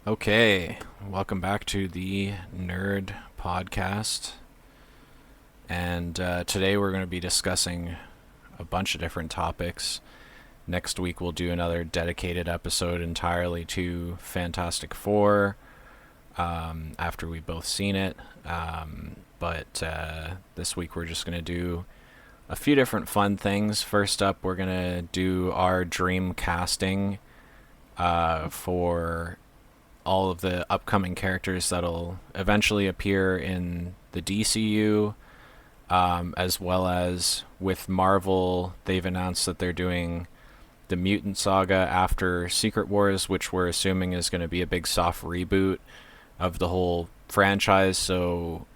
Okay, welcome back to the Nerd podcast. And today we're going to be discussing a bunch of different topics. Next week we'll do another dedicated episode entirely to Fantastic Four after we've both seen it. But this week we're just going to do a few different fun things. First up, we're going to do our dream casting for all of the upcoming characters that'll eventually appear in the DCU, as well as with Marvel. They've announced that they're doing the Mutant Saga after Secret Wars, which we're assuming is going to be a big soft reboot of the whole franchise. So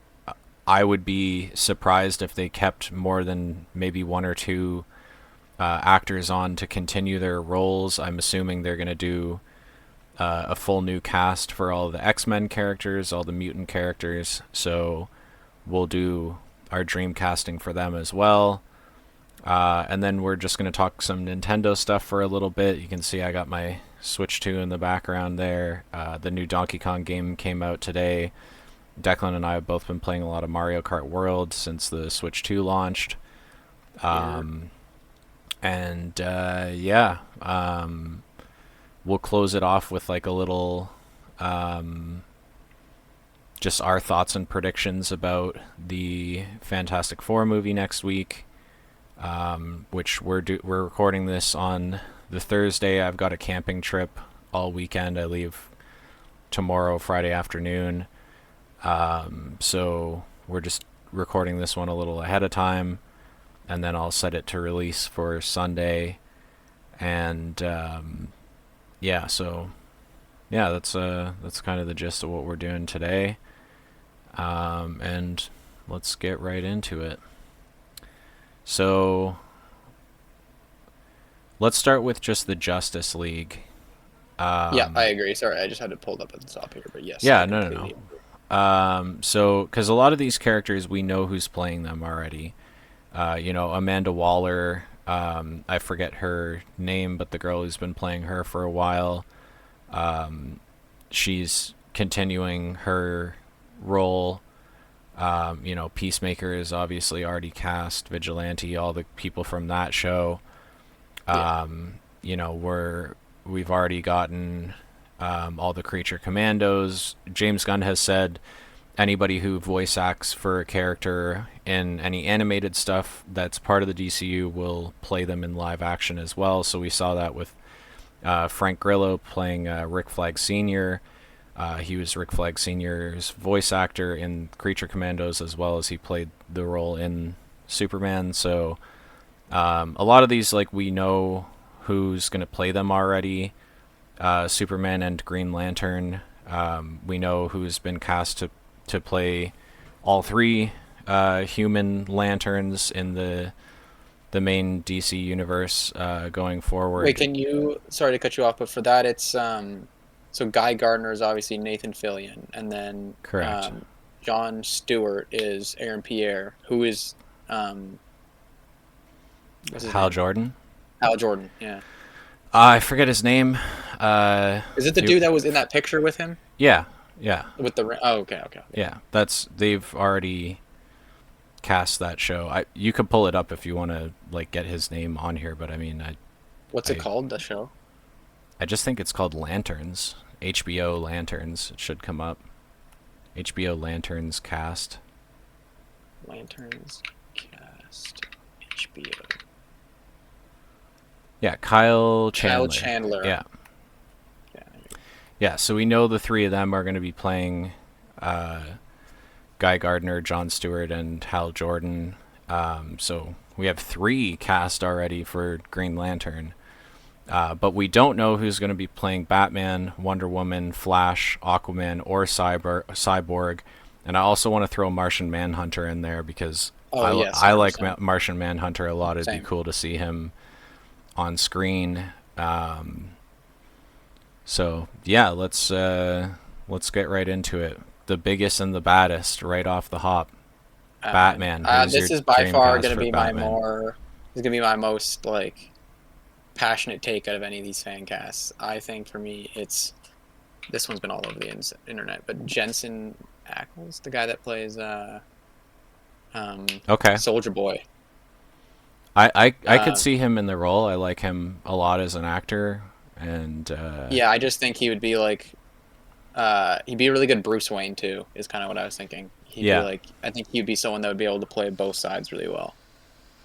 I would be surprised if they kept more than maybe one or two actors on to continue their roles. I'm assuming they're going to do a full new cast for all the X-Men characters, all the mutant characters. So we'll do our dream casting for them as well. And then we're just going to talk some Nintendo stuff for a little bit. You can see I got my Switch 2 in the background there. The new Donkey Kong game came out today. Declan and I have both been playing a lot of Mario Kart World since the Switch 2 launched. And yeah, we'll close it off with like a little just our thoughts and predictions about the Fantastic Four movie next week, which we're recording this on the Thursday. I've got a camping trip all weekend. I leave tomorrow, Friday afternoon. So we're just recording this one a little ahead of time, and then I'll set it to release for Sunday. And yeah, so yeah, that's kind of the gist of what we're doing today. And let's get right into it. So let's start with just the Justice League. Yeah, I agree. Sorry, I just had to pull it up at the top here, but yes, Yeah, I no, no, completely agree. So, because a lot of these characters we know who's playing them already. Amanda Waller. I forget her name, but the girl who's been playing her for a while. She's continuing her role. Peacemaker is obviously already cast. Vigilante, all the people from that show. Yeah, We've already gotten all the Creature Commandos. James Gunn has said anybody who voice acts for a character in any animated stuff that's part of the DCU will play them in live action as well. So we saw that with Frank Grillo playing Rick Flag Sr. He was Rick Flag Sr.'s voice actor in Creature Commandos as well as he played the role in Superman. So a lot of these, like, we know who's going to play them already. Superman and Green Lantern. We know who's been cast to play all three human lanterns in the main DC universe going wait, forward. can you? Sorry to cut you off, but for that, it's so Guy Gardner is obviously Nathan Fillion, and then Correct. John Stewart is Aaron Pierre, who is um, what's his Hal name? Jordan. Hal Jordan. Yeah, I forget his name. is it the It, dude that was in that picture with him yeah, yeah, with the? Oh, okay, okay, okay. yeah. They've already cast that show. You could pull it up if you want to like get his name on here, but I mean, What's it I called? The show? I just think it's called Lanterns. HBO Lanterns. It should come up. HBO Lanterns cast. Lanterns cast HBO. Yeah, Kyle Kyle Chandler. Chandler. Yeah. Yeah. Yeah, so we know the three of them are going to be playing uh, Guy Gardner, John Stewart, and Hal Jordan. So we have three cast already for Green Lantern. But we don't know who's going to be playing Batman, Wonder Woman, Flash, Aquaman, or Cyborg. And I also want to throw Martian Manhunter in there because Oh yes, I hundred like percent. Martian Manhunter a lot. It'd be Same. cool to see him on screen. So yeah, let's get right into it. The biggest and the baddest, right off the hop. Batman. Who's your This is by dream far cast going to for be my Batman? more. This is going to be my most like passionate take out of any of these fan casts. I think for me, it's this one's been all over the internet, but Jensen Ackles, the guy that plays um, Okay. Soldier Boy. I could Uh, see him in the role. I like him a lot as an actor, and yeah, I just think he would be like he'd be a really good Bruce Wayne too. Is kind of what I was thinking. He'd be yeah. like, I think he'd be someone that would be able to play both sides really well.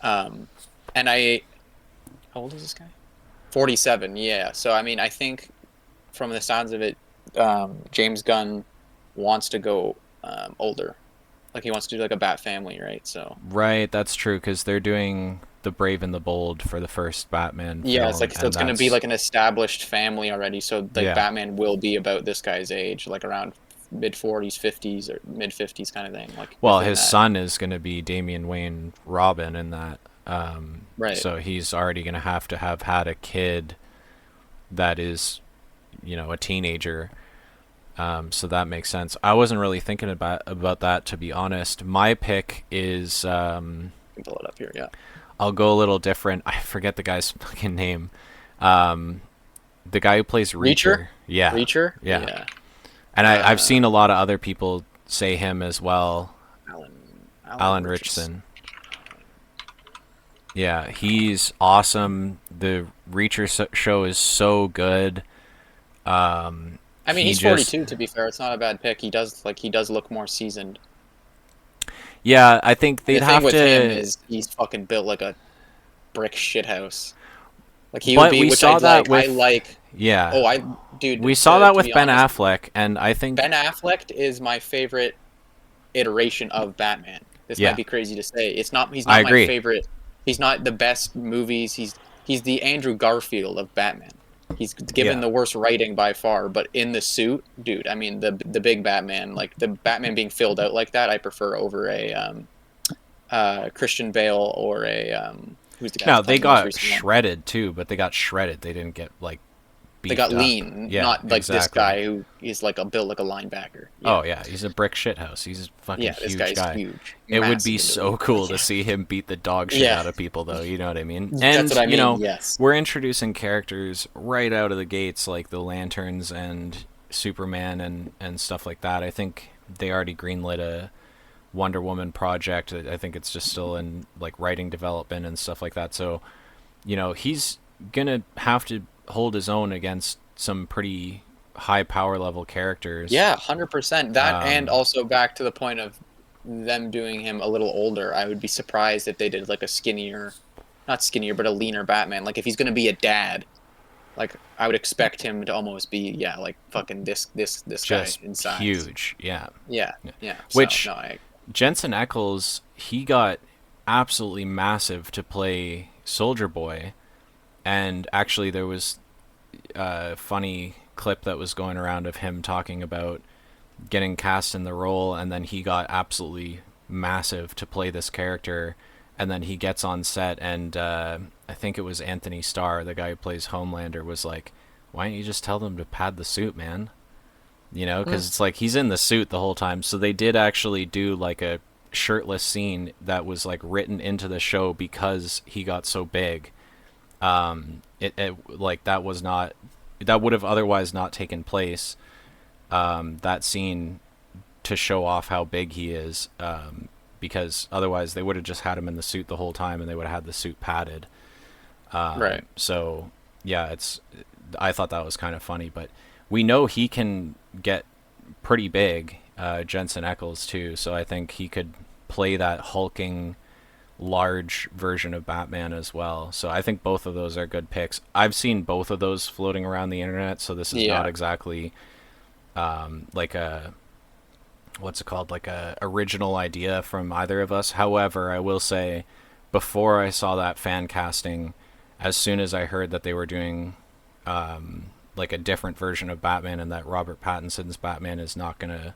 Um, and how old is this guy? 47. Yeah. So I mean, I think from the sounds of it, James Gunn wants to go older. Like he wants to do like a Bat Family, right? So Right, that's true because they're doing the Brave and the Bold for the first Batman yeah, it's film, like so and it's gonna be that's like an established family already. So like yeah. Batman will be about this guy's age, like around mid 40s, 50s, or mid 50s kind of thing, like Well, within his that. son is going to be Damian Wayne Robin in that, Right. so he's already going to have had a kid that is, a teenager. So that makes sense. I wasn't really thinking about that, to be honest. My pick is You can pull it up here. Yeah. I'll go a little different. I forget the guy's fucking name. Um, the guy who plays Reacher. Reacher. Yeah, Reacher. yeah. Yeah. And I've Uh, seen a lot of other people say him as well. Alan Alan Richardson. Richardson. Yeah, he's awesome. The Reacher show is so good. I mean, He he's just, 42. To be fair, it's not a bad pick. He does look more seasoned. yeah, I think The they'd thing have with him to, is he's fucking built like a brick shithouse. Like he would but be, we which saw I'd that like. I with, like. yeah, Oh, dude. we saw To that to with be Ben honest, Affleck, and I think, Ben Affleck is my favorite iteration of Batman. This might yeah, be crazy to say. It's not. He's I not my agree. favorite. He's not the best movies. He's the Andrew Garfield of Batman. He's given Yeah, the worst writing by far, but in the suit, dude. I mean, the big Batman, like the Batman being filled out like that, I prefer over a Christian Bale or a who's the guy that's no, they playing the most got recent one. shredded too, but they got shredded. They didn't get like They got beefed up. lean, Yeah, not like this exactly. guy who is like a built like a linebacker. Yeah, Oh yeah, he's a brick shithouse. He's a fucking yeah, this guy huge is guy. huge, It would be massive so individual. cool to Yeah, see him beat the dog shit yeah, out of people, though. You know what I mean? that's And what I mean. Yes. we're introducing characters right out of the gates, like the Lanterns and Superman and stuff like that. I think they already greenlit a Wonder Woman project. I think it's just still in like writing development and stuff like that. So he's gonna have to hold his own against some pretty high power level characters. Yeah, 100%. That and Um, also back to the point of them doing him a little older. I would be surprised if they did like a skinnier, not skinnier, but a leaner Batman. Like if he's gonna be a dad, like I would expect him to almost be, yeah, like fucking this guy just in size. huge, yeah. Yeah, Yeah. yeah. So Which no, I Jensen Ackles, he got absolutely massive to play Soldier Boy, and actually there was a funny clip that was going around of him talking about getting cast in the role, and then he got absolutely massive to play this character, and then he gets on set, and I think it was Anthony Starr, the guy who plays Homelander, was like, "Why don't you just tell them to pad the suit, man?" Because it's like he's in the suit the whole time. So they did actually do like a shirtless scene that was like written into the show because he got so big. It like that would have otherwise not taken place. That scene to show off how big he is, because otherwise they would have just had him in the suit the whole time and they would have had the suit padded. right. So yeah, I thought that was kind of funny, but we know he can get pretty big, Jensen Ackles too. So I think he could play that hulking, large version of Batman as well. So I think both of those are good picks. I've seen both of those floating around the internet, so this is not Yeah. exactly like a what's it called, like a original idea from either of us. However, I will say, before I saw that fan casting, as soon as I heard that they were doing like a different version of Batman and that Robert Pattinson's Batman is not gonna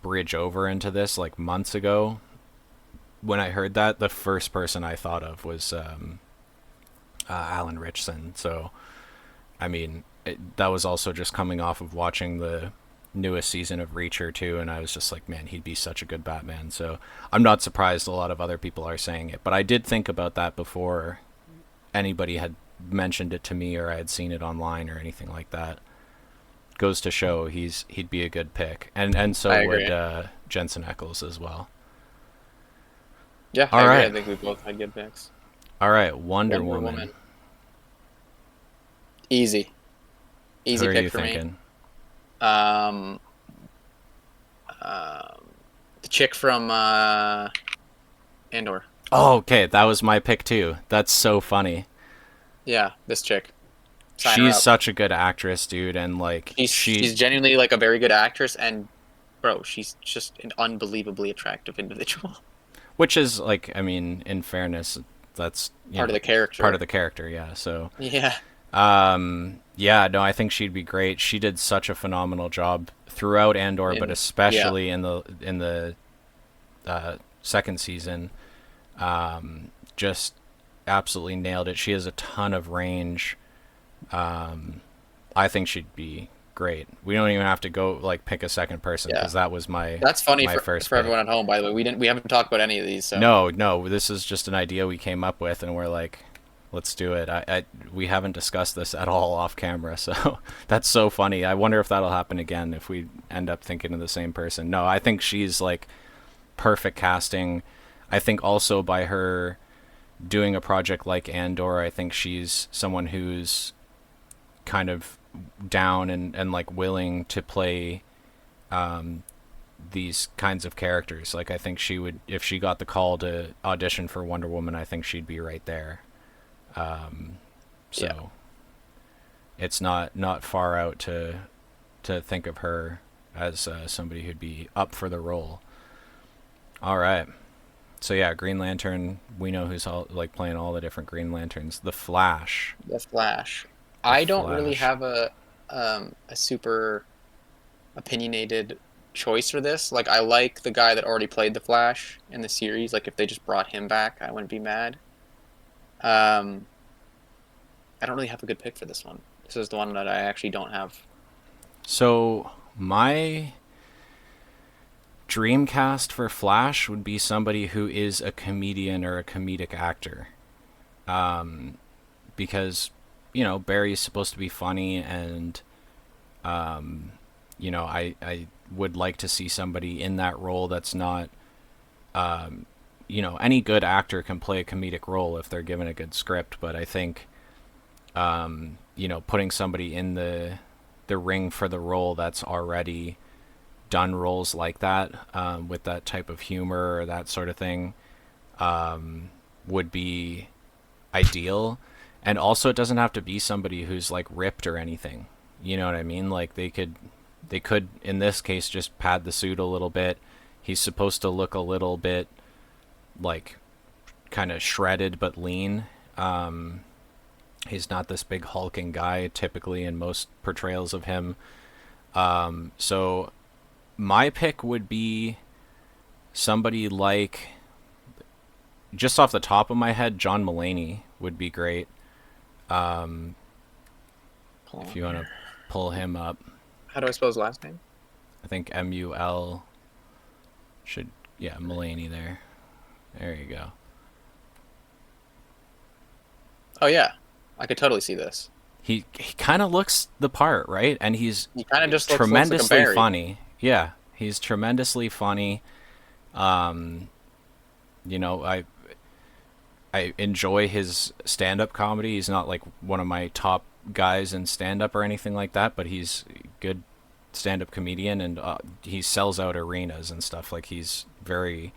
bridge over into this, like months ago, when I heard that, the first person I thought of was Alan Richson. So I mean, that was also just coming off of watching the newest season of Reacher too, and I was just like, man, he'd be such a good Batman. So I'm not surprised a lot of other people are saying it, but I did think about that before anybody had mentioned it to me or I had seen it online or anything like that. goes to show he'd be a good pick, and I so would agree. Jensen Ackles as well. Yeah, I All agree. I right, think we both had good picks. all right, Wonder Wonder Woman. Woman, easy, Who easy are pick you for me. thinking? Um, the chick from Andor. Oh, okay, that was my pick too. That's so funny. Yeah, this chick. Sign her She's up. such a good actress, dude, and like She's genuinely like a very good actress, and bro, she's just an unbelievably attractive individual. which is like, I mean, in fairness, that's Part of the part of character. the character, yeah. So, Yeah, yeah, no, I think she'd be great. She did such a phenomenal job throughout Andor, but and yeah, especially in the second season. Just absolutely nailed it. She has a ton of range. I think she'd be great. We don't even have to go like pick a second person yeah. because that was my That's funny my first for everyone pick. at home. By the way, we haven't talked about any of these, so No, no, this is just an idea we came up with, and we're like, let's do it. We haven't discussed this at all off camera, so that's so funny. I wonder if that'll happen again if we end up thinking of the same person. No, I think she's like perfect casting. I think also by her doing a project like Andor, I think she's someone who's kind of down and like willing to play these kinds of characters. Like I think she would, if she got the call to audition for Wonder Woman, I think she'd be right there. yeah. So it's not far out to think of her as somebody who'd be up for the role. All right. So yeah, Green Lantern. We know who's all like playing all the different Green Lanterns. The Flash. The Flash. The I don't really Flash. have a super opinionated choice for this. Like I like the guy that already played the Flash in the series. Like if they just brought him back, I wouldn't be mad. Um, I don't really have a good pick for this one. This is the one that I actually don't have. So my dream cast for Flash would be somebody who is a comedian or a comedic actor, because Barry's supposed to be funny, and I would like to see somebody in that role that's not any good actor can play a comedic role if they're given a good script, but I think putting somebody in the ring for the role that's already done roles like that, with that type of humor or that sort of thing, would be ideal. And also, it doesn't have to be somebody who's like ripped or anything. You know what I mean? Like they could in this case just pad the suit a little bit. He's supposed to look a little bit like kind of shredded but lean. He's not this big hulking guy typically in most portrayals of him. So my pick would be somebody like, just off the top of my head, John Mulaney would be great. Hold If on you want to here. pull him up, How do I spell his last name? I think Mul should, yeah, Mulaney there. There you go. Oh yeah, I could totally see this. He kind of looks the part, right? And he's He kind of just looks like a tremendously Barry. funny. Yeah, he's tremendously funny. Um, I enjoy his stand-up comedy. He's not like one of my top guys in stand-up or anything like that, but he's a good stand-up comedian, and he sells out arenas and stuff. Like he's very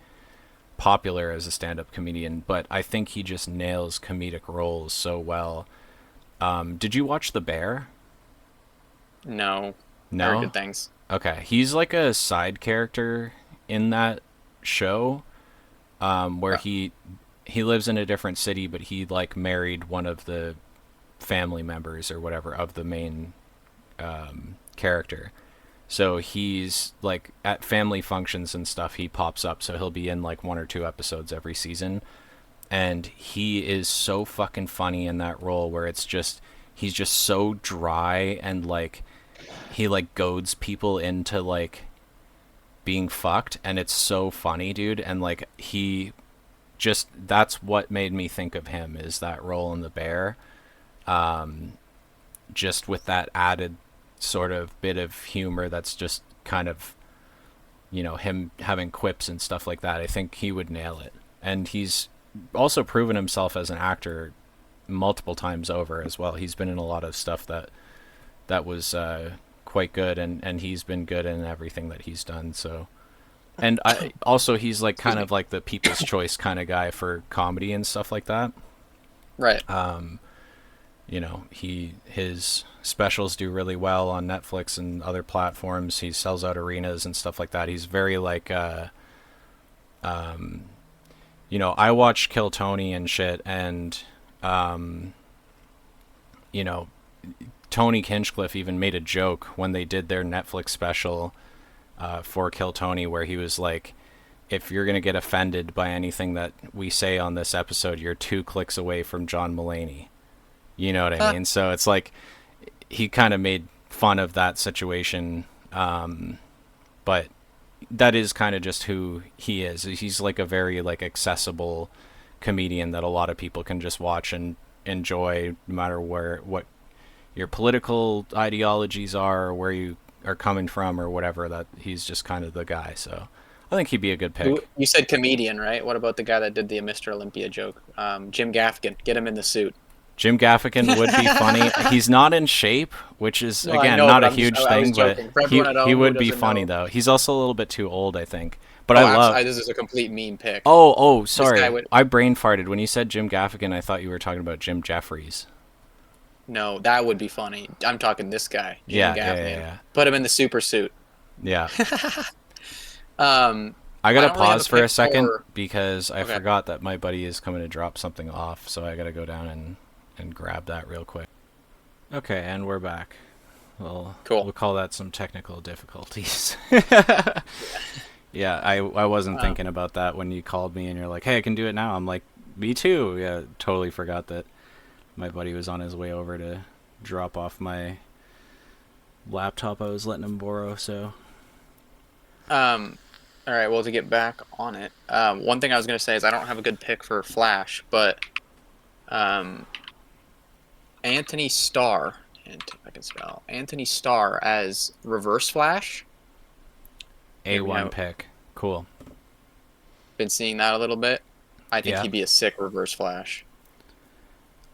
popular as a stand-up comedian, but I think he just nails comedic roles so well. Did you watch The Bear? No, I heard No? good things. Okay. He's like a side character in that show, where Uh, he lives in a different city, but he like married one of the family members or whatever of the main character. So he's like at family functions and stuff, he pops up, so he'll be in like one or two episodes every season. And he is so fucking funny in that role where it's just he's just so dry, and like he like goads people into like being fucked, and it's so funny, dude. And like he just, that's what made me think of him, is that role in The Bear, just with that added sort of bit of humor that's just kind of, him having quips and stuff like that, I think he would nail it. And he's also proven himself as an actor multiple times over as well. He's been in a lot of stuff that was quite good, and he's been good in everything that he's done. So, and I also he's like Excuse kind me. of like the people's choice kind of guy for comedy and stuff like that. Right. His specials do really well on Netflix and other platforms. He sells out arenas and stuff like that. He's very like I watched Kill Tony and shit, and um, you know, Tony Hinchcliffe even made a joke when they did their Netflix special for Kill Tony, where he was like, if you're gonna get offended by anything that we say on this episode, you're 2 clicks away from John Mulaney. You know what I Huh. mean? So it's like he kind of made fun of that situation, but that is kind of just who he is. He's like a very like accessible comedian that a lot of people can just watch and enjoy, no matter what your political ideologies are, or where you are coming from, or whatever. That he's just kind of the guy. So I think he'd be a good pick. You said comedian, right? What about the guy that did the Mr. Olympia joke? Jim Gaffigan. Get him in the suit. Jim Gaffigan would be funny. He's not in shape, which is No, I again know, not but a huge I was thing, but joking. For he everyone at he home who would be doesn't funny know. though. He's also a little bit too old, I think. But I Oh, love. absolutely. This is a complete meme pick. Oh, This guy sorry. would. I brain farted when you said Jim Gaffigan. I thought you were talking about Jim Jeffries. No, that would be funny. I'm talking this guy, Jim Yeah, yeah, yeah, Gaffigan. yeah. Put him in the super suit. Yeah. Um, I I gotta don't really have a pause for a pick second for. because I Okay, forgot that my buddy is coming to drop something off, so I gotta go down and grab that real quick. Okay, and we're back. We'll cool. call that some technical difficulties. Yeah. Yeah, I wasn't Um, thinking about that when you called me and you're like, "Hey, I can do it now." I'm like, "Me too." Yeah, totally forgot that my buddy was on his way over to drop off my laptop I was letting him borrow. So, um, all right. Well, to get back on it, one thing I was gonna say is I don't have a good pick for Flash, but um, Anthony Starr, and I can spell Anthony Starr as Reverse Flash. Have you A1 pick. Cool. been seeing that a little bit? I think Yeah. he'd be a sick Reverse Flash.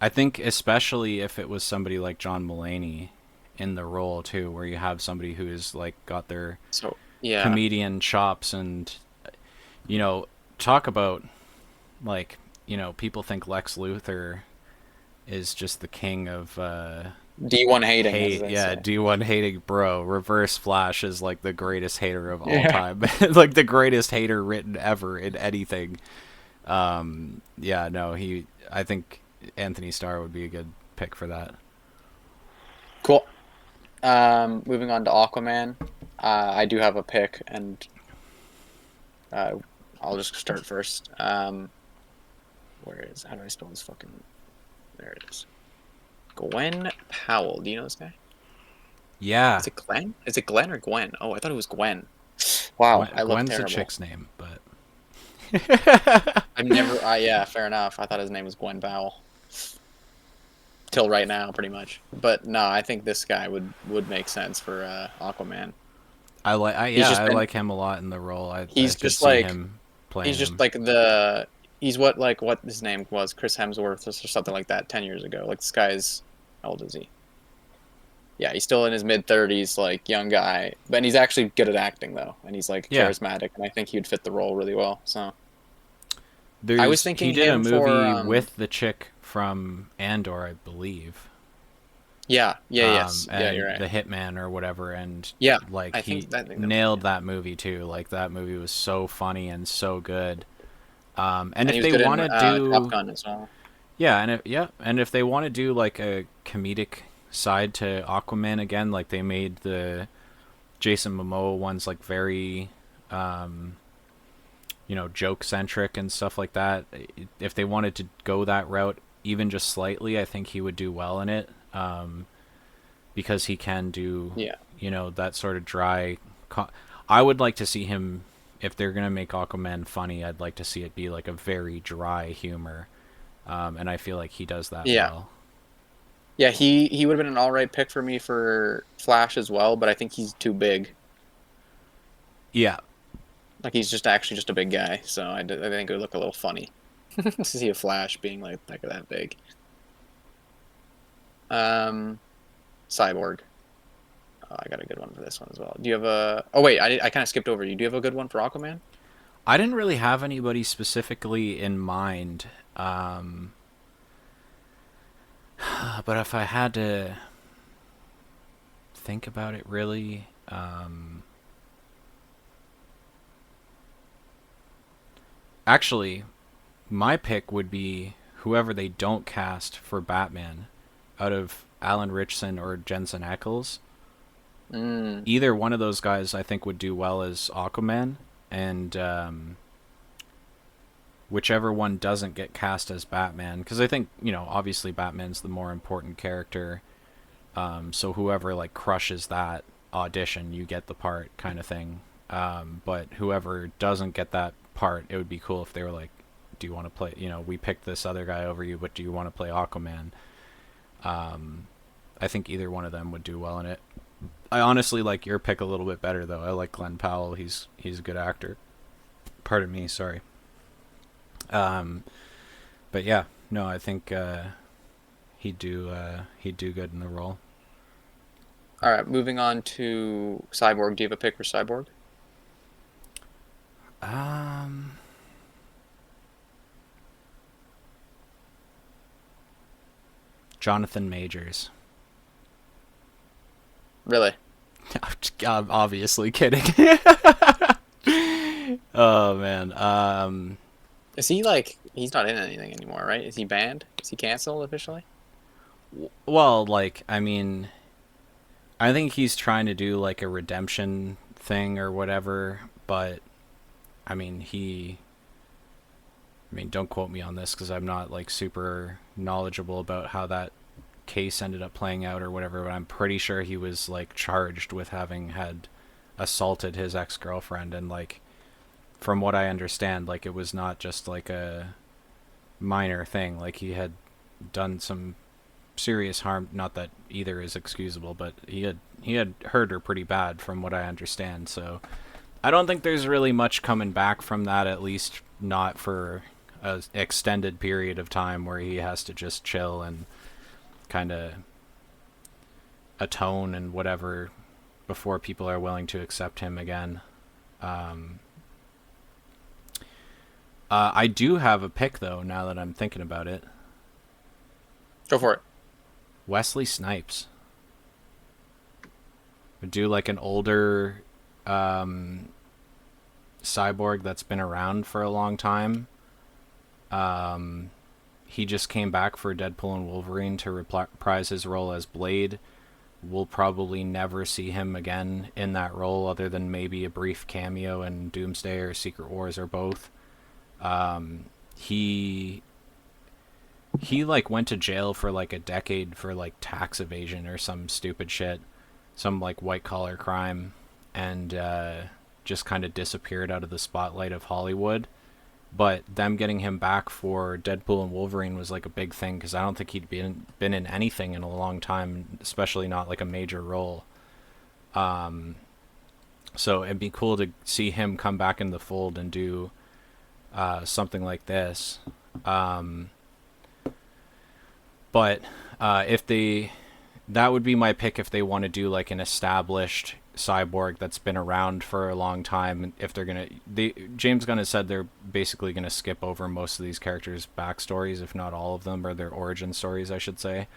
I think especially if it was somebody like John Mulaney in the role too, where you have somebody who's like got their So yeah, comedian chops and talk about like, people think Lex Luthor is just the king of D1 hating, as hate. they Yeah, say. D1 hating, bro. Reverse Flash is like the greatest hater of all Yeah. time. Like the greatest hater written ever in anything. Yeah, no, I think Anthony Starr would be a good pick for that. Cool. Moving on to Aquaman. I do have a pick, and uh, I'll just start first. Where is? How do I spell this fucking? There it is. Gwen Powell. Do you know this guy? Yeah, Is it Glenn? Is it Glenn or Gwen? Oh, I thought it was Gwen. Wow, I look Gwen's the terrible. chick's name, but I've never. Yeah, fair enough. I thought his name was Gwen Powell till right now, pretty much. But no, I think this guy would make sense for Aquaman. He's yeah, just I been. like him a lot in the role. I He's could just see like. him He's playing just him. like the. He's what his name was, Chris Hemsworth or something like that 10 years ago. Like this guy's. How old is he? Yeah, he's still in his mid 30s, like young guy. But he's actually good at acting though, and he's like Yeah, charismatic, and I think he would fit the role really well. So I was he thinking did a him for. movie with the chick from Andor, I believe. Yeah, yeah, yes, yeah. You're And right. the Hitman or whatever, and Yeah, like he I think that might be nailed it. that movie too. Like that movie was so funny and so good. And And if he was they good want in to Top do, Gun as well. yeah, and if they want to do like a comedic side to Aquaman again, like they made the Jason Momoa ones like very, um, joke centric and stuff like that. If they wanted to go that route, even just slightly, I think he would do well in it. Because he can do, Yeah, that sort of dry. I would like to see him, if they're gonna make Aquaman funny. I'd like to see it be like a very dry humor, and I feel like he does that yeah. well. Yeah, he would have been an all right pick for me for Flash as well, but I think he's too big. Yeah. Like he's just actually just a big guy, so I think it would look a little funny to see a Flash being like that big. Um, Cyborg. Oh, I got a good one for this one as well. Do you have a? Oh wait, I kind of skipped over you. Do you have a good one for Aquaman? I didn't really have anybody specifically in mind, um, but if I had to think about it really, actually, my pick would be whoever they don't cast for Batman out of Alan Ritchson or Jensen Ackles. Mm, Either one of those guys I think would do well as Aquaman, and whichever one doesn't get cast as Batman, because I think, obviously Batman's the more important character. So whoever like crushes that audition, you get the part, kind of thing. But whoever doesn't get that part, it would be cool if they were like, "Do you want to play? We picked this other guy over you, but do you want to play Aquaman?" I think either one of them would do well in it. I honestly like your pick a little bit better though. I like Glenn Powell. He's a good actor. Pardon me, sorry. Um, but yeah, no, I think he'd do good in the role. all right, moving on to Cyborg. Do you have a pick for Cyborg? Um, Jonathan Majors. Really? I'm obviously kidding. Oh man. Is he like he's not in anything anymore, right? Is he banned? Is he canceled officially? Well, like, I mean, I think he's trying to do like a redemption thing or whatever, but I mean, don't quote me on this because I'm not like super knowledgeable about how that case ended up playing out or whatever, but I'm pretty sure he was like charged with having had assaulted his ex-girlfriend, and like from what I understand, like it was not just like a minor thing. Like he had done some serious harm. Not that either is excusable, but he had hurt her pretty bad, from what I understand. So I don't think there's really much coming back from that. At least not for a extended period of time where he has to just chill and kind of atone and whatever before people are willing to accept him again. Um, I do have a pick though. Now that I'm thinking about it, Go for it. Wesley Snipes would do like an older um, cyborg that's been around for a long time. Um, he just came back for Deadpool and Wolverine to reprise his role as Blade. We'll probably never see him again in that role, other than maybe a brief cameo in Doomsday or Secret Wars or both. He he like went to jail for like a decade for like tax evasion or some stupid shit, some like white collar crime, and just kind of disappeared out of the spotlight of Hollywood. But them getting him back for Deadpool and Wolverine was like a big thing because I don't think he'd been in anything in a long time, especially not like a major role. So it'd be cool to see him come back in the fold and do something like this. Um, but if they, that would be my pick if they want to do like an established cyborg that's been around for a long time. If they're gonna, James Gunn has said they're basically gonna skip over most of these characters' backstories, if not all of them, or their origin stories, I should say.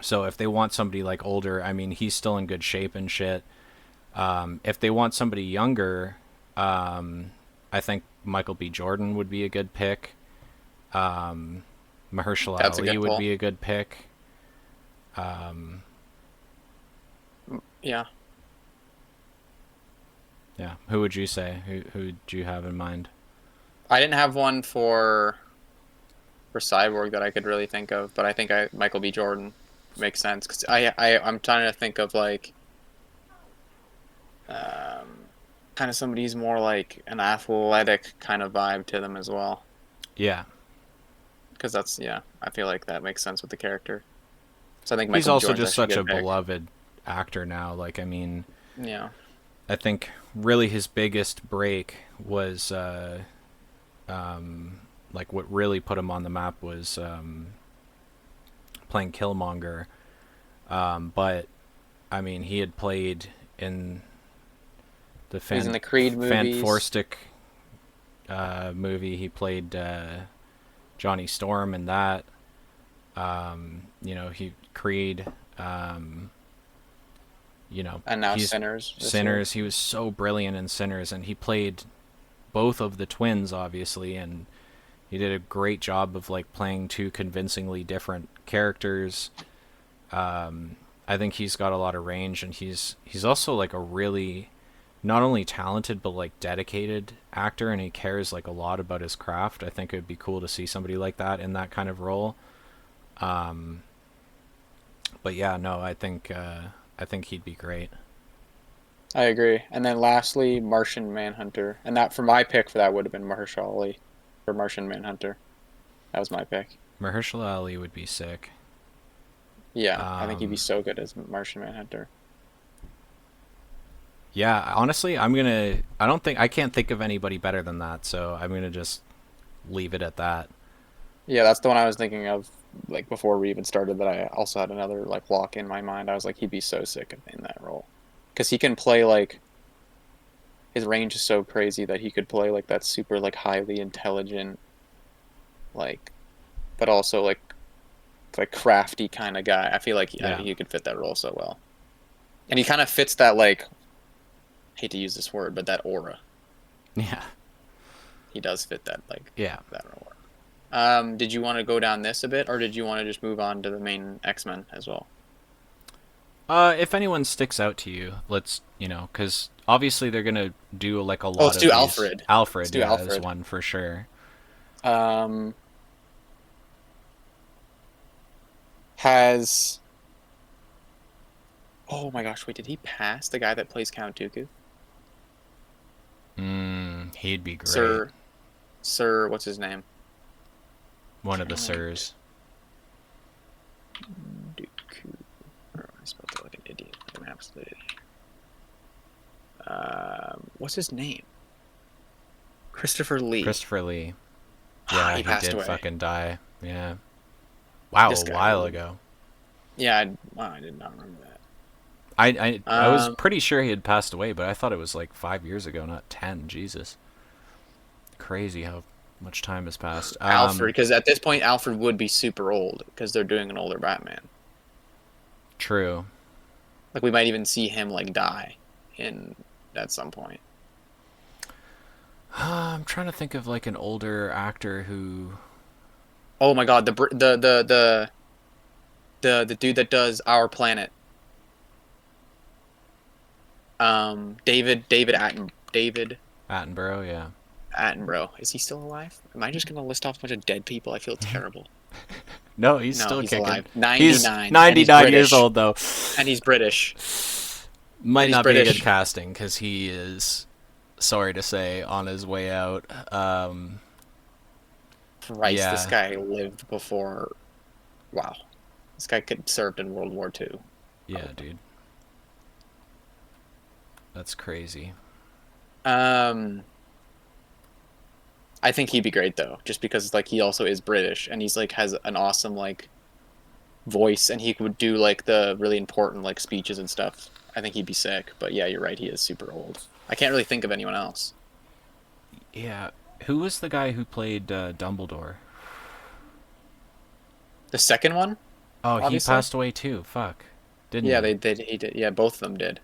So if they want somebody like older, I mean, he's still in good shape and shit. If they want somebody younger, I think Michael B. Jordan would be a good pick. Mahershala That's a Ali good would pull. be a good pick. Yeah. Yeah, who would you say? Who do you have in mind? I didn't have one for Cyborg that I could really think of, but I think I Michael B. Jordan makes sense because I'm trying to think of like um, kind of somebody who's more like an athletic kind of vibe to them as well. Yeah, because that's yeah. I feel like that makes sense with the character. So I think He's Michael B. also Jordan's just actually a such a good pick. beloved actor now. Like, I mean, Yeah, I think really his biggest break was like what really put him on the map was playing Killmonger. But I mean, he had played in the he's in the Creed Fan movies. Forstick movie. He played Johnny Storm in that. You know, he Creed. Um, you know, And now he's Sinners this year. Sinners. He was so brilliant in Sinners, and he played both of the twins, obviously, and he did a great job of like playing two convincingly different characters. I think he's got a lot of range, and he's also like a really not only talented but like dedicated actor, and he cares like a lot about his craft. I think it would be cool to see somebody like that in that kind of role. But yeah, no, I think he'd be great. I agree. And then lastly, Martian Manhunter. And that for my pick for that would have been Mahershala Ali for Martian Manhunter. That was my pick. Mahershala Ali would be sick. Yeah, I think he'd be Um, so good as Martian Manhunter. yeah, honestly, I'm gonna. I don't think I can't think of anybody better than that, so I'm gonna just leave it at that. Yeah, that's the one I was thinking of like before we even started that I also had another like lock in my mind. I was like he'd be so sick in that role. Cuz he can play like his range is so crazy that he could play like that super like highly intelligent like but also like crafty kind of guy. I feel like Yeah, he could fit that role so well. And he kind of fits that like hate to use this word, but that aura. yeah, He does fit that like yeah. that aura. Did you want to go down this a bit, or did you want to just move on to the main X-Men as well? If anyone sticks out to you, let's because obviously they're gonna do like a Oh, lot let's of do these. Alfred. Let's Alfred, do yeah, is Alfred. one for sure. Um, has oh my gosh, wait, did he pass the guy that plays Count Dooku? He'd be great. Sir, Sir, what's his name? One of Can't the remember. sirs. Dooku. Oh, I spelled it like an idiot, like an absolute idiot. What's his name? Christopher Lee. Christopher Lee. Ah, Yeah, he he passed did away. fucking die. Yeah. Wow, a This guy while lived. ago. Yeah, wow, I did not remember that. I was pretty sure he had passed away, but I thought it was like 5 years ago, not 10. Jesus, crazy how much time has passed. Alfred, because at this point Alfred would be super old because they're doing an older Batman. True. Like we might even see him like die in at some point. I'm trying to think of like an older actor who. Oh my God, the dude that does Our Planet, David Attenborough, yeah. Attenborough. Is he still alive? Am I just gonna list off a bunch of dead people? I feel terrible. No, he's No, still he's kicking. alive. He's 99, and he's 99 years British, old though. and he's British, Might and he's not be a good British. casting because he is, sorry to say, on his way out. Christ, this Yeah, guy lived before. Wow, this guy could served in World War II, yeah, probably. dude, that's crazy. Um, I think he'd be great though, just because like he also is British and he's like has an awesome like voice and he would do like the really important like speeches and stuff. I think he'd be sick. But yeah, you're right. He is super old. I can't really think of anyone else. Yeah, who was the guy who played Dumbledore? The second one, Oh, he obviously. passed away too. Fuck, didn't Yeah, he? they did. He did. Yeah, both of them did.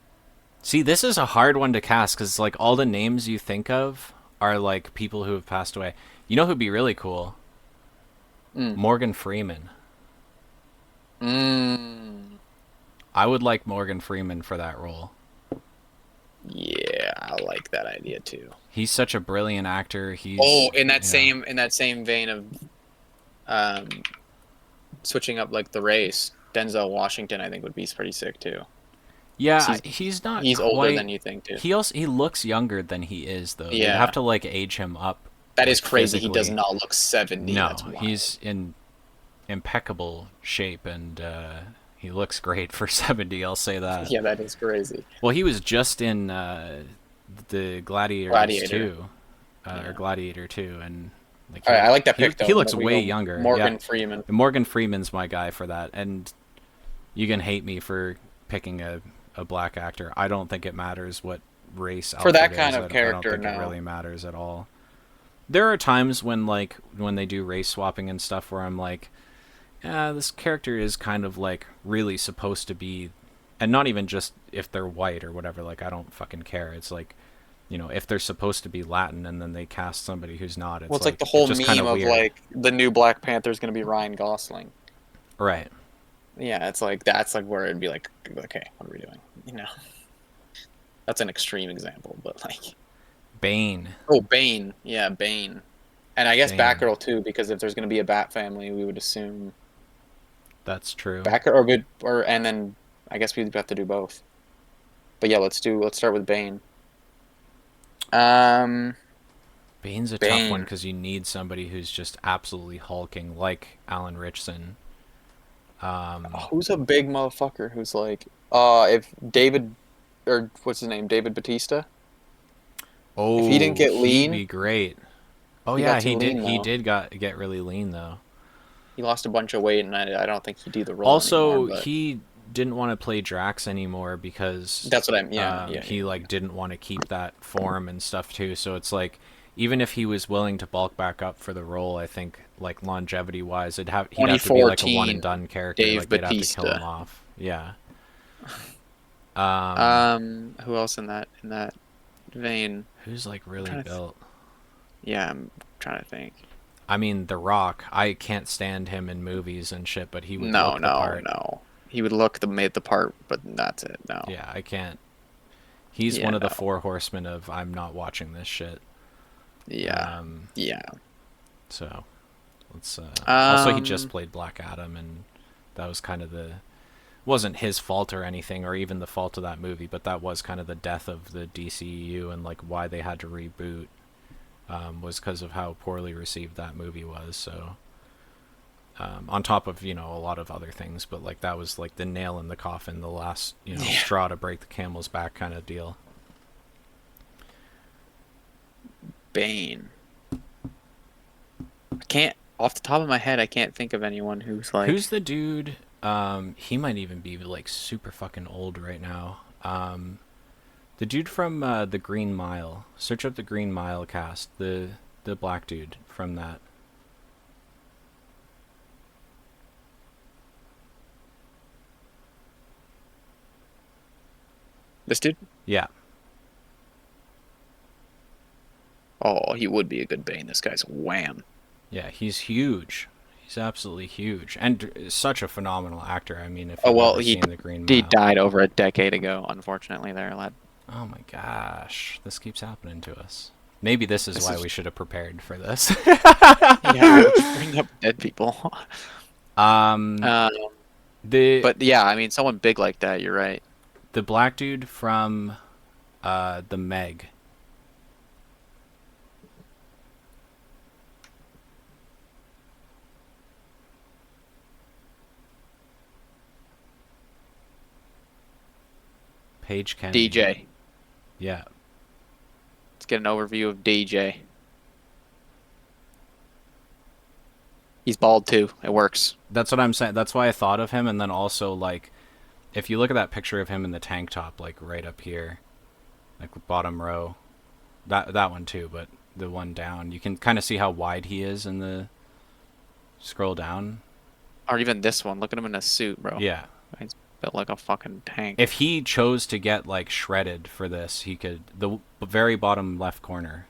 See, this is a hard one to cast because like all the names you think of are like people who have passed away. You know who'd be really cool? Mm. Morgan Freeman. Mm. I would like Morgan Freeman for that role. Yeah, I like that idea too. He's such a brilliant actor. Oh, He's, in that same vein of um, switching up like the race, Denzel Washington, I think would be pretty sick too. 'Cause yeah, he's not he's older quite. than you think too. He looks younger than he is though. They'd have Yeah, to like age him up That is like crazy. He does physically. not look 70. That's No, wild. he's in impeccable shape, and he looks great for 70. I'll say that. Yeah, that is crazy. Well, he was just in the Gladiators Gladiator. 2, or Yeah. Gladiator 2, and like All right, I like that pick he though. looks We way go younger. Yeah, Morgan Freeman. Morgan Freeman's my guy for that, and you can hate me for picking a black actor. I don't think it matters what race For that Alfred kind is. of I don't character, think it no. really matters at all. There are times when like when they do race swapping and stuff where I'm like, yeah, this character is kind of like really supposed to be, and not even just if they're white or whatever. Like I don't fucking care. It's like, if they're supposed to be Latin and then they cast somebody who's not, Well, it's it's like like the it's whole just kind meme of of weird. like the new Black Panther is going to be Ryan Gosling. Right. Yeah, it's like that's like where it'd be like, okay, what are we doing? That's an extreme example, but like, Bane. oh, Bane, yeah, Bane, and I guess Bane. Batgirl too, because if there's going to be a Bat family, we would assume That's true. Batgirl and then I guess we'd have to do both. But yeah, let's start with Bane. Um, Bane's a tough one Bane. because you need somebody who's just absolutely hulking, like Alan Richson. Who's a big motherfucker who's like, if David, or what's his name, David Batista, if he didn't Oh, get he'd lean, be great. Oh he got yeah, too he did. lean He though. did get really lean though. He lost a bunch of weight, and I don't think he'd do the role anymore. Also, But he didn't want to play Drax anymore because that's what I'm. Yeah, yeah, he yeah. like didn't want to keep that form and stuff too. So it's like even if he was willing to bulk back up for the role, I think like longevity wise, he'd have to be like a one and 2014, done character. Dave Like they'd have to kill him Batista. off. Yeah. Um, Who else in that vein? who's like I'm really trying to. built? Yeah, I'm trying to think. I mean, The Rock. I can't stand him in movies and shit, but he would No, look the no, part. no. He would look made the part, but that's it. No. Yeah, I can't. He's Yeah, one of the no. four horsemen of I'm not watching this shit. Yeah, Um, yeah. so let's. Also, he just Um, played Black Adam, and that was kind of the wasn't his fault or anything, or even the fault of that movie, but that was kind of the death of the DCEU and like why they had to reboot was because of how poorly received that movie was. So on top of a lot of other things, but like that was like the nail in the coffin, the last yeah. straw to break the camel's back kind of deal. Bane. I can't, off the top of my head, I can't think of anyone who's like. Who's the dude? He might even be like super fucking old right now. The dude from the Green Mile. Search up the Green Mile cast. The black dude from that. This dude? Yeah, Oh, he would be a good Bane. This guy's wham. yeah, he's huge. He's absolutely huge and such a phenomenal actor. I mean, if Oh you've well, ever seen the Green he Mile. died over a decade ago, unfortunately. There, lad. Oh my gosh, this keeps happening to us. Maybe this is This why is we should have prepared for this. yeah. Let's bring up dead people. um, Uh, the but yeah, I mean, someone big like that. You're right. the black dude from the Meg. Paige Kennedy. DJ. Yeah. Let's get an overview of DJ. He's bald too. It works. That's what I'm saying. That's why I thought of him, and then also like, if you look at that picture of him in the tank top, like right up here, like bottom row, that one too, but the one down, you can kind of see how wide he is in the scroll down. Or even this one. Look at him in a suit, bro. Yeah. He's built like a fucking tank. If he chose to get like shredded for this, he could. The very bottom left corner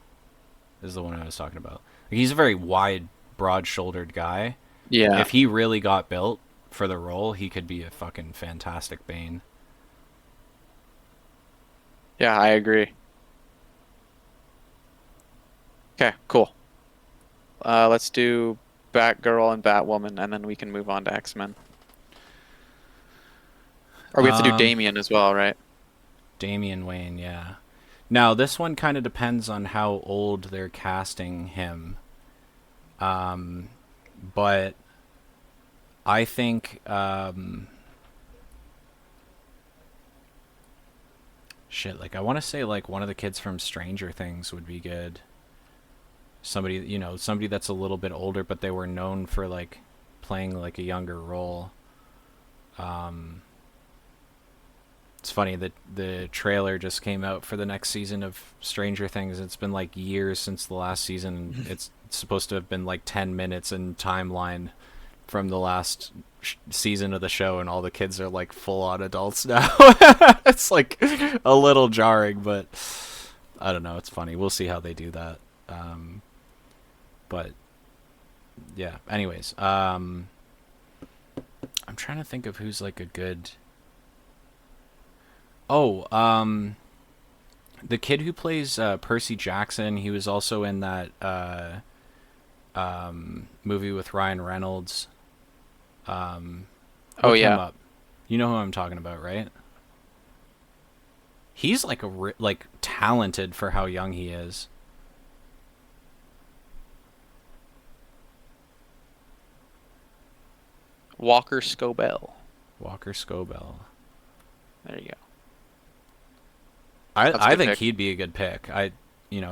is the one I was talking about. He's a very wide, broad-shouldered guy. Yeah. If he really got built for the role, he could be a fucking fantastic Bane. Yeah, I agree. Okay, cool. Let's do Batgirl and Batwoman, and then we can move on to X-Men. Or we have to do Um, Damien as well, right? Damian Wayne, yeah. Now, this one kind of depends on how old they're casting him. Um, but I think shit, like I want to say like one of the kids from Stranger Things would be good. Somebody, somebody that's a little bit older, but they were known for like playing like a younger role. Um, it's funny that the trailer just came out for the next season of Stranger Things. It's been like years since the last season. It's supposed to have been like 10 minutes in timeline from the last season of the show, and all the kids are like full on adults now. It's like a little jarring, but I don't know. It's funny. We'll see how they do that. But yeah. Anyways, I'm trying to think of who's like a good. Oh, the kid who plays Percy Jackson. He was also in that movie with Ryan Reynolds. Oh Look him yeah, up. You know who I'm talking about, right? He's like like talented for how young he is. Walker Scobell. Walker Scobell. There you go. I That's a I good think pick. he'd be a good pick.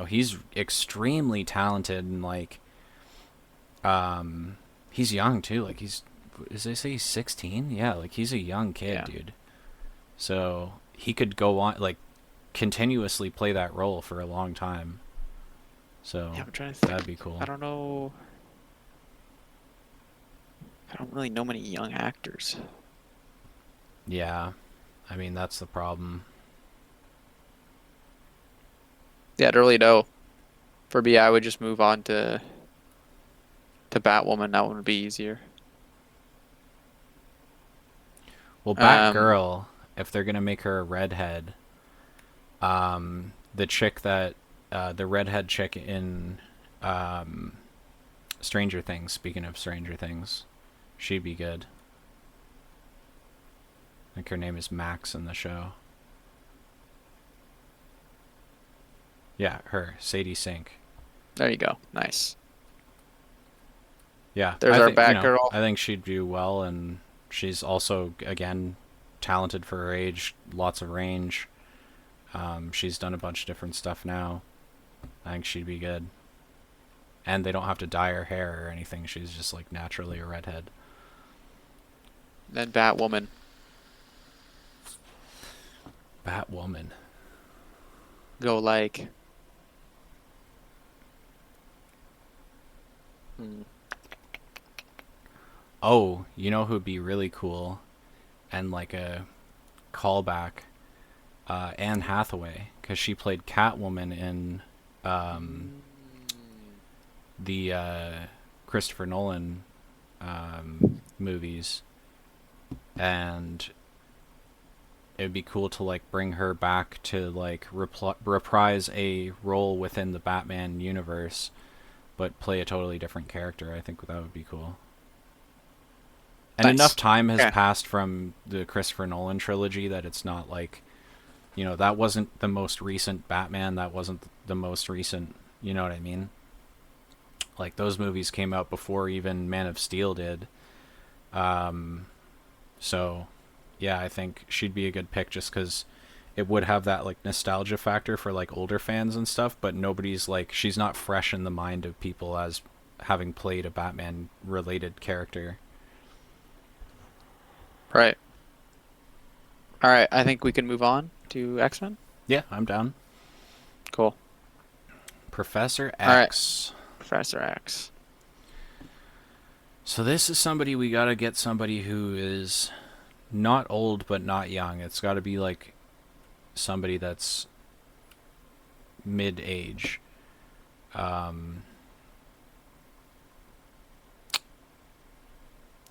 He's extremely talented and like he's young too. Like as they say he's 16? Yeah, like he's a young kid, Yeah. dude. So he could go on like continuously play that role for a long time. Yeah, So I'm trying to that'd think. be I cool. don't know. I don't really know many young actors. Yeah. I mean, that's the problem. Yeah, I don't really know. For me, I would just move on to Batwoman. That one would be easier. Well, Um. Batgirl, if they're gonna make her a redhead, the chick that the redhead chick in um, Stranger Things. Speaking of Stranger Things, she'd be good. I think her name is Max in the show. Yeah, her Sadie Sink. There you go. Nice. Yeah, There's I our think Batgirl. I think she'd do well, and she's also again talented for her age, lots of range. She's done a bunch of different stuff now. I think she'd be good, and they don't have to dye her hair or anything. She's just like naturally a redhead. Then Batwoman. Batwoman. Go like. Hmm. Oh, you know who'd be really cool, and like a callback, Anne Hathaway, because she played Catwoman in um, Mm. the Christopher Nolan movies, and it'd be cool to like bring her back to like reprise a role within the Batman universe, but play a totally different character. I think that would be cool. And enough Nice. time has Okay. passed from the Christopher Nolan trilogy that it's not like, that wasn't the most recent Batman. That wasn't the most recent. You know what I mean? Like those movies came out before even Man of Steel did. Um, so, yeah, I think she'd be a good pick just because it would have that like nostalgia factor for like older fans and stuff. But nobody's like she's not fresh in the mind of people as having played a Batman related character. Right. All right. I think we can move on to X-Men. Yeah, I'm down. Cool. Professor All right. X. Professor X. So this is somebody we gotta get somebody who is not old but not young. It's got to be like somebody that's mid age. Um,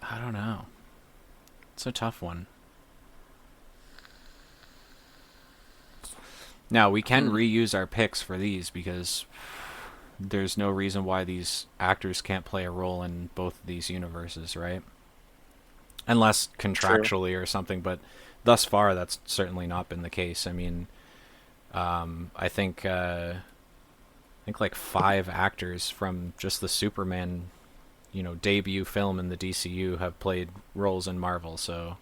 I don't know. It's a tough one. Now we can Hmm. reuse our picks for these because there's no reason why these actors can't play a role in both of these universes, right? Unless True. contractually or something, but thus far that's certainly not been the case. I mean, I think like 5 actors from just the Superman, debut film in the DCU have played roles in Marvel, so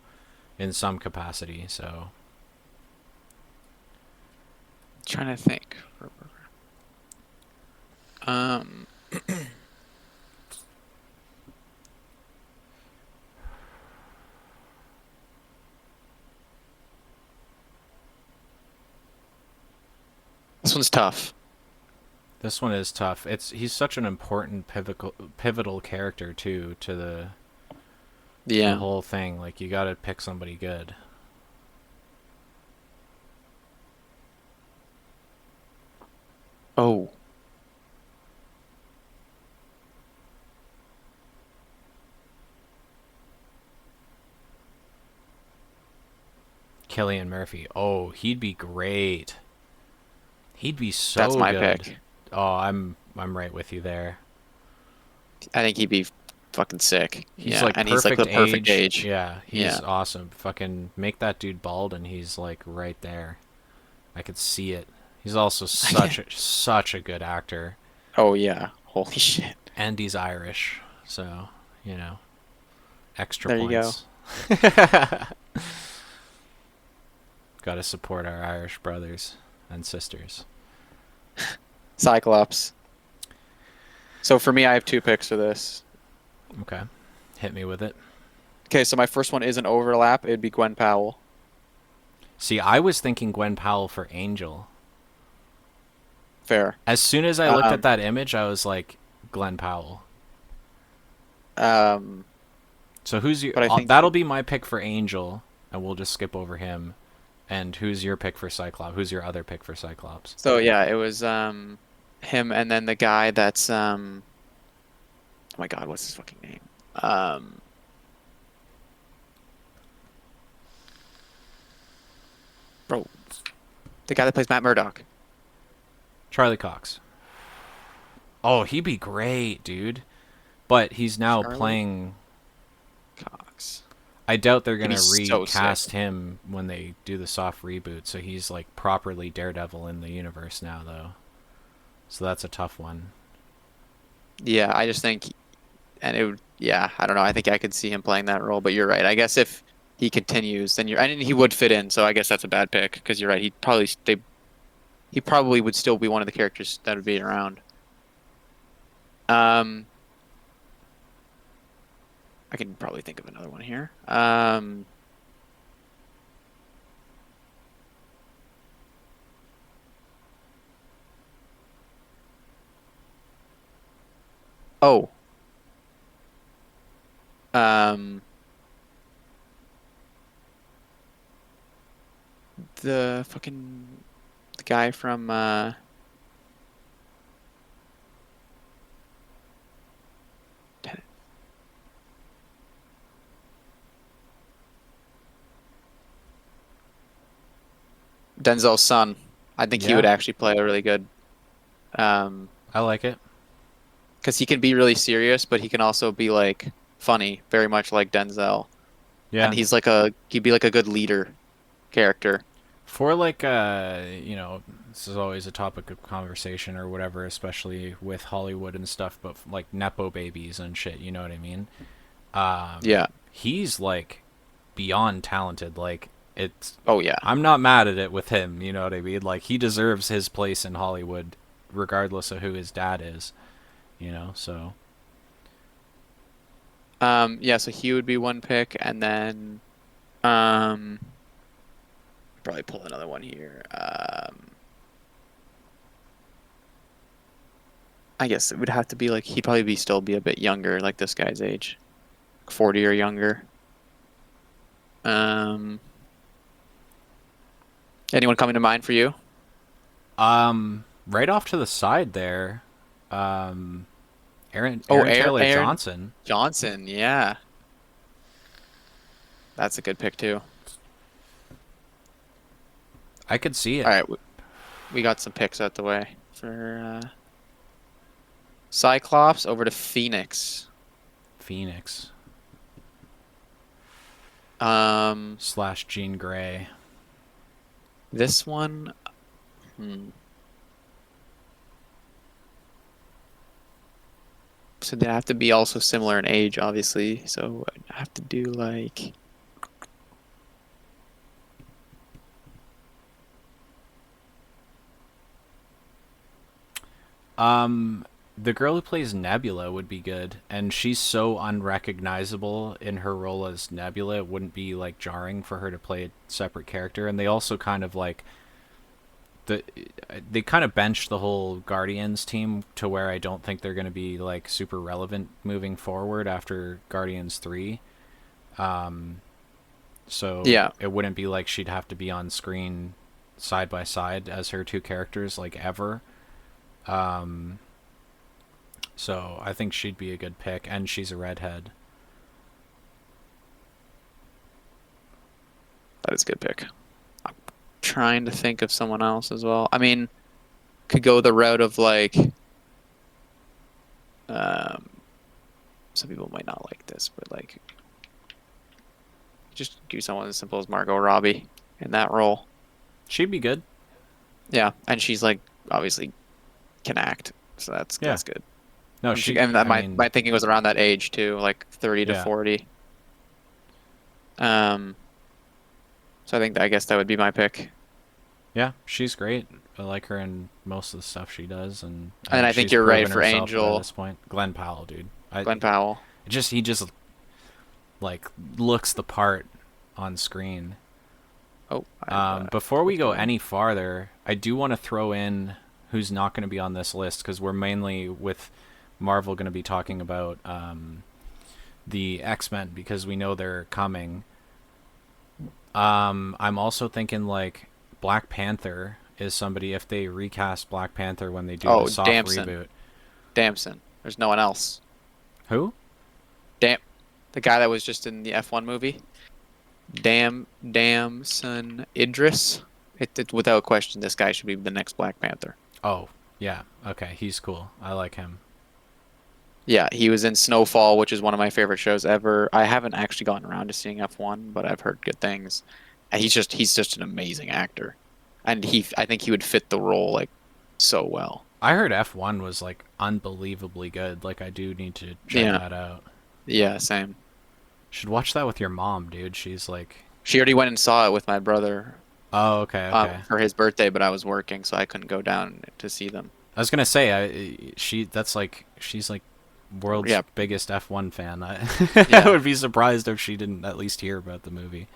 in some capacity. So Trying to think. Um, this one's tough. this one is tough. He's such an important pivotal character too to the Yeah. whole thing. Like you got to pick somebody good. Oh, Killian Murphy. Oh, he'd be great. He'd be that's so my good. pick. Oh, I'm right with you there. I think he'd be fucking sick. He's Yeah, like and he's like perfect the perfect age. age. Yeah, he's Yeah. awesome. Fucking make that dude bald and he's like right there. I could see it. He's also such a good actor, Oh yeah. Holy shit. and he's Irish, so you know, extra There you go. points. Got to support our Irish brothers and sisters. Cyclops. So for me, I have two picks for this. Okay, hit me with it. Okay, so my first one is an overlap. It'd be Gwen Powell. See, I was thinking Gwen Powell for Angel. Fair. As soon as I looked at Um, that image, I was like, Glenn Powell. um, So who's your? but I think That'll be my pick for Angel, and we'll just skip over him. And who's your pick for Cyclops? Who's your other pick for Cyclops? so. Yeah, it was him, and then the guy that's oh my God, what's his fucking name? Um, bro, the guy that plays Matt Murdock. Charlie Cox. Oh, he'd be great, dude. But he's now Charlie playing. Cox. I doubt they're He'd be gonna so sick. recast him when they do the soft reboot. So he's like properly Daredevil in the universe now, though. So that's a tough one. Yeah, I just think, and it would, yeah, I don't know. I think I could see him playing that role, but you're right. I guess if he continues, then and he would fit in. So I guess that's a bad pick because you're right. He probably would still be one of the characters that would be around. Um, I can probably think of another one here. Oh, um, the guy from Denzel's son. I think he would Yeah, actually play a really good. Um, I like it. because he can be really serious, but he can also be like funny, very much like Denzel. And Yeah, he'd be like a good leader character. for like this is always a topic of conversation or whatever, especially with Hollywood and stuff, but like nepo babies and shit, you know what I mean? Yeah. He's like beyond talented. Like it's Oh yeah. I'm not mad at it with him, you know what I mean? Like he deserves his place in Hollywood regardless of who his dad is, so Yeah, so he would be one pick, and then um probably pull another one here. I guess it would have to be like he'd probably be still be a bit younger, like this guy's age. 40 or younger. Um Anyone coming to mind for you? right off to the side there, um Aaron Oh, Aaron Taylor Aaron Johnson. Johnson. Yeah. That's a good pick too. I could see All it. right, we got some picks out the way for Cyclops over to Phoenix. Phoenix Um, slash Jean Grey. this one, Hmm. So they have to be also similar in age, obviously. So I have to do like The girl who plays Nebula would be good, and she's so unrecognizable in her role as Nebula. It wouldn't be like jarring for her to play a separate character. And they also kind of like the they kind of benched the whole Guardians team to where I don't think they're going to be like super relevant moving forward after Guardians 3. So yeah, it wouldn't be like she'd have to be on screen side by side as her two characters like ever. So I think she'd be a good pick, and she's a redhead. that is a good pick. I'm trying to think of someone else as well. I mean, could go the route of like um some people might not like this, but like just do someone as simple as Margot Robbie in that role. She'd be good. Yeah, and she's like obviously can act, so Yeah. that's good. No, And that I mean, my thinking was around that age too, like 30 to yeah. 40. Um, so I guess that would be my pick. Yeah, she's great. I like her in most of the stuff she does, and I And think I think she's you're right proven for herself by Angel, this point. Glenn Powell, dude. Glenn Powell. He just like looks the part on screen. Oh, I've Before we clicked go away. any farther, I do want to throw in who's not going to be on this list because we're mainly with Marvel going to be talking about the X-Men because we know they're coming. I'm also thinking like Black Panther is somebody if they recast Black Panther when they do the Oh, soft Damson. reboot. Damson. There's no one else. Who? Damn, the guy that was just in the F1 movie. Damson Idris. Without question, this guy should be the next Black Panther. Oh, yeah. Okay, he's cool. I like him. Yeah, he was in Snowfall, which is one of my favorite shows ever. I haven't actually gotten around to seeing F1, but I've heard good things. And he's just an amazing actor. And I think he would fit the role like so well. I heard F1 was like unbelievably good. Like I do need to check Yeah. that out. Yeah, same. Should watch that with your mom, dude. She's like, She already went and saw it with my brother "Oh, okay, okay." for his birthday, but I was working, so I couldn't go down to see them. I was gonna say, she's like world's Yeah, biggest F1 fan. I yeah. would be surprised if she didn't at least hear about the movie.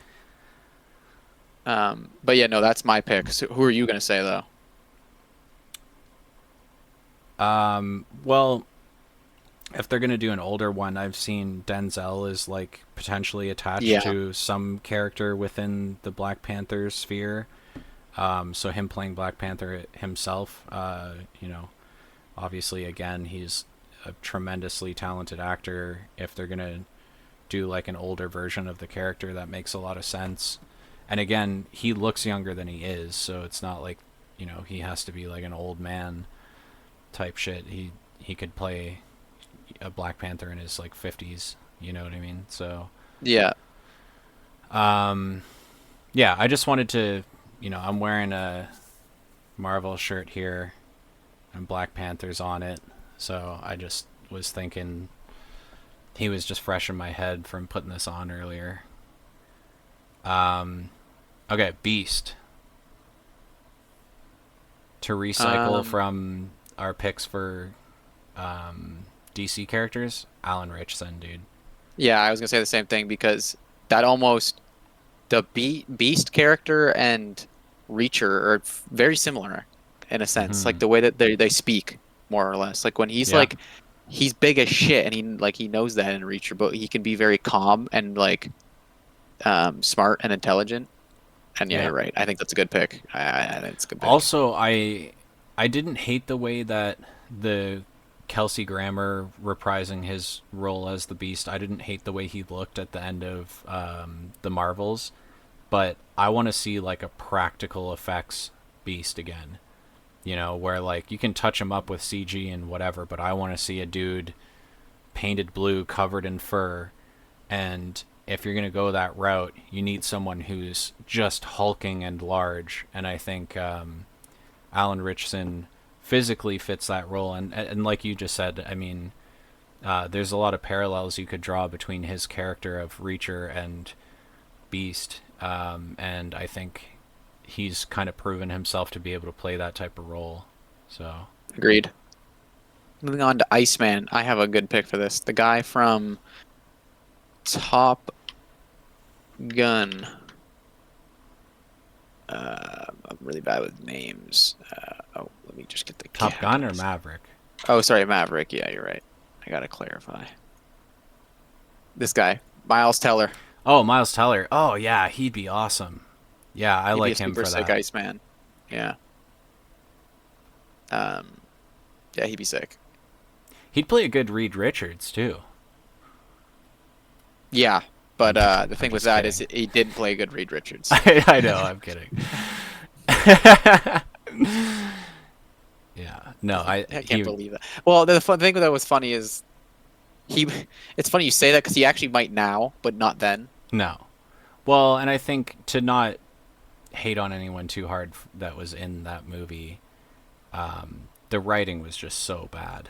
But yeah, no, that's my pick. So who are you gonna say though? Well, if they're gonna do an older one, I've seen Denzel is like potentially attached Yeah, to some character within the Black Panther sphere. So him playing Black Panther himself, obviously again he's a tremendously talented actor. If they're gonna do like an older version of the character, that makes a lot of sense. And again, he looks younger than he is, so it's not like he has to be like an old man type shit. He could play a Black Panther in his like 50s. You know what I mean? So yeah. yeah, I just wanted to, I'm wearing a Marvel shirt here, and Black Panther's on it. So I just was thinking he was just fresh in my head from putting this on earlier. Okay, Beast. To recycle Um, from our picks for DC characters, Alan Richson, dude. yeah, I was gonna say the same thing because that almost Beast character and Reacher are very similar in a sense, Hmm. like the way that they speak more or less. Like when he's Yeah. like he's big as shit and he knows that in Reacher, but he can be very calm and like smart and intelligent. And yeah, Yeah. you're right. I think that's a good pick. I think it's a good pick. Also, I didn't hate the way that the Kelsey Grammer reprising his role as the Beast. I didn't hate the way he looked at the end of the Marvels, but I want to see like a practical effects Beast again. Where like you can touch him up with CG and whatever, but I want to see a dude painted blue, covered in fur, and if you're gonna go that route, you need someone who's just hulking and large. And I think Alan Richson physically fits that role, and like you just said, I mean, there's a lot of parallels you could draw between his character of Reacher and Beast, and I think he's kind of proven himself to be able to play that type of role. So Agreed. Moving on to Iceman. I have a good pick for this. The guy from Top Gun. I'm really bad with names. Let me just get the Top Gun or cast. Maverick? Oh, sorry, Maverick. Yeah, you're right. I gotta clarify. This guy, Miles Teller. Oh, Miles Teller. Oh yeah, he'd be awesome. Yeah, I He'd be a like him super for sick that. Iceman. Yeah. Um, yeah, he'd be sick. He'd play a good Reed Richards too. Yeah, but the I'm thing with just that is kidding. he didn't play good Reed Richards. I know, I'm kidding. Yeah, no, I I can't he believe that. Well, the fun thing that was funny is he. It's funny you say that because he actually might now, but not then. no. Well, and I think to not hate on anyone too hard that was in that movie, the writing was just so bad.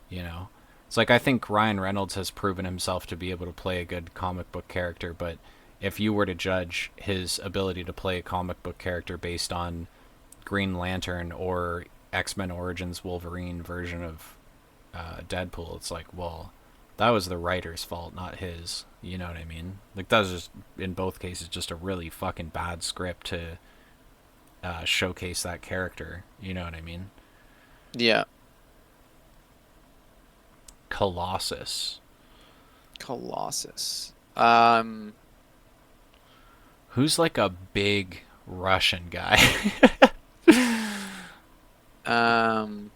You know, it's like I think Ryan Reynolds has proven himself to be able to play a good comic book character, but if you were to judge his ability to play a comic book character based on Green Lantern or X-Men Origins Wolverine version of Deadpool, it's like, well, that was the writer's fault, not his. You know what I mean? Like that was just in both cases just a really fucking bad script to showcase that character. You know what I mean? Yeah, Colossus. Colossus. Who's like a big Russian guy? Um,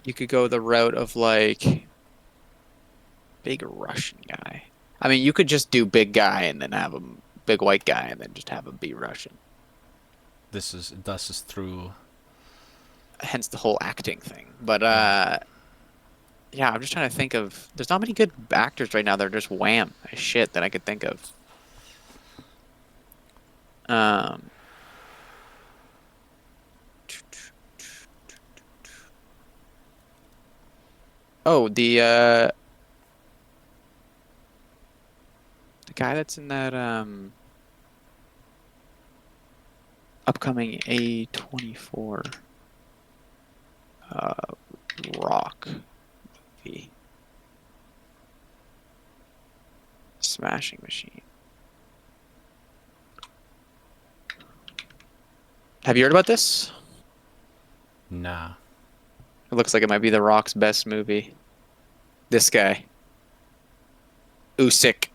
you could go the route of like big Russian guy. I mean, you could just do big guy and then have him big white guy and then just have him be Russian. Thus is through. Hence the whole acting thing. But Yeah. yeah, I'm just trying to think of. There's not many good actors right now that are just wham as shit that I could think of. Um, oh, the guy that's in that upcoming A24 uh rock movie, Smashing Machine. Have you heard about this? Nah. It looks like it might be The Rock's best movie. This guy, Usyk.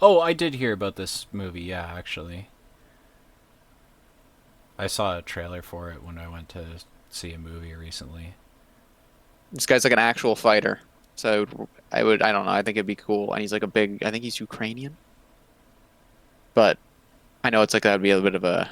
Oh, I did hear about this movie. Yeah, actually, I saw a trailer for it when I went to see a movie recently. This guy's like an actual fighter. So I don't know. I think it'd be cool. And he's like a big. I think he's Ukrainian, but I know it's like that would be a bit of a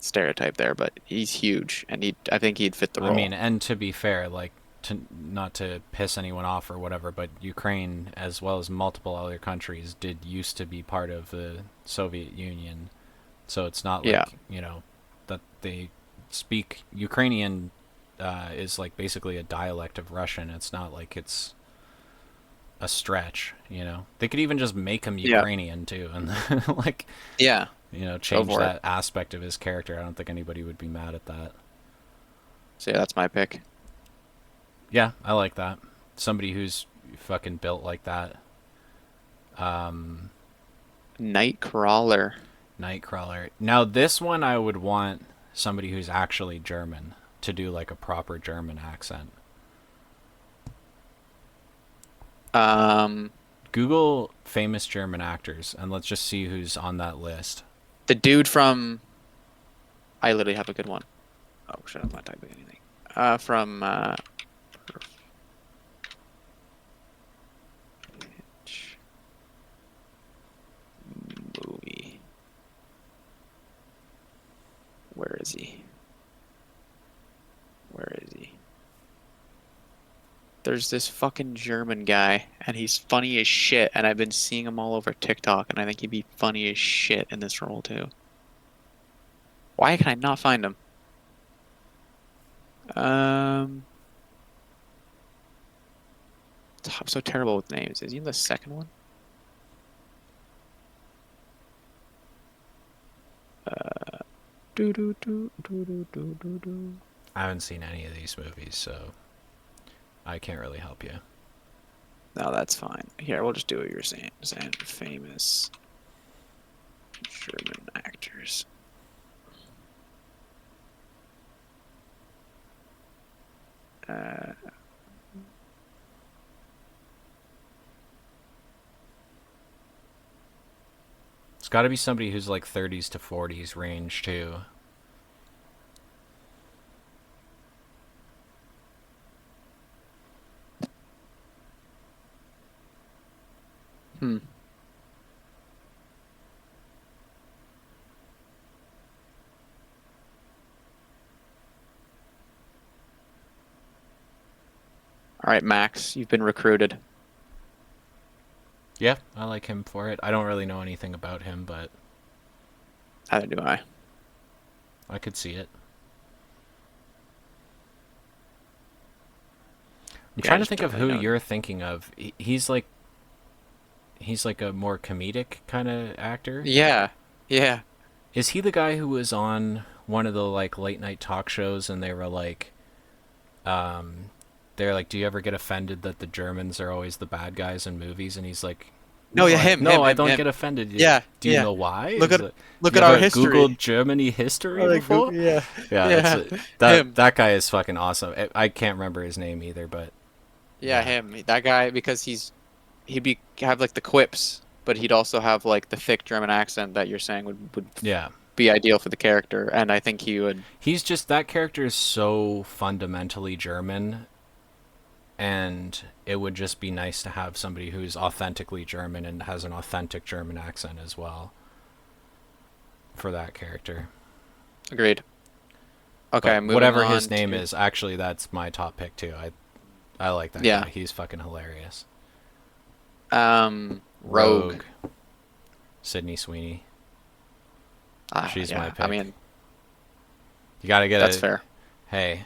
stereotype there. But he's huge, and I think he'd fit the I mean, role. and to be fair, like to not to piss anyone off or whatever, but Ukraine, as well as multiple other countries, did used to be part of the Soviet Union. So it's not Yeah, like that they speak Ukrainian is like basically a dialect of Russian. It's not like it's a stretch. They could even just make him yeah, Ukrainian too, and like yeah. Go change for it. that aspect of his character. I don't think anybody would be mad at that. So yeah, that's my pick. Yeah, I like that. Somebody who's fucking built like that. Um, Nightcrawler. Nightcrawler. Now this one I would want somebody who's actually German to do like a proper German accent. Um, Google famous German actors and let's just see who's on that list. the dude from. I literally have a good one. Oh shit! I'm not typing anything. From movie. Where is he? Where is he? There's this fucking German guy, and he's funny as shit, and I've been seeing him all over TikTok, and I think he'd be funny as shit in this role too. Why can I not find him? Um, I'm so terrible with names. Is he in the second one? Do do do do do do do do. I haven't seen any of these movies, so I can't really help you. No, that's fine. Here, we'll just do what you're saying. Saying famous German actors. Uh, It's got to be somebody who's like 30s to 40s range too. hmm. All right, Max, you've been recruited. Yeah, I like him for it. I don't really know anything about him, but Neither do I. I could see it. I'm Yeah, I trying to just think of barely who know. you're thinking of. He's like a more comedic kind of actor. Yeah, yeah. Is he the guy who was on one of the like late night talk shows and um they're like, "Do you ever get offended that the Germans are always the bad guys in movies?" And he's like, No, "No, yeah, I him, no, him, I him, don't him. get offended. Yeah, Do you yeah. know why? Look Is at it look you at our ever history. Googled Germany history Oh, like before?" Google, yeah, Yeah, yeah, that him. that guy is fucking awesome. I can't remember his name either, but Yeah, yeah. him. That guy because he'd be have like the quips, but he'd also have like the thick German accent that you're saying would Yeah. be ideal for the character, and I think he would. He's just that character is so fundamentally German, and it would just be nice to have somebody who's authentically German and has an authentic German accent as well for that character. Agreed. Okay, But moving whatever his on name to is, actually that's my top pick too. I like that yeah. guy. He's fucking hilarious. Rogue. Rogue, Sydney Sweeney. She's my Yeah. I pick. mean, You got to get that's a fair. hey,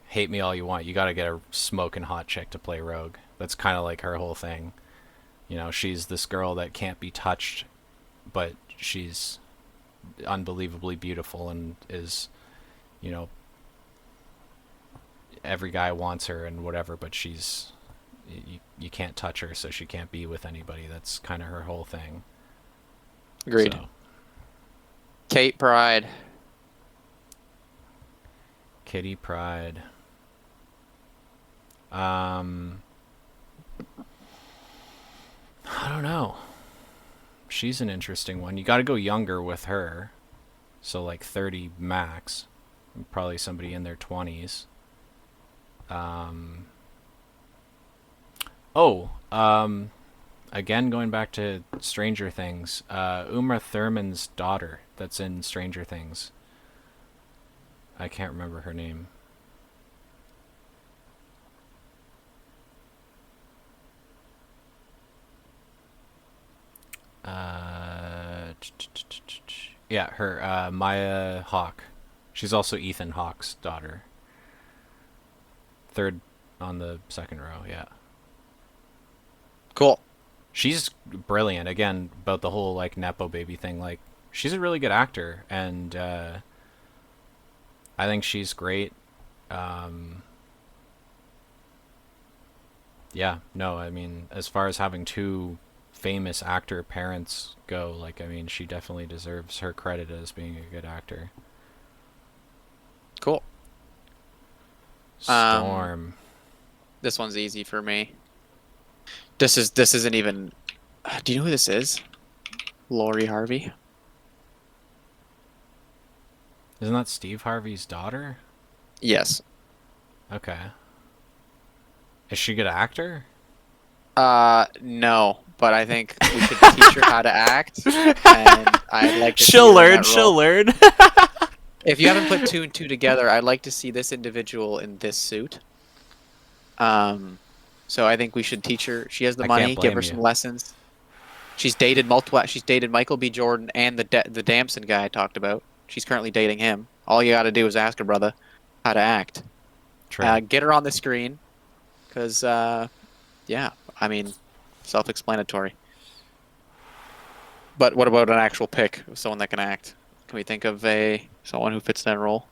hate me all you want. You got to get a smoking hot chick to play Rogue. That's kind of like her whole thing. You know, she's this girl that can't be touched, but she's unbelievably beautiful and is, you know, every guy wants her and whatever, but you can't touch her, so she can't be with anybody. That's kind of her whole thing. Agreed. So, Kate Pride. Kitty Pryde. Um, I don't know. She's an interesting one. You got to go younger with her. So like 30 max. Probably somebody in their 20s. Um Oh, again going back to Stranger Things. Uma Thurman's daughter that's in Stranger Things. I can't remember her name. Yeah, her Maya Hawke. She's also Ethan Hawke's daughter. Third on the second row, yeah. Cool. She's brilliant. Again, about the whole like nepo baby thing. Like, she's a really good actor, and I think she's great. Um, yeah, no, I mean, as far as having two famous actor parents go, like, I mean, she definitely deserves her credit as being a good actor. Cool. Um, Storm. this one's easy for me. This isn't even. Do you know who this is? Lori Harvey. Isn't that Steve Harvey's daughter? Yes. Okay. Is she a good actor? No, but I think we should teach her how to act, and I'd like to see She'll her in learn, that she'll role. learn. If you haven't put two and two together, I'd like to see this individual in this suit. Um, So I think we should teach her. She has the I can't money. Give her blame some you. lessons. She's dated multiple. She's dated Michael B. Jordan and the Damson guy I talked about. She's currently dating him. All you got to do is ask her brother how to act. True. Get her on the screen, because yeah, I mean, self-explanatory. But what about an actual pick of someone that can act? Can we think of a someone who fits that role?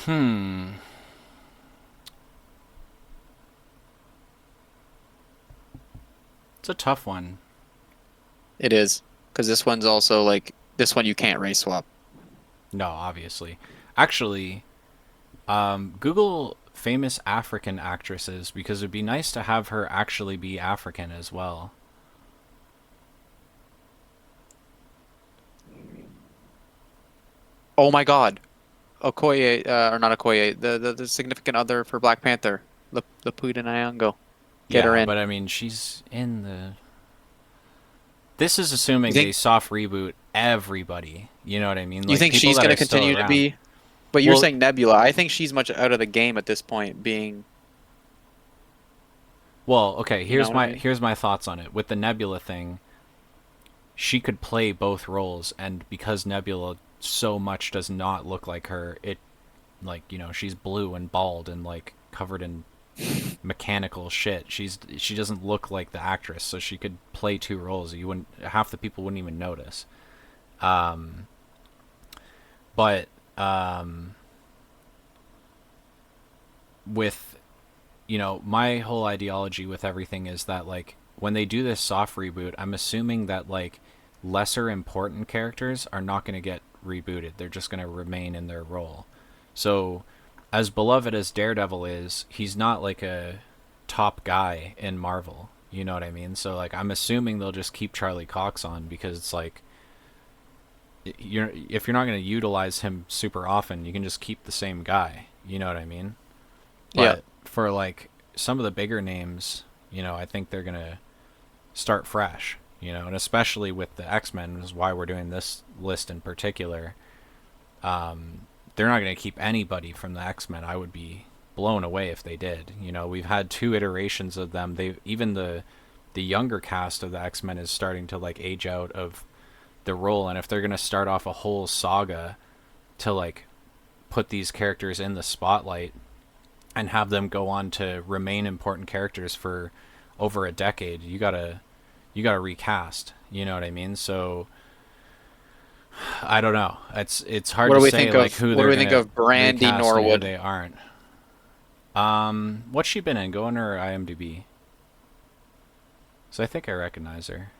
Hmm. It's a tough one. It is, because this one's also like this one you can't race swap. No, obviously. Actually, Google famous African actresses because it'd be nice to have her actually be African as well. Oh my God, Okoye, or not Okoye, the significant other for Black Panther, Lupita Nyong'o. Get her Yeah, in. but I mean, she's in the. This is You assuming they think soft reboot everybody. You know what I mean? you Like think people she's that going to are still continue to around. be? But you're Well, saying Nebula. I think she's much out of the game at this point, being, okay. you know Here's what I my mean? here's my thoughts on it. With the Nebula thing, she could play both roles, and because Nebula so much does not look like her, it like she's blue and bald and like covered in mechanical shit. She doesn't look like the actress, so she could play two roles. You wouldn't half the people wouldn't even notice. Um, but with my whole ideology with everything is that like when they do this soft reboot, I'm assuming that like lesser important characters are not going to get rebooted. They're just going to remain in their role. So, as beloved as Daredevil is, he's not like a top guy in Marvel. You know what I mean? So like I'm assuming they'll just keep Charlie Cox on because it's like if you're not going to utilize him super often, you can just keep the same guy. You know what I mean? Yeah, But for like some of the bigger names, I think they're gonna start fresh. And especially with the X-Men is why we're doing this list in particular. They're not gonna keep anybody from the X-Men. I would be blown away if they did. We've had two iterations of them. They even the younger cast of the X-Men is starting to like age out of the role, and if they're gonna start off a whole saga to like put these characters in the spotlight and have them go on to remain important characters for over a decade, you gotta recast. You know what I mean? So I don't know. It's hard what do to we say think like of who what do they're we think gonna of Brandy recast and who Norwood? they aren't. What's she been in? Go on her IMDb. So I think I recognize her.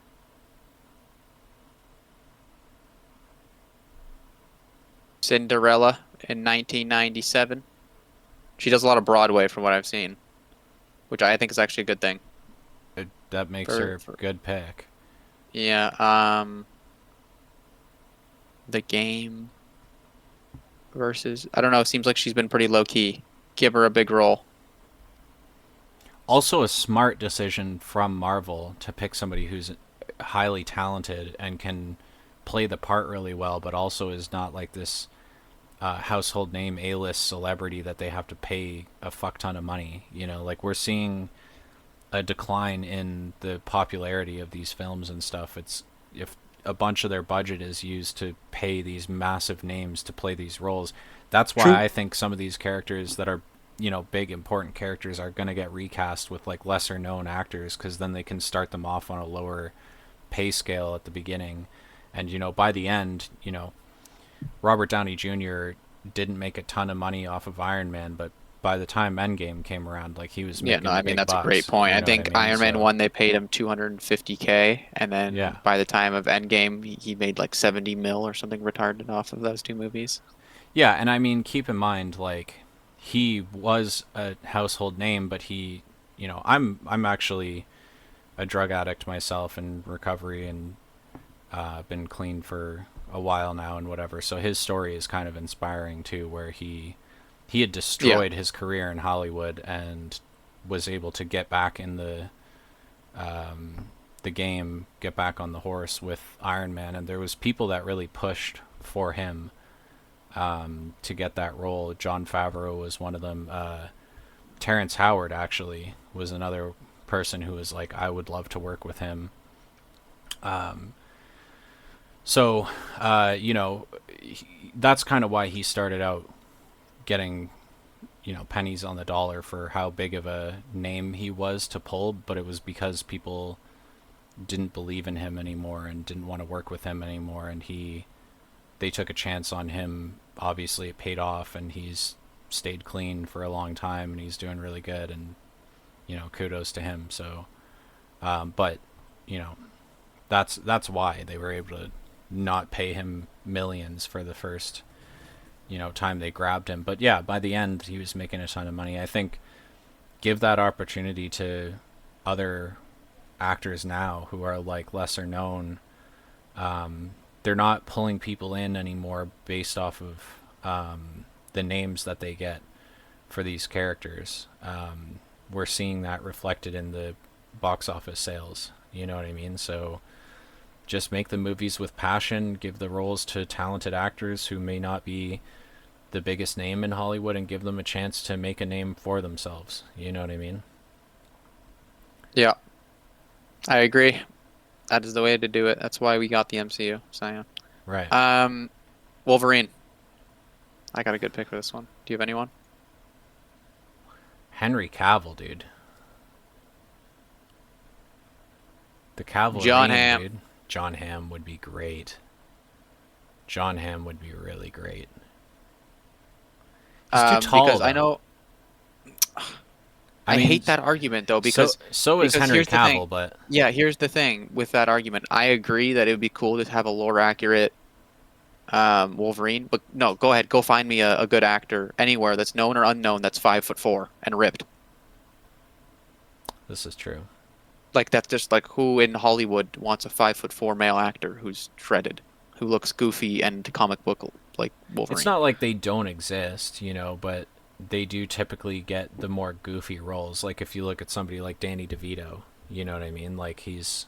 Cinderella in 1997. She does a lot of Broadway from what I've seen, which I think is actually a good thing That makes her for, a for good pick. yeah, the game versus, I don't know, it seems like she's been pretty low key. Give her a big role. Also, a smart decision from Marvel to pick somebody who's highly talented and can play the part really well, but also is not like this household name A-list celebrity that they have to pay a fuck ton of money. Like we're seeing a decline in the popularity of these films and stuff. It's if a bunch of their budget is used to pay these massive names to play these roles. That's why True. I think some of these characters that are big important characters are going to get recast with like lesser known actors because then they can start them off on a lower pay scale at the beginning, and by the end, Robert Downey Jr. didn't make a ton of money off of Iron Man, but by the time Endgame came around, like he was Yeah, no, making I the mean big that's a great bucks. point. You I know what I think mean? Iron Man So 1 they paid him 250K, and yeah, then by the time of Endgame he made like 70 mil or something retarded off of those two movies. yeah, and I mean, keep in mind, like he was a household name, but I'm actually a drug addict myself in recovery and been clean for a while now and whatever. So his story is kind of inspiring too, where he had Yeah. destroyed his career in Hollywood and was able to get back in the game, get back on the horse with Iron Man, and there was people that really pushed for him to get that role. John Favreau was one of them. Terrence Howard actually was another person who was like, I would love to work with him. Um, so, that's kind of why he started out getting, pennies on the dollar for how big of a name he was to pull, but it was because people didn't believe in him anymore and didn't want to work with him anymore, and they took a chance on him. Obviously, it paid off, and he's stayed clean for a long time, and he's doing really good, and kudos to him. So, but you know, that's why they were able to not pay him millions for the first time they grabbed him. But yeah, by the end, he was making a ton of money. I think give that opportunity to other actors now who are like lesser known. They're not pulling people in anymore based off of the names that they get for these characters. We're seeing that reflected in the box office sales. You know what I mean? So just make the movies with passion, give the roles to talented actors who may not be the biggest name in Hollywood, and give them a chance to make a name for themselves. You know what I mean? Yeah, I agree. That is the way to do it. That's why we got the MCU. So Right. yeah. Wolverine. I got a good pick for this one. Do you have anyone? Henry Cavill, dude. The John Cavalrine, Hamm. dude. John Hamm would be great. John Hamm would be really great. He's too tall, Because though. I know I I mean, hate that argument though so because so is Henry here's the thing. Cavill, but Yeah, here's the thing with that argument. I agree that it would be cool to have a lore accurate Wolverine, but no, go ahead, go find me a good actor anywhere that's known or unknown that's 5'4" and ripped. this is true. Like that's just like who in Hollywood wants a 5'4" male actor who's shredded, who looks goofy and comic book like It's Wolverine. not like they don't exist, but they do typically get the more goofy roles. Like if you look at somebody like Danny DeVito, you know what I mean? Like he's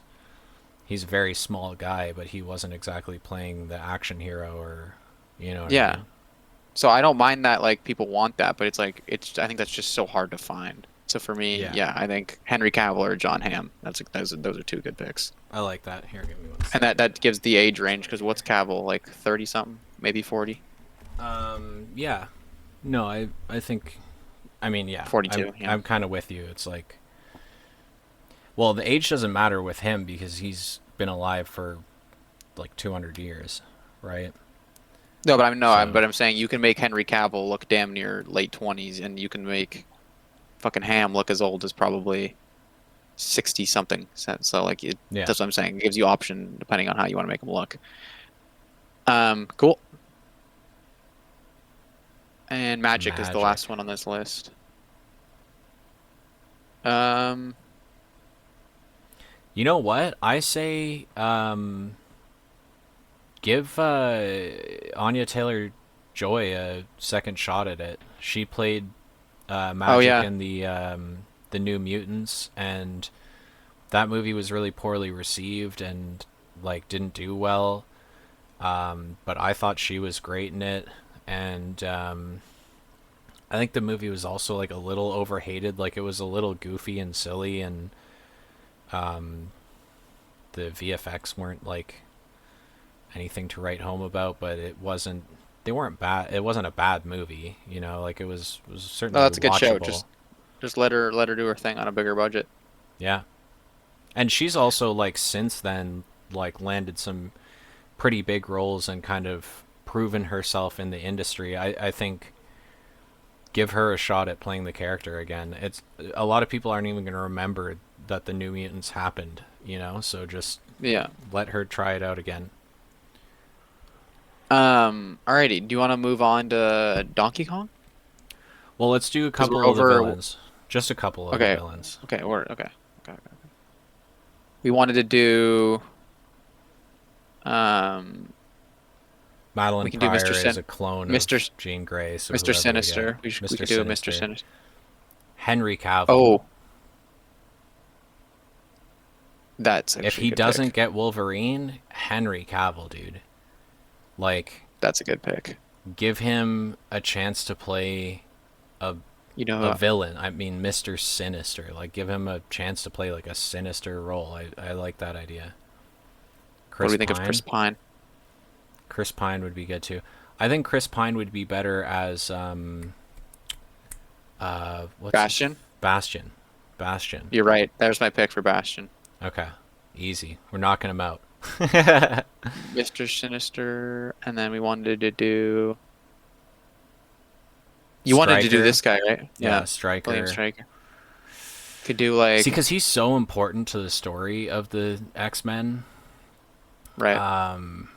a very small guy, but he wasn't exactly playing the action hero, or you know what I Yeah. mean? So I don't mind that like people want that, but it's like it's I think that's just so hard to find. So for me, Yeah, yeah, I think Henry Cavill or John Hamm. Those are two good picks. I like that. Here, give me one And second. that gives the age range because what's Cavill like 30 something, maybe 40, Yeah, no, I think, I mean, yeah, 42. Yeah. I'm kind of with you. It's like, well, the age doesn't matter with him because he's been alive for like 200 years, right? No, but I'm no, So but I'm saying you can make Henry Cavill look damn near late 20s, and you can make fucking Ham look as old as probably 60 something. So like yeah, that's what I'm saying. It gives you option depending on how you want to make him look. Cool. And Magic is the last Magic. one on this list. Um, You know what? I say give Anya Taylor Joy a second shot at it. She played oh Magic yeah. in the New Mutants, and that movie was really poorly received and like didn't do well. But I thought she was great in it, and I think the movie was also like a little overhated. Like it was a little goofy and silly, and um, the VFX weren't like anything to write home about. But it wasn't. They weren't bad. It wasn't a bad movie. Like it was No, certainly that's a good show. watchable. Just let her do her thing on a bigger budget. Yeah, and she's also like since then like landed some pretty big roles and kind of proven herself in the industry. I think give her a shot at playing the character again. It's a lot of people aren't even going to remember that the New Mutants happened. So just Yeah. let her try it out again. Alrighty. Do you want to move on to Donkey Kong? Well, let's do a Because we're couple of the over. villains. Just a couple of the Okay. villains. Okay. We're okay. Okay. We wanted to do. Um, we Madeline can do Mr. Pryor is Sin, a clone Mr. of Jean Grey, so Mr. whoever we get. Sinister. We Mr. could do a Mr. Sinister. Sinister. Henry Cavill. Oh, that's If actually he a good doesn't pick. get Wolverine, Henry Cavill, dude. Like, That's a good pick. give him a chance to play a You know, a villain. I mean, Mr. Sinister. Like, give him a chance to play like a sinister role. I like that idea. what do Chris we think of Chris Pine. Pine? Chris Pine would be good too. I think Chris Pine would be better as what's his Bastion. Bastion. Bastion. You're right. There's my pick for Bastion. Okay, easy. We're knocking him out. Mr. Sinister, and then we wanted to do. You wanted to do Striker. this guy, right? Yeah, Yeah, William Striker. Stryker. Could do See, like because he's so important to the story of the X Men. right. Um,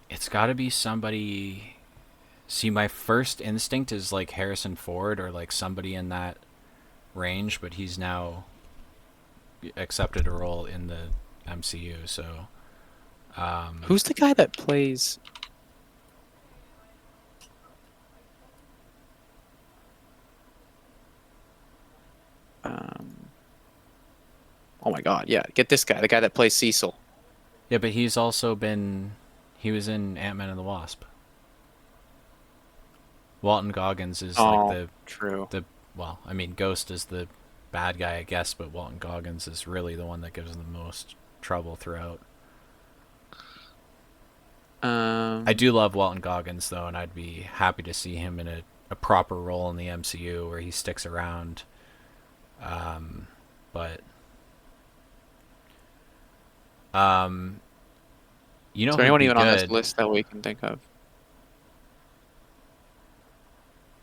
it's got to be somebody. See, my first instinct is like Harrison Ford or like somebody in that range, but he's now accepted a role in the MCU. So, Who's the guy that plays? Um, oh my God, yeah, get this guy, the guy that plays Cecil. yeah, but he's also been. He was in Ant-Man and the Wasp. Walton Goggins is like Oh, the true. the well, I mean, Ghost is the bad guy, I guess, but Walton Goggins is really the one that gives them the most trouble throughout. I Um, do love Walton Goggins though, and I'd be happy to see him in a proper role in the MCU where he sticks around. But um, you is know there who'd anyone be even on this good? list that we can think of?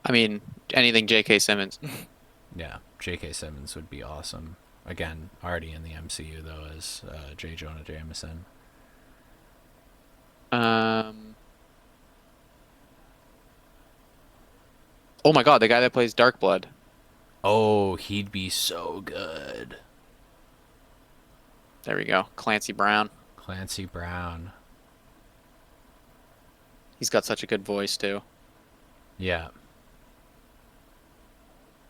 I mean, anything J.K. Simmons. Yeah, J.K. Simmons would be awesome. Again, already in the MCU though as J. Jonah Jameson. Um, oh my God, the guy that plays Darkblood. Oh, he'd be so good. There we go, Clancy Brown. Clancy Brown. He's got such a good voice too. Yeah,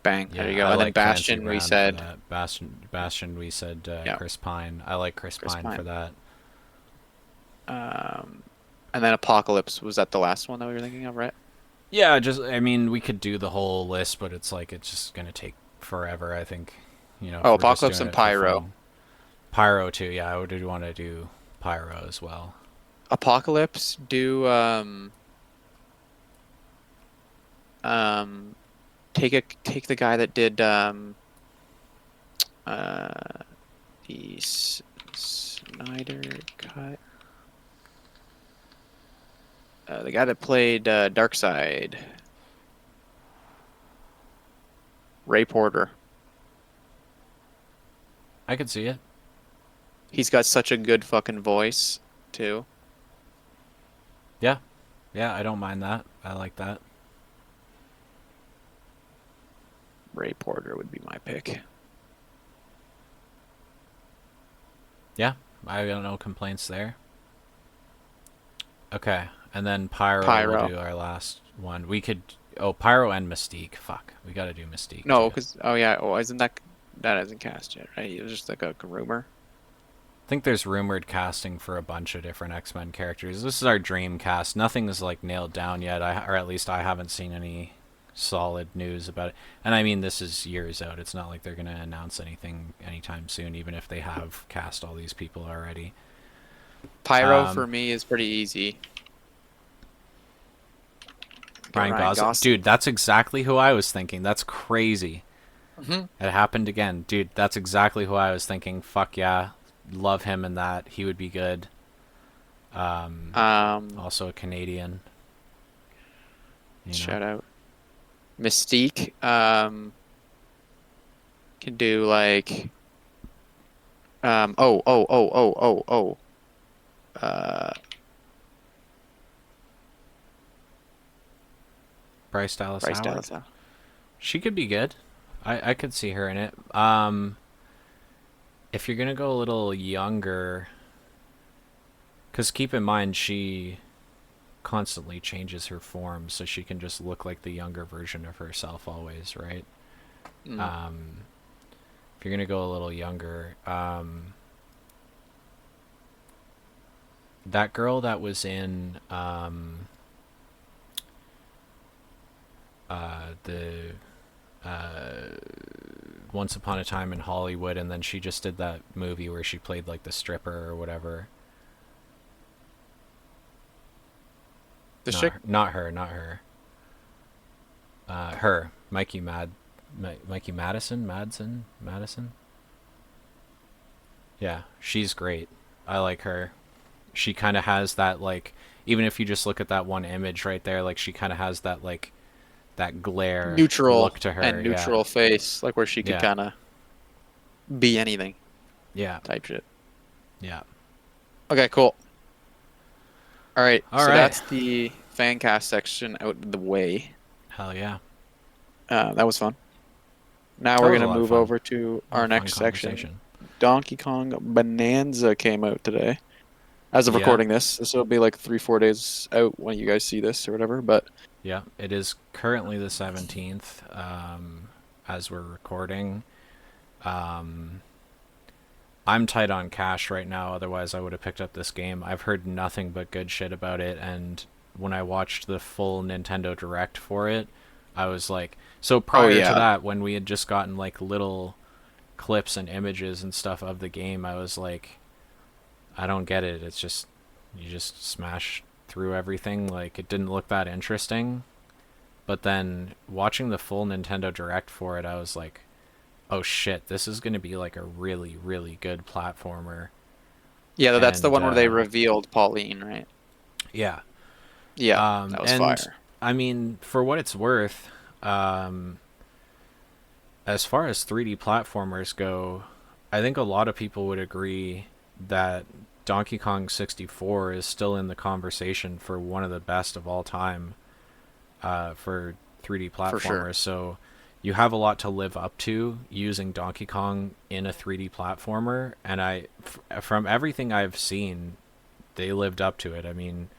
Bang, there yeah, you go. I And then like Clancy Bastion, we Brown for said, that. Bastion, we said yeah, Chris Pine. I like Chris Chris Pine for Pine. that. Um, and then Apocalypse, was that the last one that we were thinking of, right? Yeah, just I mean, we could do the whole list, but it's like it's just gonna take forever. I think, if Oh, we're just Apocalypse doing and it for Pyro. fun. Pyro too. Yeah, I would want to do Pyro as well. Apocalypse, do um take the guy that did uh the Snyder cut. The guy that played Darkseid, Ray Porter. I could see it. He's got such a good fucking voice too. Yeah, yeah, I don't mind that. I like that. Ray Porter would be my pick. Yeah, I got no complaints there. Okay, and then Pyro will Pyro. do our last one. We could Pyro and Mystique. Fuck, we got to do Mystique No, too. because oh yeah, oh isn't that hasn't cast yet, right? It was just like a rumor. I think there's rumored casting for a bunch of different X-Men characters. This is our dream cast. Nothing is like nailed down yet. Or at least I haven't seen any solid news about it. And I mean, this is years out. It's not like they're gonna announce anything anytime soon, even if they have cast all these people already. Pyro Um, for me is pretty easy. Get Ryan Ryan Gosling, Gosling. dude, that's exactly who I was thinking. That's crazy. Hmm. It happened again, dude. That's exactly who I was thinking. Fuck yeah, love him in that. He would be good. Um, Also a Canadian. You know. shout out Mystique. Can do like uh Bryce Dallas Bryce Howard. Dallas. She could be good. I could see her in it. If you're gonna go a little younger, because keep in mind she constantly changes her form, so she can just look like the younger version of herself always, right? Mm. Um, if you're gonna go a little younger, that girl that was in the uh, Once Upon a Time in Hollywood, and then she just did that movie where she played like the stripper or whatever. This chick? Not her, not her. Her, Mikey Madison. Yeah, she's great. I like her. She kind of has that like, even if you just look at that one image right there, like she kind of has that like that glare Neutral look to her. and Yeah, neutral face, like where she could yeah, kind of be anything yeah, type shit. yeah. Okay, cool. All right, All so right. that's the fan cast section out of the way. Hell yeah. That was fun. Now That we're was a gonna lot of move fun. over to A lot our of fun next section. conversation. Donkey Kong Bonanza came out today. As of Yeah, recording this will be like 3-4 days out when you guys see this or whatever. But yeah. It is currently the 17th, as we're recording. Um, I'm tight on cash right now, otherwise I would have picked up this game. I've heard nothing but good shit about it, and when I watched the full Nintendo Direct for it, I was like, so oh prior to yeah, that, when we had just gotten like little clips and images and stuff of the game, I was like, I don't get it. It's just, you just smash through everything. Like, it didn't look that interesting. But then watching the full Nintendo Direct for it, I was like, oh shit, this is going to be like a really, really good platformer. yeah. That's the And one where they revealed Pauline, right? yeah, Yeah, that was and fire. I mean, for what it's worth, um, as far as 3D platformers go, I think a lot of people would agree that Donkey Kong 64 is still in the conversation for one of the best of all time, for 3D For sure. platformers. So you have a lot to live up to using Donkey Kong in a 3D platformer, and from everything I've seen, they lived up to it. I mean,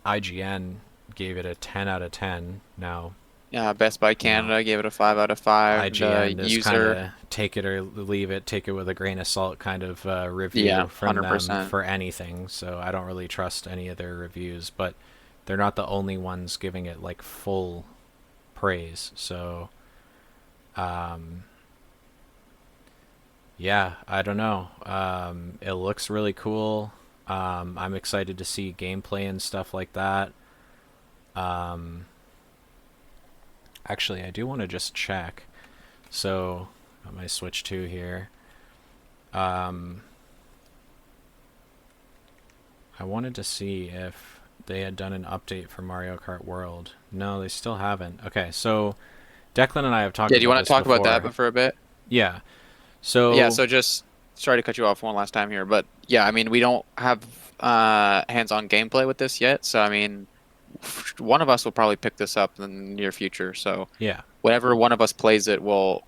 IGN gave it a 10 out of 10. Now, Yeah, Best Buy you know, Canada gave it a 5 out of 5. The IGN is kind user, of take it or leave it, take it with a grain of salt kind of yeah, review from them 100%. for anything. So I don't really trust any of their reviews, but they're not the only ones giving it like full praise. So, um, yeah, I don't know. It looks really cool. I'm excited to see gameplay and stuff like that. Um, Actually, I do want to just check. So, got my Switch 2 here. Um, I wanted to see if they had done an update for Mario Kart World. No, they still haven't. Okay, so Declan and I have talked Yeah, do you about want to this talk about that before. but for a bit? Yeah. Yeah, So, so just sorry to cut you off one last time here, but yeah, I mean, we don't have hands-on gameplay with this yet, so I mean, one of us will probably pick this up in the near future. So yeah. whenever one of us plays it, we'll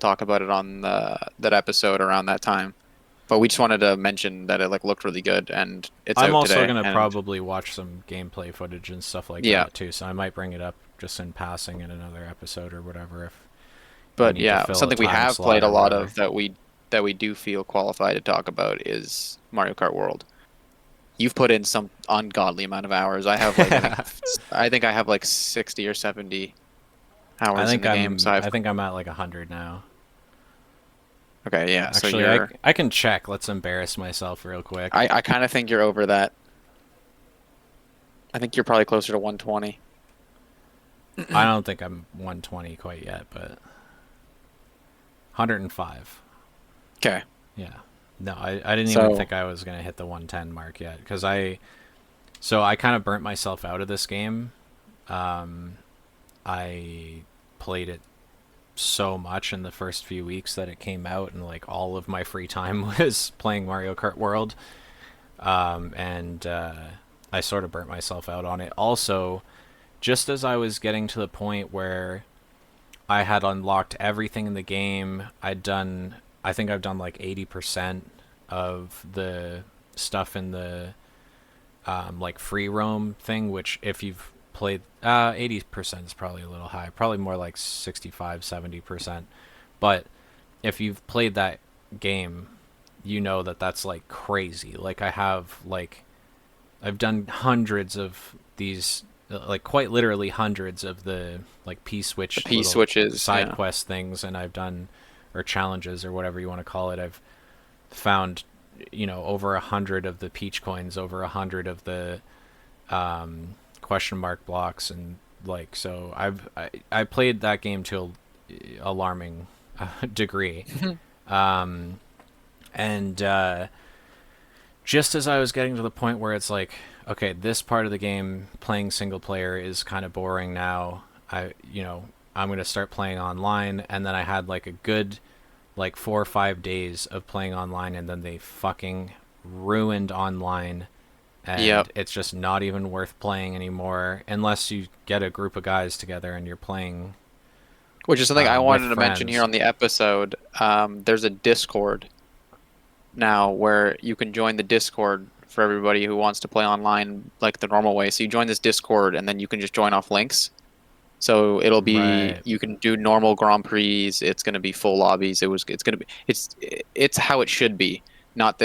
talk about it on that episode around that time. But we just wanted to mention that it like looked really good and it's I'm out also today. going to And probably watch some gameplay footage and stuff like yeah, that too, so I might bring it up just in passing in another episode or whatever if we but need to yeah, fill a something we time have slot played a or lot whatever. of that we do feel qualified to talk about is Mario Kart World. You've put in some ungodly amount of hours. I have like I think I have like 60 or 70 hours in the game. So I've I think I'm at like 100 now. okay, yeah. So Actually, you're I can check. Let's embarrass myself real quick. I kind of think you're over that. I think you're probably closer to 120. I don't think I'm 120 quite yet, but 105. Okay. Yeah. No, I didn't even So think I was gonna hit the 110 mark yet because I kind of burnt myself out of this game. Um, I played it so much in the first few weeks that it came out, and like all of my free time was playing Mario Kart World. And I sort of burnt myself out on it. Also, just as I was getting to the point where I had unlocked everything in the game, I think I've done like 80% of the stuff in the like free roam thing, which if you've played 80% is probably a little high, probably more like 65, 70%. But if you've played that game, you know that that's like crazy. Like I've done hundreds of these like quite literally hundreds of the like P The switch P little switches, side yeah. quest things, and I've done or challenges or whatever you want to call it. I've found over 100 of the peach coins, over 100 of the question mark blocks, and like so I played that game to a alarming degree. Um, and just as I was getting to the point where it's like, okay, this part of the game playing single player is kind of boring now. I'm gonna start playing online, and then I had like a good like 4 or 5 days of playing online, and then they fucking ruined online, Yep. and it's just not even worth playing anymore unless you get a group of guys together and you're playing Which is something I with wanted to mention here friends. on the episode. There's a Discord now where you can join the Discord for everybody who wants to play online like the normal way. So you join this Discord and then you can just join off links. So it'll be Right. you can do normal Grand Prix. It's going to be full lobbies. It's going to be it's how it should be. Not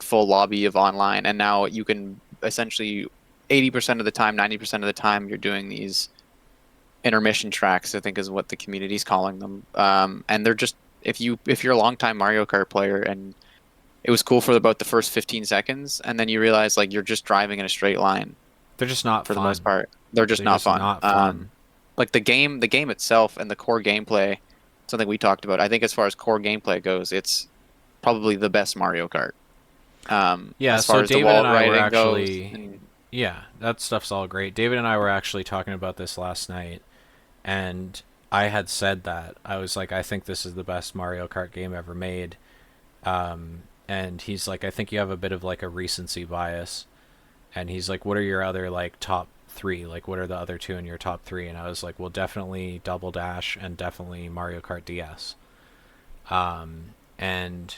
full lobby of online. And now you can essentially 80% of the time, 90% of the time you're doing these intermission tracks, I think is what the community's calling them. And they're just if you're a longtime Mario Kart player and it was cool for about the first 15 seconds, and then you realize like you're just driving in a straight line They're just not for the most fun. part. They're just They're not just fun. not fun. Like the game itself and the core gameplay, something we talked about. I think as far as core gameplay goes, it's probably the best Mario Kart. Yeah, As far so as the David wall and I were riding goes, actually, and yeah, that stuff's all great. David and I were actually talking about this last night, and I had said that. I was like, I think this is the best Mario Kart game ever made. And he's like, I think you have a bit of like a recency bias. And he's like, what are your other like top three? Like, what are the other two in your top three? And I was like, well, definitely Double Dash and definitely Mario Kart DS. And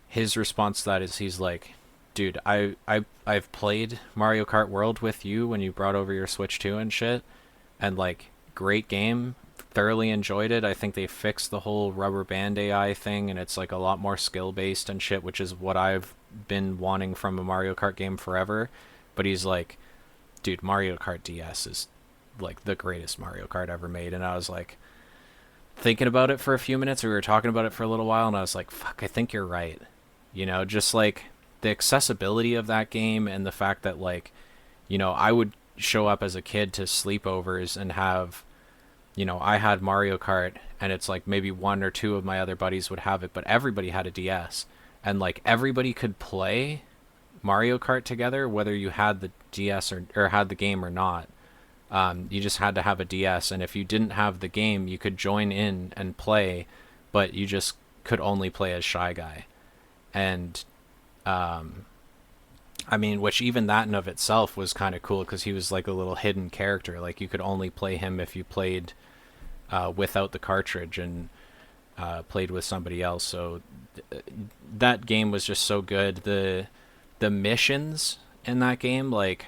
his response to that is he's like, dude, I've played Mario Kart World with you when you brought over your Switch 2 and shit, and like great game, thoroughly enjoyed it. I think they fixed the whole rubber band AI thing, and it's like a lot more skill based and shit, which is what I've been wanting from a Mario Kart game forever. But he's like, dude, Mario Kart DS is like the greatest Mario Kart ever made. And I was like thinking about it for a few minutes. We were talking about it for a little while, and I was like, fuck, I think you're right. Just like the accessibility of that game, and the fact that like, I would show up as a kid to sleepovers and have, I had Mario Kart, and it's like maybe one or two of my other buddies would have it, but everybody had a DS, and like everybody could play Mario Kart together, whether you had the DS or had the game or not. You just had to have a DS, and if you didn't have the game, you could join in and play, but you just could only play as Shy Guy. And I mean, which even that in of itself was kind of cool because he was like a little hidden character. Like you could only play him if you played without the cartridge and played with somebody else. So that game was just so good. The missions in that game, like,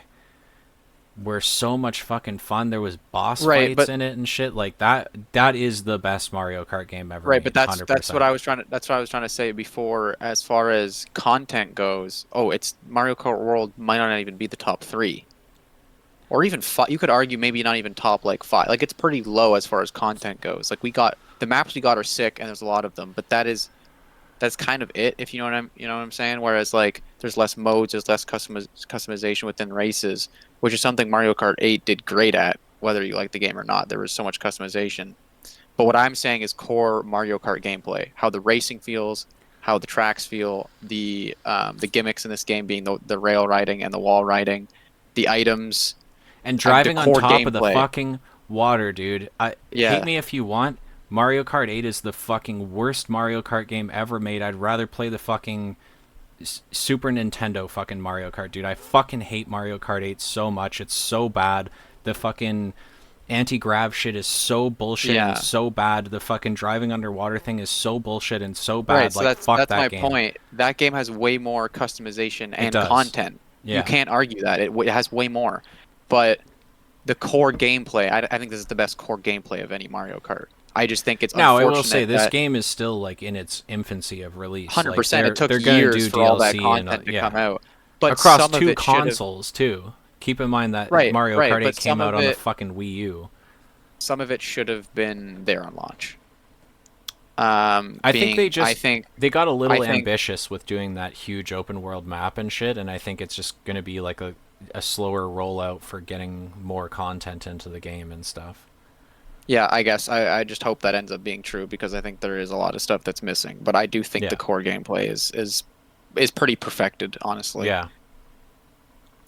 were so much fucking fun. There was boss right, fights but in it and shit like that. That is the best Mario Kart game ever right, but made, that's what 100%. I was trying to say before. As far as content goes, oh, it's Mario Kart World might not even be the top three, or even five. You could argue maybe not even top like five. Like it's pretty low as far as content goes. Like we got the maps we got are sick, and there's a lot of them, but that's kind of it. If you know what I'm saying. Whereas like there's less modes, there's less customization within races, which is something Mario Kart 8 did great at, whether you like the game or not. There was so much customization. But what I'm saying is core Mario Kart gameplay, how the racing feels, how the tracks feel, the gimmicks in this game being the rail riding and the wall riding, the items, And the driving on core top of the gameplay. fucking water, dude. I hate Yeah, me if you want. Mario Kart 8 is the fucking worst Mario Kart game ever made. I'd rather play the fucking Super Nintendo fucking Mario Kart, dude. I fucking hate Mario Kart 8 so much. It's so bad. The fucking anti-grav shit is so bullshit and yeah. so bad. The fucking driving underwater thing is so bullshit and so Right, bad. so Like, fuck that's that my game. point. That game has way more customization It and does. content. You Yeah. can't argue that. It has way more. But the core gameplay, I think this is the best core gameplay of any Mario Kart. I just think it's Now, I will say unfortunate this that game is still like in its infancy of release. Like 100% it they're took they're gonna years do for all that DLC and content to yeah, come out. But across some of two it should have consoles too. Keep in mind that Right, Mario right, Kart 8 but came out on the fucking Wii U. some of it should have been there on launch. I think they I just think, they got a I little think, ambitious with doing that huge open world map and shit, and I think it's just gonna be like a slower rollout for getting more content into the game and stuff. yeah, I guess I just hope that ends up being true because I think there is a lot of stuff that's missing. But I do think the Yeah, core gameplay is pretty perfected, honestly. yeah.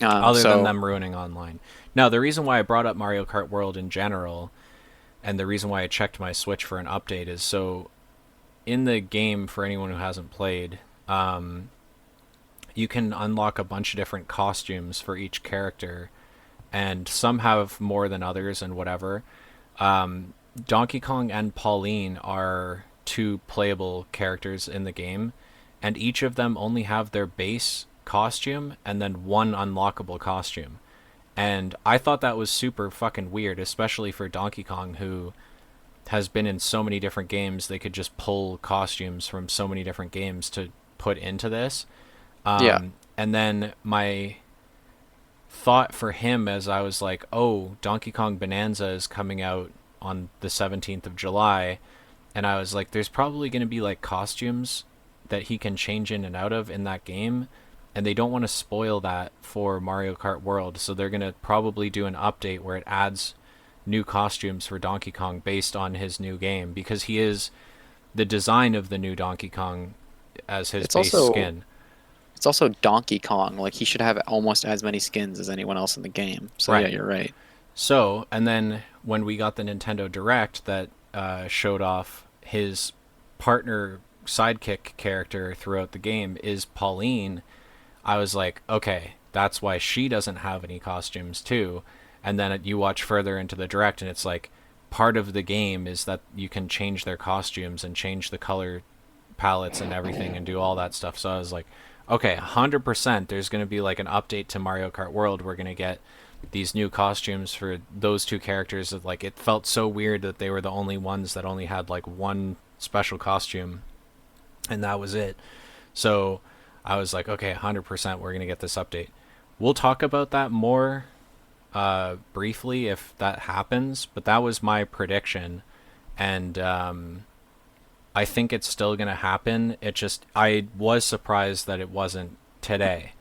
Other than So them ruining online. Now, the reason why I brought up Mario Kart World in general, and the reason why I checked my Switch for an update is so in the game for anyone who hasn't played, you can unlock a bunch of different costumes for each character, and some have more than others and whatever. Donkey Kong and Pauline are two playable characters in the game, and each of them only have their base costume and then one unlockable costume. And I thought that was super fucking weird, especially for Donkey Kong, who has been in so many different games. They could just pull costumes from so many different games to put into this. yeah, And then my thought for him as I was like, oh, Donkey Kong Bonanza is coming out on the 17th of July. And I was like, there's probably going to be like costumes that he can change in and out of in that game. And they don't want to spoil that for Mario Kart World. So they're going to probably do an update where it adds new costumes for Donkey Kong based on his new game because he is the design of the new Donkey Kong as his it's base also skin. it's also Donkey Kong. Like he should have almost as many skins as anyone else in the game. So yeah, Right. you're right. So, and then when we got the Nintendo Direct that showed off his partner sidekick character throughout the game is Pauline, I was like, okay, that's why she doesn't have any costumes too. And then you watch further into the Direct, and it's like part of the game is that you can change their costumes and change the color palettes and everything and do all that stuff. So I was like, okay, 100% there's going to be like an update to Mario Kart World. We're going to get these new costumes for those two characters. That like it felt so weird that they were the only ones that only had like one special costume and that was it. So I was like, okay, 100% we're going to get this update. We'll talk about that more briefly if that happens, but that was my prediction. And I think it's still going to happen. It just, I was surprised that it wasn't today.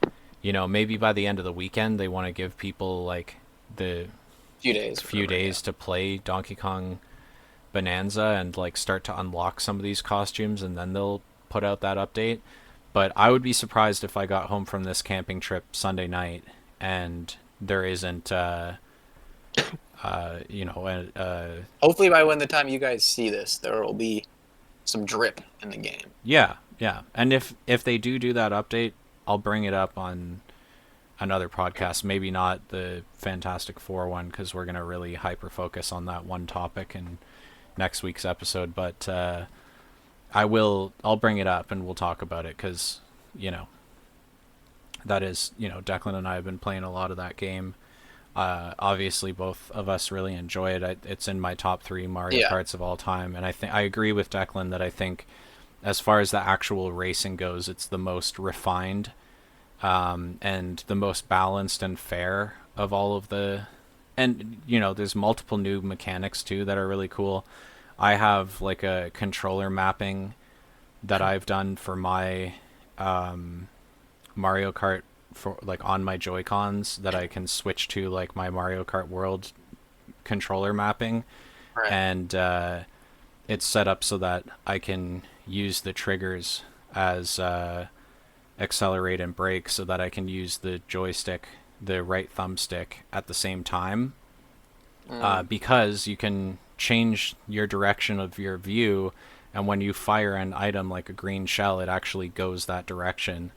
You know, maybe by the end of the weekend, they want to give people like the Few days, few whatever. Yeah. days to play Donkey Kong Bonanza and like start to unlock some of these costumes, and then they'll put out that update. But I would be surprised if I got home from this camping trip Sunday night and there isn't, you know, Hopefully by when the time you guys see this, there will be some drip in the game. yeah, yeah. And if they do that update, I'll bring it up on another podcast. Maybe not the Fantastic Four one because we're gonna really hyper focus on that one topic in next week's episode. But I will. I'll bring it up and we'll talk about it because you know that is Declan and I have been playing a lot of that game. Obviously, both of us really enjoy it. It's in my top three Mario Yeah. Karts of all time, and I agree with Declan that I think, as far as the actual racing goes, it's the most refined and the most balanced and fair of all of the. And there's multiple new mechanics too that are really cool. I have like a controller mapping that I've done for my Mario Kart for like on my Joy Cons that I can switch to like my Mario Kart World controller mapping, Right. and it's set up so that I can use the triggers as accelerate and brake, so that I can use the joystick, the right thumbstick, at the same time, Mm. because you can change your direction of your view, and when you fire an item like a green shell, it actually goes that direction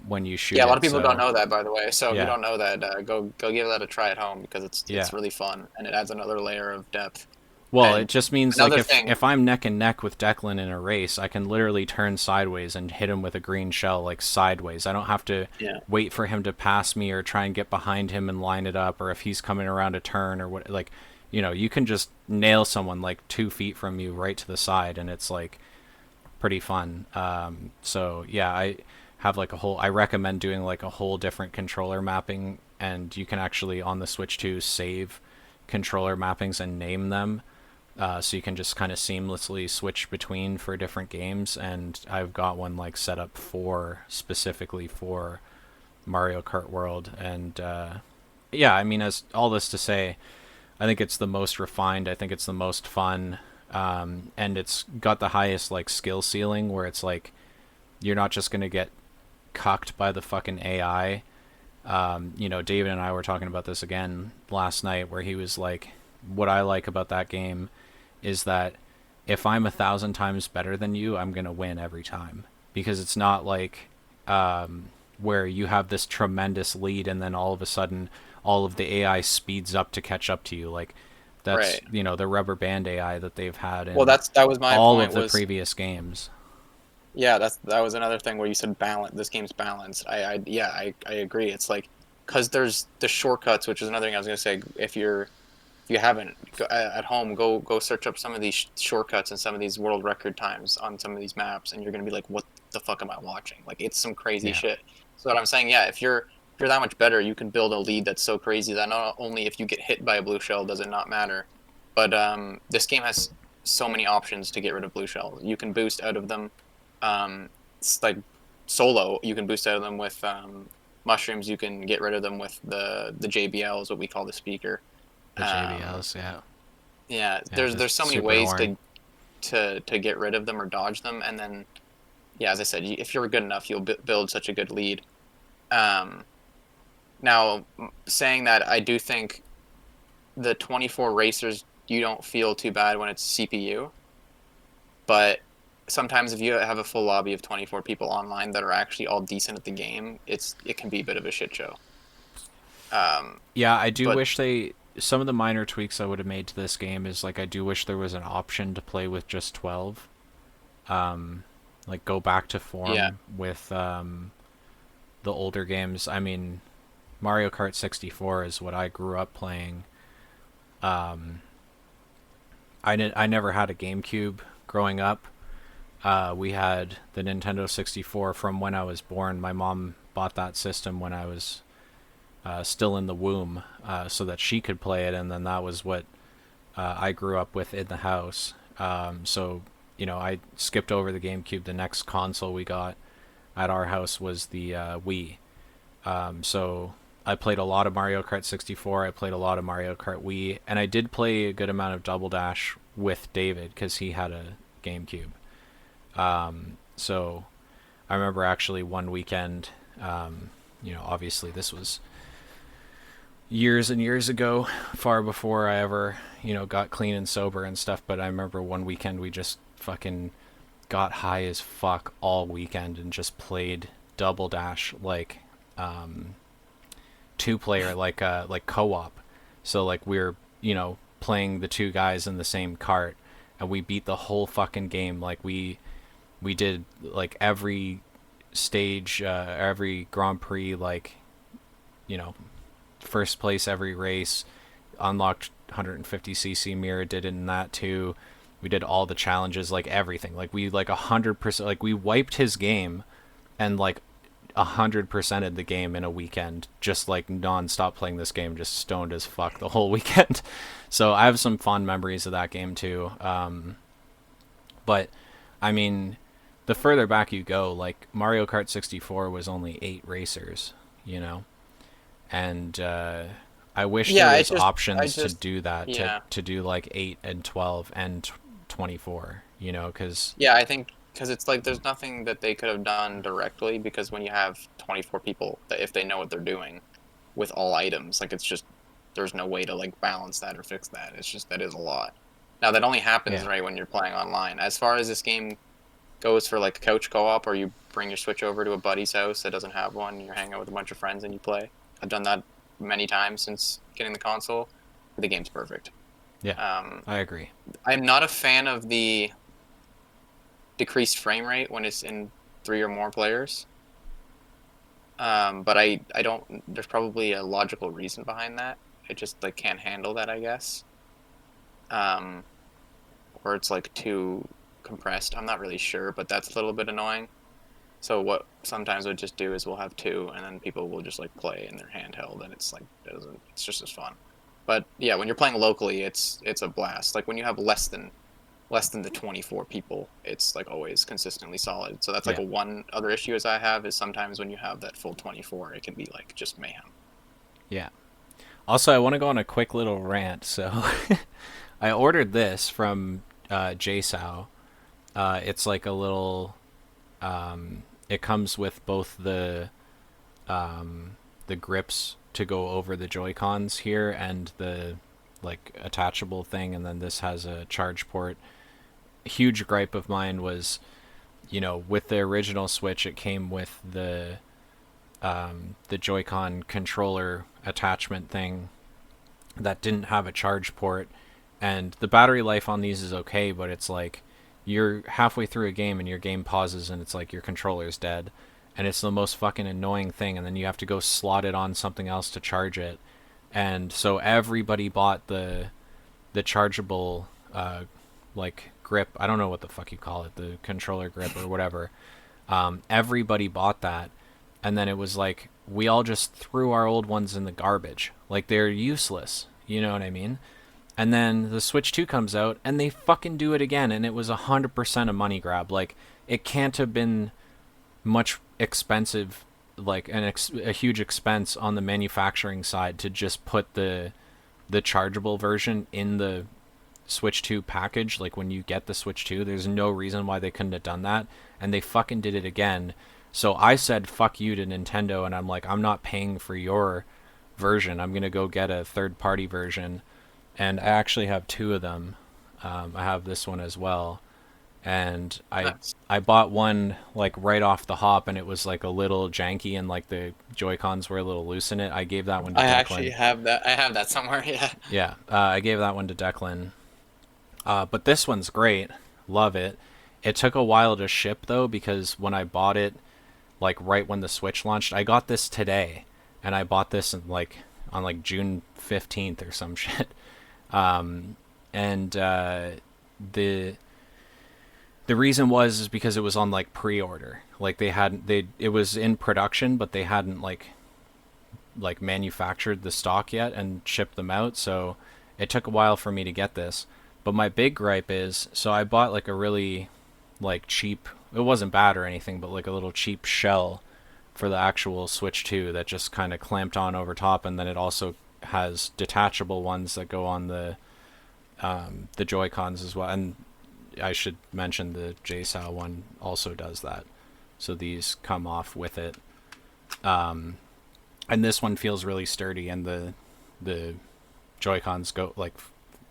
when you shoot Yeah, a lot of it. people don't So know that, by the way. So if you yeah, don't know that, go give that a try at home because yeah. it's really fun and it adds another layer of depth. Well, it And just means like another if thing, if I'm neck and neck with Declan in a race, I can literally turn sideways and hit him with a green shell like sideways. I don't have to yeah, wait for him to pass me or try and get behind him and line it up, or if he's coming around a turn or what. Like, you can just nail someone like 2 feet from you right to the side, and it's like pretty fun. So yeah, I have like a whole. I recommend doing like a whole different controller mapping and you can actually on the Switch 2 save controller mappings and name them. So you can just kind of seamlessly switch between for different games, and I've got one like set up for specifically for Mario Kart World, and yeah, I mean, as all this to say, I think it's the most refined. I think it's the most fun, and it's got the highest like skill ceiling where it's like you're not just gonna get cucked by the fucking AI. David and I were talking about this again last night, where he was like, "What I like about that game is that if I'm 1,000 times better than you, I'm gonna win every time because it's not like where you have this tremendous lead and then all of a sudden all of the AI speeds up to catch up to you. Like that's Right. the rubber band AI that they've had Well, in that was my all of point. the Was previous games. Yeah, that was another thing where you said balance. This game's balanced. I agree. It's like because there's the shortcuts, which is another thing I was gonna say. If you haven't at home, go search up some of these shortcuts and some of these world record times on some of these maps, and you're gonna be like, what the fuck am I watching? Like it's some crazy Yeah. shit. So what I'm saying, yeah, if you're that much better, you can build a lead that's so crazy that not only if you get hit by a blue shell does it not matter, but this game has so many options to get rid of blue shells. You can boost out of them it's like solo. You can boost out of them with mushrooms. You can get rid of them with the JBL is what we call the speaker. The Um, JBLs, yeah. yeah, Yeah, the there's so many super ways horn. to get rid of them or dodge them, and then yeah, as I said, if you're good enough, you'll build such a good lead. Um, Now, saying that, I do think the 24 racers you don't feel too bad when it's CPU, but sometimes if you have a full lobby of 24 people online that are actually all decent at the game, it can be a bit of a shit show. Um, Yeah, I do but wish they some of the minor tweaks I would have made to this game is like I do wish there was an option to play with just 12. Like go back to yeah, form with the older games. I mean, Mario Kart 64 is what I grew up playing. I never had a GameCube growing up. We had the Nintendo 64 from when I was born. My mom bought that system when I was still in the womb, so that she could play it, and then that was what I grew up with in the house. So I skipped over the GameCube. The next console we got at our house was the Wii. So I played a lot of Mario Kart 64. I played a lot of Mario Kart Wii, and I did play a good amount of Double Dash with David because he had a GameCube. So I remember actually one weekend. Obviously this was years and years ago, far before I ever got clean and sober and stuff. But I remember one weekend we just fucking got high as fuck all weekend and just played Double Dash like two player like co-op. So like we're playing the two guys in the same cart, and we beat the whole fucking game. Like we did like every stage, every Grand Prix, like you know first place every race, unlocked 150cc mirror, did it in that too. We did all the challenges, like everything. Like we like 100%, like we wiped his game and like 100%ed the game in a weekend, just like non-stop playing this game, just stoned as fuck the whole weekend. So I have some fond memories of that game too. But I mean, the further back you go, like Mario Kart 64 was only 8 racers, you know, and I wish there yeah, was I options to just do that, to yeah, to do like 8 and 12 and 24, because yeah, I think because it's like there's nothing that they could have done directly because when you have 24 people that if they know what they're doing with all items, like it's just there's no way to like balance that or fix that. It's just that is a lot. Now that only happens yeah, right when you're playing online. As far as this game goes for like couch co-op or you bring your Switch over to a buddy's house that doesn't have one, you're hanging out with a bunch of friends and you play. I've done that many times since getting the console. The game's perfect. yeah, Um, I agree. I'm not a fan of the decreased frame rate when it's in three or more players. But I don't. There's probably a logical reason behind that. It just like can't handle that, I guess. Um, or it's like too compressed. I'm not really sure, but that's a little bit annoying. So what sometimes we'll just do is we'll have two, and then people will just like play in their handheld, and it's like it doesn't. It's just as fun. But yeah, when you're playing locally, it's a blast. Like when you have less than the 24 people, it's like always consistently solid. So that's like Yeah. a one other issue as I have is sometimes when you have that full 24, it can be like just mayhem. Yeah. Also, I want to go on a quick little rant. So, I ordered this from JSOW. It's like a little. It comes with both the grips to go over the Joy Cons here and the like attachable thing, and then this has a charge port. A huge gripe of mine was, with the original Switch, it came with the Joy-Con controller attachment thing that didn't have a charge port, and the battery life on these is okay, but it's like you're halfway through a game and your game pauses and it's like your controller's dead, and it's the most fucking annoying thing, and then you have to go slot it on something else to charge it. And so everybody bought the chargeable like grip. I don't know what the fuck you call it, the controller grip or whatever. Everybody bought that, and then it was like we all just threw our old ones in the garbage. Like they're useless. You know what I mean? And then the Switch 2 comes out, and they fucking do it again, and it was 100% a money grab. Like it can't have been much expensive, like a huge expense on the manufacturing side to just put the chargeable version in the Switch 2 package. Like when you get the Switch 2, there's no reason why they couldn't have done that, and they fucking did it again. So I said fuck you to Nintendo, and I'm like, I'm not paying for your version. I'm going to go get a third party version, and I actually have two of them. I have this one as well, and I Nice. I bought one like right off the hop, and it was like a little janky, and like the Joy Cons were a little loose in it. I gave that one to I actually Declan. have that. I have that somewhere. Yeah. Yeah, I gave that one to Declan. But this one's great. Love it. It took a while to ship though, because when I bought it, like right when the Switch launched, I got this today, and I bought this in, like on like June 15th or some shit. And the the reason was is because it was on like pre-order. Like they hadn't they it was in production, but they hadn't like manufactured the stock yet and shipped them out. So it took a while for me to get this. But my big gripe is, so I bought like a really like cheap. It wasn't bad or anything, but like a little cheap shell for the actual Switch 2 that just kind of clamped on over top, and then it also has detachable ones that go on the Joy Cons as well. And I should mention the JSOW one also does that. So these come off with it. And this one feels really sturdy, and the Joy Cons go like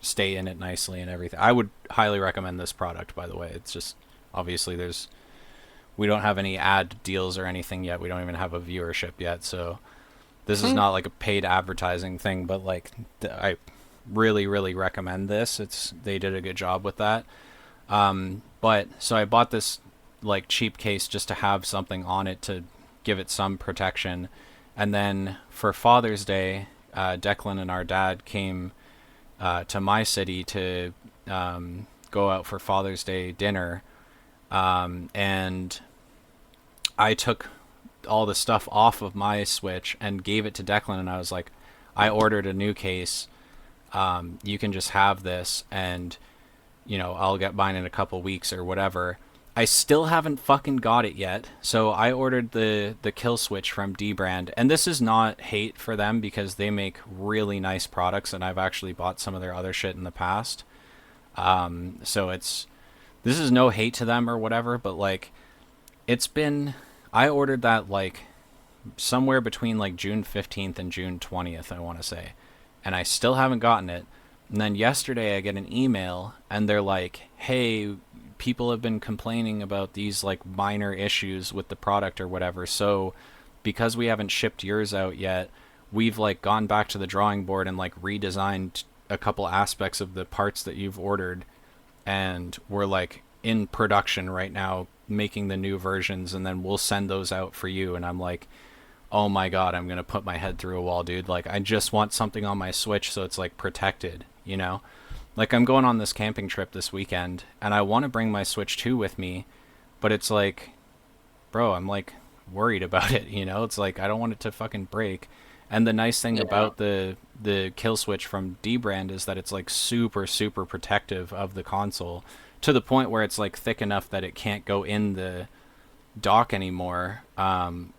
stay in it nicely and everything. I would highly recommend this product, by the way. It's just obviously we don't have any ad deals or anything yet. We don't even have a viewership yet, so this is Hmm. not like a paid advertising thing, but like I really really recommend this. They did a good job with that. But so I bought this like cheap case just to have something on it to give it some protection. And then for Father's Day, Declan and our dad came to my city to go out for Father's Day dinner. And I took all the stuff off of my Switch and gave it to Declan, and I was like, I ordered a new case. You can just have this, and I'll get mine in a couple weeks or whatever. I still haven't fucking got it yet. So I ordered the Kill Switch from D Brand, and this is not hate for them because they make really nice products, and I've actually bought some of their other shit in the past. So this is no hate to them or whatever, but like it's been I ordered that like somewhere between like June 15th and June 20th, I want to say, and I still haven't gotten it. And then yesterday I get an email, and they're like, "Hey, people have been complaining about these like minor issues with the product or whatever. So because we haven't shipped yours out yet, we've like gone back to the drawing board and like redesigned a couple aspects of the parts that you've ordered, and we're like in production right now making the new versions, and then we'll send those out for you." And I'm like, oh my god, I'm gonna put my head through a wall, dude. Like I just want something on my Switch so it's like protected. Like I'm going on this camping trip this weekend, and I want to bring my Switch 2 with me, but it's like bro, I'm like worried about it, you know? It's like I don't want it to fucking break. And the nice thing Yeah. about the kill switch from D-Brand is that it's like super super protective of the console to the point where it's like thick enough that it can't go in the dock anymore,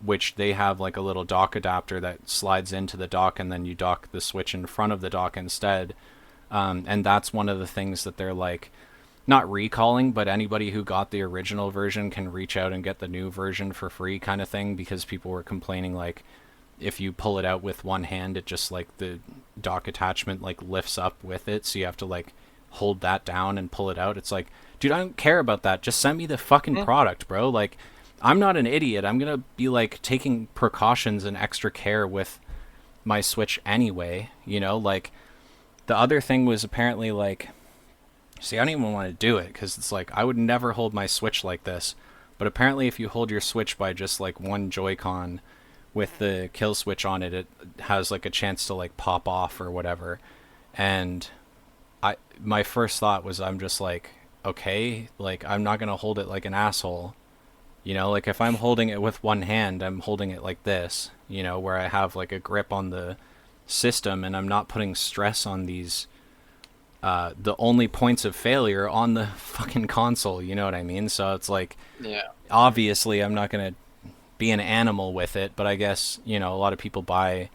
which they have like a little dock adapter that slides into the dock and then you dock the switch in front of the dock instead. And that's one of the things that they're like not recalling, but anybody who got the original version can reach out and get the new version for free kind of thing, because people were complaining like if you pull it out with one hand, it just like the dock attachment like lifts up with it, so you have to like hold that down and pull it out. It's like, dude, I don't care about that. Just send me the fucking Mm. product, bro. Like, I'm not an idiot. I'm gonna be like taking precautions and extra care with my Switch anyway. You know, like the other thing was apparently like, see, I don't even want to do it because it's like I would never hold my Switch like this. But apparently, if you hold your Switch by just like one Joy-Con with the kill switch on it, it has like a chance to like pop off or whatever. And my first thought was I'm just like, okay, like I'm not gonna hold it like an asshole. You know, like if I'm holding it with one hand, I'm holding it like this, you know, where I have like a grip on the system and I'm not putting stress on these the only points of failure on the fucking console, you know what I mean? So it's like Yeah. obviously I'm not going to be an animal with it, but I guess, you know, a lot of people buy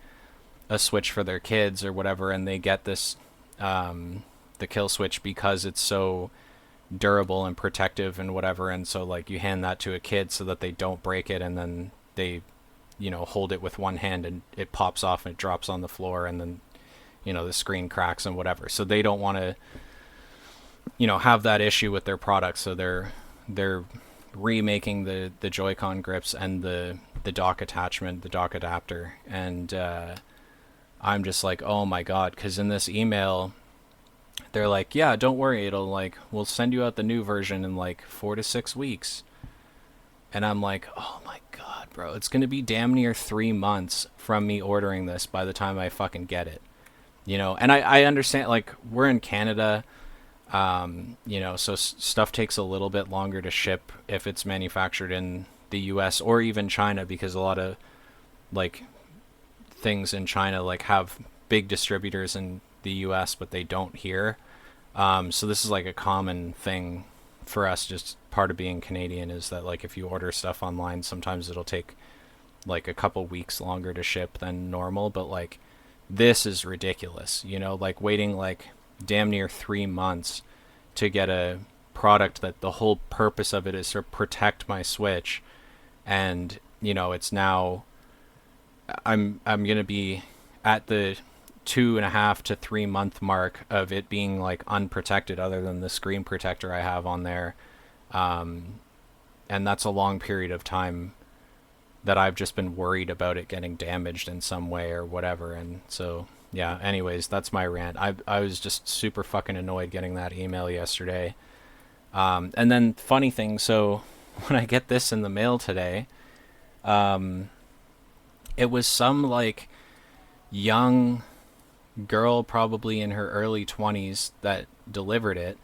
a Switch for their kids or whatever and they get this the kill switch because it's so durable and protective and whatever, and so like you hand that to a kid so that they don't break it, and then they, you know, hold it with one hand and it pops off and it drops on the floor, and then, you know, the screen cracks and whatever. So they don't want to, you know, have that issue with their product, so they're remaking the Joy-Con grips and the dock attachment, the dock adapter. And I'm just like, oh my god, because in this email they're like, yeah, don't worry, it'll like we'll send you out the new version in like 4 to 6 weeks. And I'm like, oh my god, bro, it's gonna be damn near 3 months from me ordering this by the time I fucking get it. You know, and I understand like we're in Canada, you know, so stuff takes a little bit longer to ship if it's manufactured in the US or even China, because a lot of like things in China like have big distributors in the US but they don't here. So this is like a common thing for us, just part of being Canadian is that like if you order stuff online, sometimes it'll take like a couple weeks longer to ship than normal, but like this is ridiculous, you know, like waiting like damn near 3 months to get a product that the whole purpose of it is to protect my Switch. And you know, it's now I'm gonna be at the 2.5 to 3 month mark of it being like unprotected other than the screen protector I have on there. And that's a long period of time that I've just been worried about it getting damaged in some way or whatever. And so, yeah, anyways, that's my rant. I was just super fucking annoyed getting that email yesterday. And then, funny thing, so when I get this in the mail today, it was some like young girl, probably in her early 20s, that delivered it.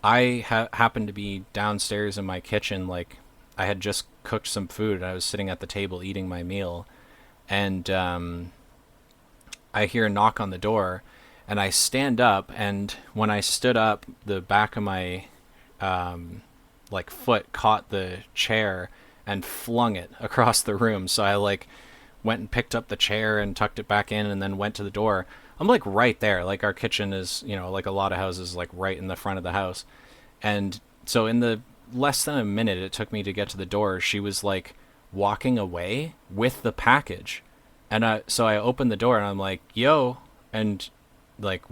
I happened to be downstairs in my kitchen, like I had just cooked some food and I was sitting at the table eating my meal, and I hear a knock on the door, and I stand up, and when I stood up, the back of my like foot caught the chair and flung it across the room. So I like went and picked up the chair and tucked it back in and then went to the door. I'm like right there. Like our kitchen is, you know, like a lot of houses, like right in the front of the house. And so in the less than a minute it took me to get to the door, she was like walking away with the package. And so I opened the door and I'm like, "Yo," and like,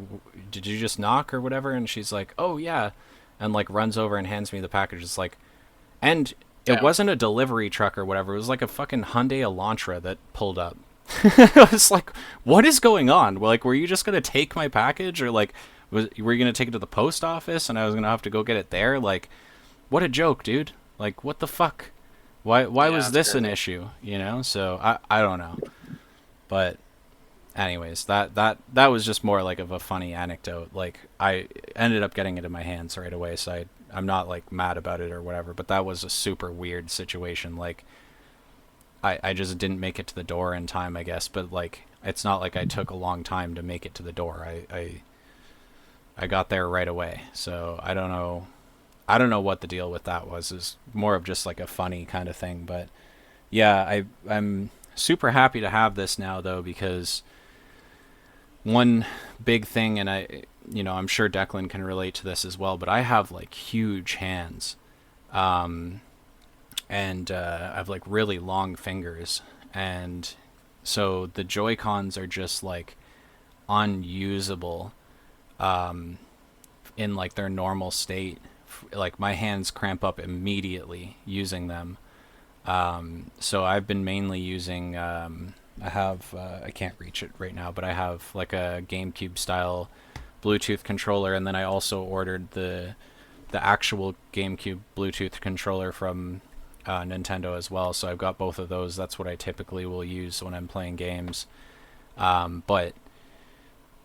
"Did you just knock or whatever?" And she's like, "Oh yeah," and like runs over and hands me the package. It's like, and it Damn. wasn't a delivery truck or whatever. It was like a fucking Hyundai Elantra that pulled up. I was like, "What is going on? Like, were you just gonna take my package, or like, were you gonna take it to the post office and I was gonna have to go get it there? Like, what a joke, dude! Like, what the fuck? Why Yeah, was that's this an crazy. issue? You know?" So I don't know, but anyways, that was just more like of a funny anecdote. Like I ended up getting it in my hands right away, so I I'm not like mad about it or whatever, but that was a super weird situation. Like I just didn't make it to the door in time, I guess, but like it's not like I took a long time to make it to the door. I got there right away. So I don't know what the deal with that was. It's more of just like a funny kind of thing, but yeah, I'm super happy to have this now though, because one big thing, and I'm sure Declan can relate to this as well, but I have like huge hands, um, and I have like really long fingers, and so the Joy Cons are just like unusable, um, in like their normal state. Like my hands cramp up immediately using them. So I've been mainly using. I have I can't reach it right now, but I have like a GameCube style Bluetooth controller, and then I also ordered the actual GameCube Bluetooth controller from Nintendo as well. So I've got both of those. That's what I typically will use when I'm playing games. But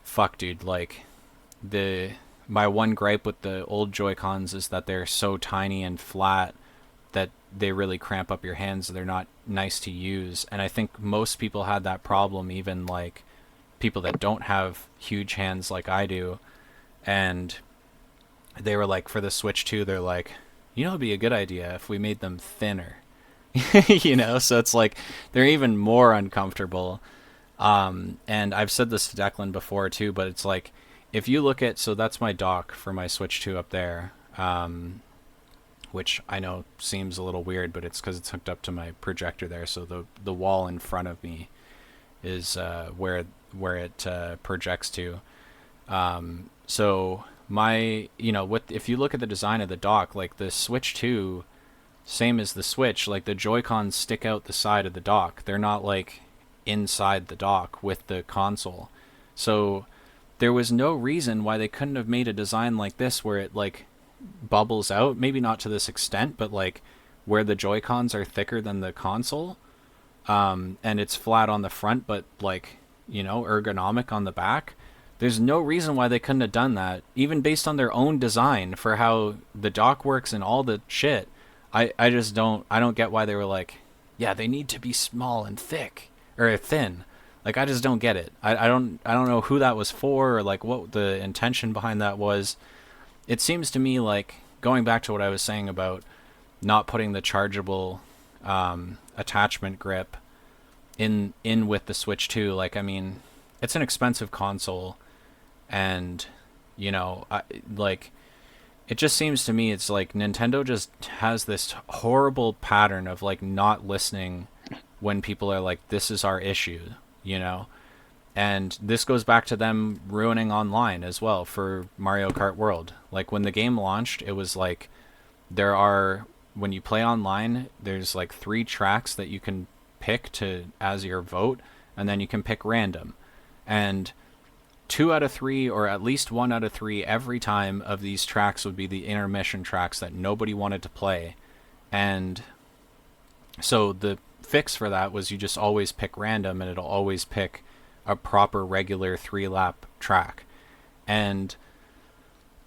fuck, dude, like the my one gripe with the old Joy Cons is that they're so tiny and flat that they really cramp up your hands. They're not nice to use, and I think most people had that problem, even like people that don't have huge hands like I do. And they were like, for the Switch 2, they're like, it'd be a good idea if we made them thinner. So it's like they're even more uncomfortable. And I've said this to Declan before too, but it's like if you look at, so that's my dock for my Switch 2 up there, which I know seems a little weird, but it's because it's hooked up to my projector there. So the wall in front of me is where it projects to. So my with if you look at the design of the dock, like the Switch 2, same as the Switch, like the Joy-Cons stick out the side of the dock. They're not like inside the dock with the console. So there was no reason why they couldn't have made a design like this where it like bubbles out, maybe not to this extent, but like where the Joy-Cons are thicker than the console, and it's flat on the front, but like ergonomic on the back. There's no reason why they couldn't have done that, even based on their own design for how the dock works and all the shit. I just don't get why they were like, yeah, they need to be small and thick or thin. Like I just don't get it. I don't know who that was for, or like what the intention behind that was. It seems to me like, going back to what I was saying about not putting the chargeable attachment grip in with the Switch 2. Like, I mean, it's an expensive console, and like it just seems to me it's like Nintendo just has this horrible pattern of like not listening when people are like, this is our issue, you know? And this goes back to them ruining online as well for Mario Kart World. Like when the game launched, it was like when you play online, there's like 3 tracks that you can pick to as your vote, and then you can pick random. And 2 out of 3, or at least 1 out of 3 every time of these tracks would be the intermission tracks that nobody wanted to play. And so the fix for that was you just always pick random, and it'll always pick a proper regular 3-lap track. And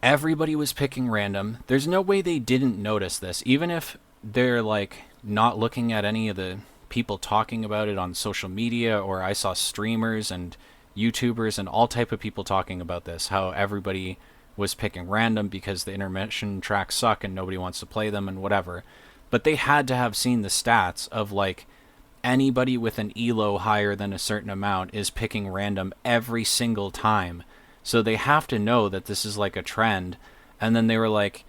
everybody was picking random. There's no way they didn't notice this, even if they're like not looking at any of the people talking about it on social media, or I saw streamers and YouTubers and all type of people talking about this, how everybody was picking random because the intermission tracks suck and nobody wants to play them and whatever. But they had to have seen the stats of like anybody with an elo higher than a certain amount is picking random every single time. So they have to know that this is like a trend. And then they were like,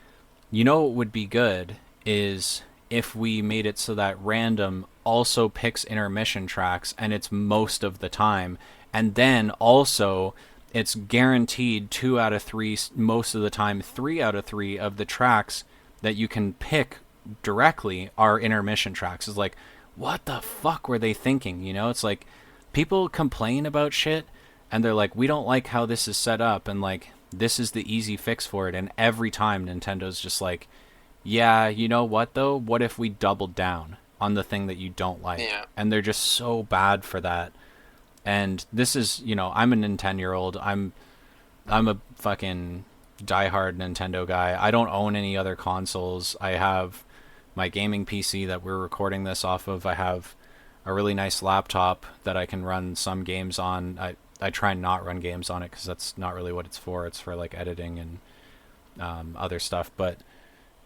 what would be good is if we made it so that random also picks intermission tracks, and it's most of the time. And then also it's guaranteed 2 out of 3 most of the time, 3 out of 3 of the tracks that you can pick directly are intermission tracks. It's like, what the fuck were they thinking? It's like people complain about shit and they're like, we don't like how this is set up, and like this is the easy fix for it. And every time Nintendo's just like, yeah, you know what though? What if we doubled down on the thing that you don't like? Yeah. And they're just so bad for that. And this is, I'm a Nintendo-year-old. I'm a fucking diehard Nintendo guy. I don't own any other consoles. I have my gaming PC that we're recording this off of. I have a really nice laptop that I can run some games on. I try and not run games on it because that's not really what it's for. It's for like editing and other stuff. But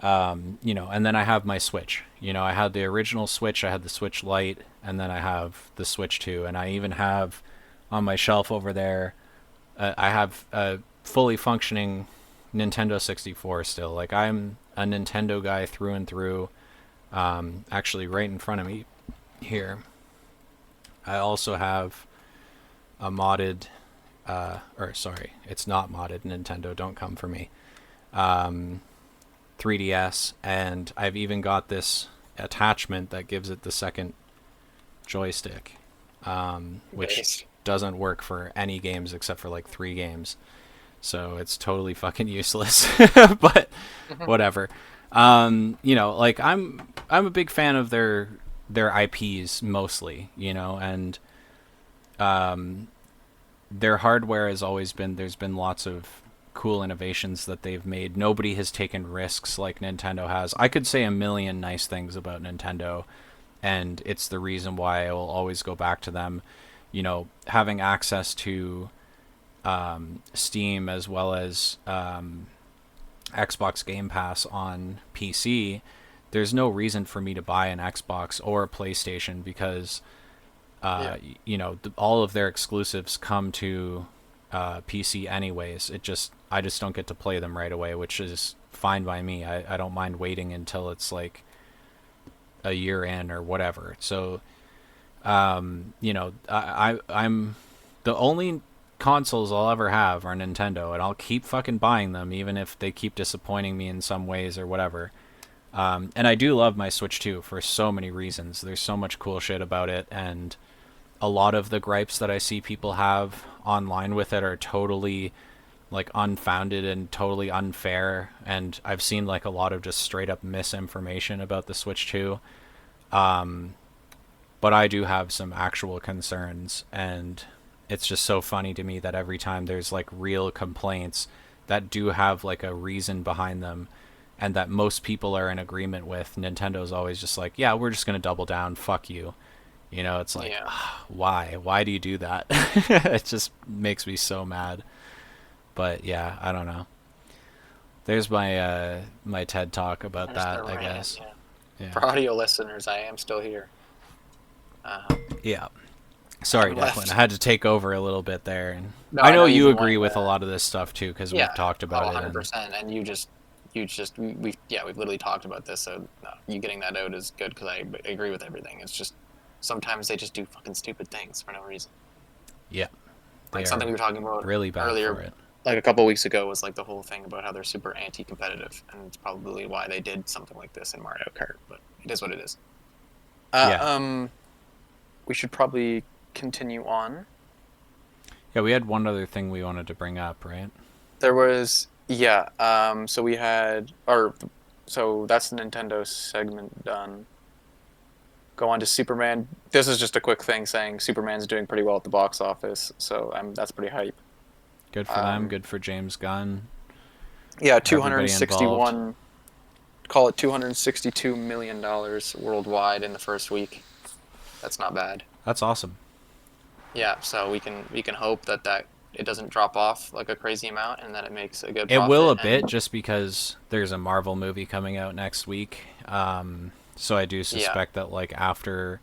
and then I have my Switch. I had the original Switch, I had the Switch Lite, and then I have the Switch 2, and I even have on my shelf over there, I have a fully functioning Nintendo 64 still. Like I'm a Nintendo guy through and through. Actually, right in front of me here, I also have a modded, or sorry, it's not modded Nintendo. Don't come for me. 3DS, and I've even got this attachment that gives it the second joystick, which Based. doesn't work for any games except for like 3 games. So it's totally fucking useless. But whatever. Like I'm a big fan of their IPs mostly, and their hardware has always been there's been lots of cool innovations that they've made. Nobody has taken risks like Nintendo has. I could say a million nice things about Nintendo, and it's the reason why I will always go back to them. Having access to Steam as well as Xbox Game Pass on PC, there's no reason for me to buy an Xbox or a PlayStation because Yeah. all of their exclusives come to PC anyways. I just don't get to play them right away, which is fine by me. I don't mind waiting until it's like a year in or whatever. So I'm the only consoles I'll ever have are Nintendo, and I'll keep fucking buying them even if they keep disappointing me in some ways or whatever. And I do love my Switch too for so many reasons. There's so much cool shit about it, and a lot of the gripes that I see people have online with it are totally like unfounded and totally unfair. And I've seen like a lot of just straight up misinformation about the Switch 2. But I do have some actual concerns, and it's just so funny to me that every time there's like real complaints that do have like a reason behind them and that most people are in agreement with, Nintendo's always just like, yeah, we're just going to double down, fuck you. It's like, Yeah. why? Why do you do that? It just makes me so mad. But yeah, I don't know. There's my TED talk about There's the that, I rant. guess. Yeah. Yeah. For audio listeners, I am still here. Yeah. Sorry, I'm Declan. I left. had to take over a little bit there, and No, I I know know you've you been agree wanting with a to. lot of this stuff too, because we've Yeah. talked Oh, about it. And 100%. And you just, we've, yeah, we've literally talked about this. So no, you getting that out is good because I agree with everything. It's just sometimes they just do fucking stupid things for no reason. yeah, they Like something are we were talking about really bad earlier, for it. like a couple weeks ago, was like the whole thing about how they're super anti-competitive, and it's probably why they did something like this in Mario Kart. But it is what it is. Uh, Yeah, um, we should probably continue on. yeah. We had one other thing we wanted to bring up, right? There was, yeah. So we had, or so that's the Nintendo segment done. Go on to Superman. This is just a quick thing saying Superman's doing pretty well at the box office, so that's pretty hype. Good for them. Um, Good for James Gunn. yeah, Everybody involved. 261, call it $262 million worldwide in the first week. That's not bad. That's awesome. Yeah, so we can hope that it doesn't drop off like a crazy amount and that it makes a good It will profit. a bit And just because there's a Marvel movie coming out next week. So I do yeah, suspect that like after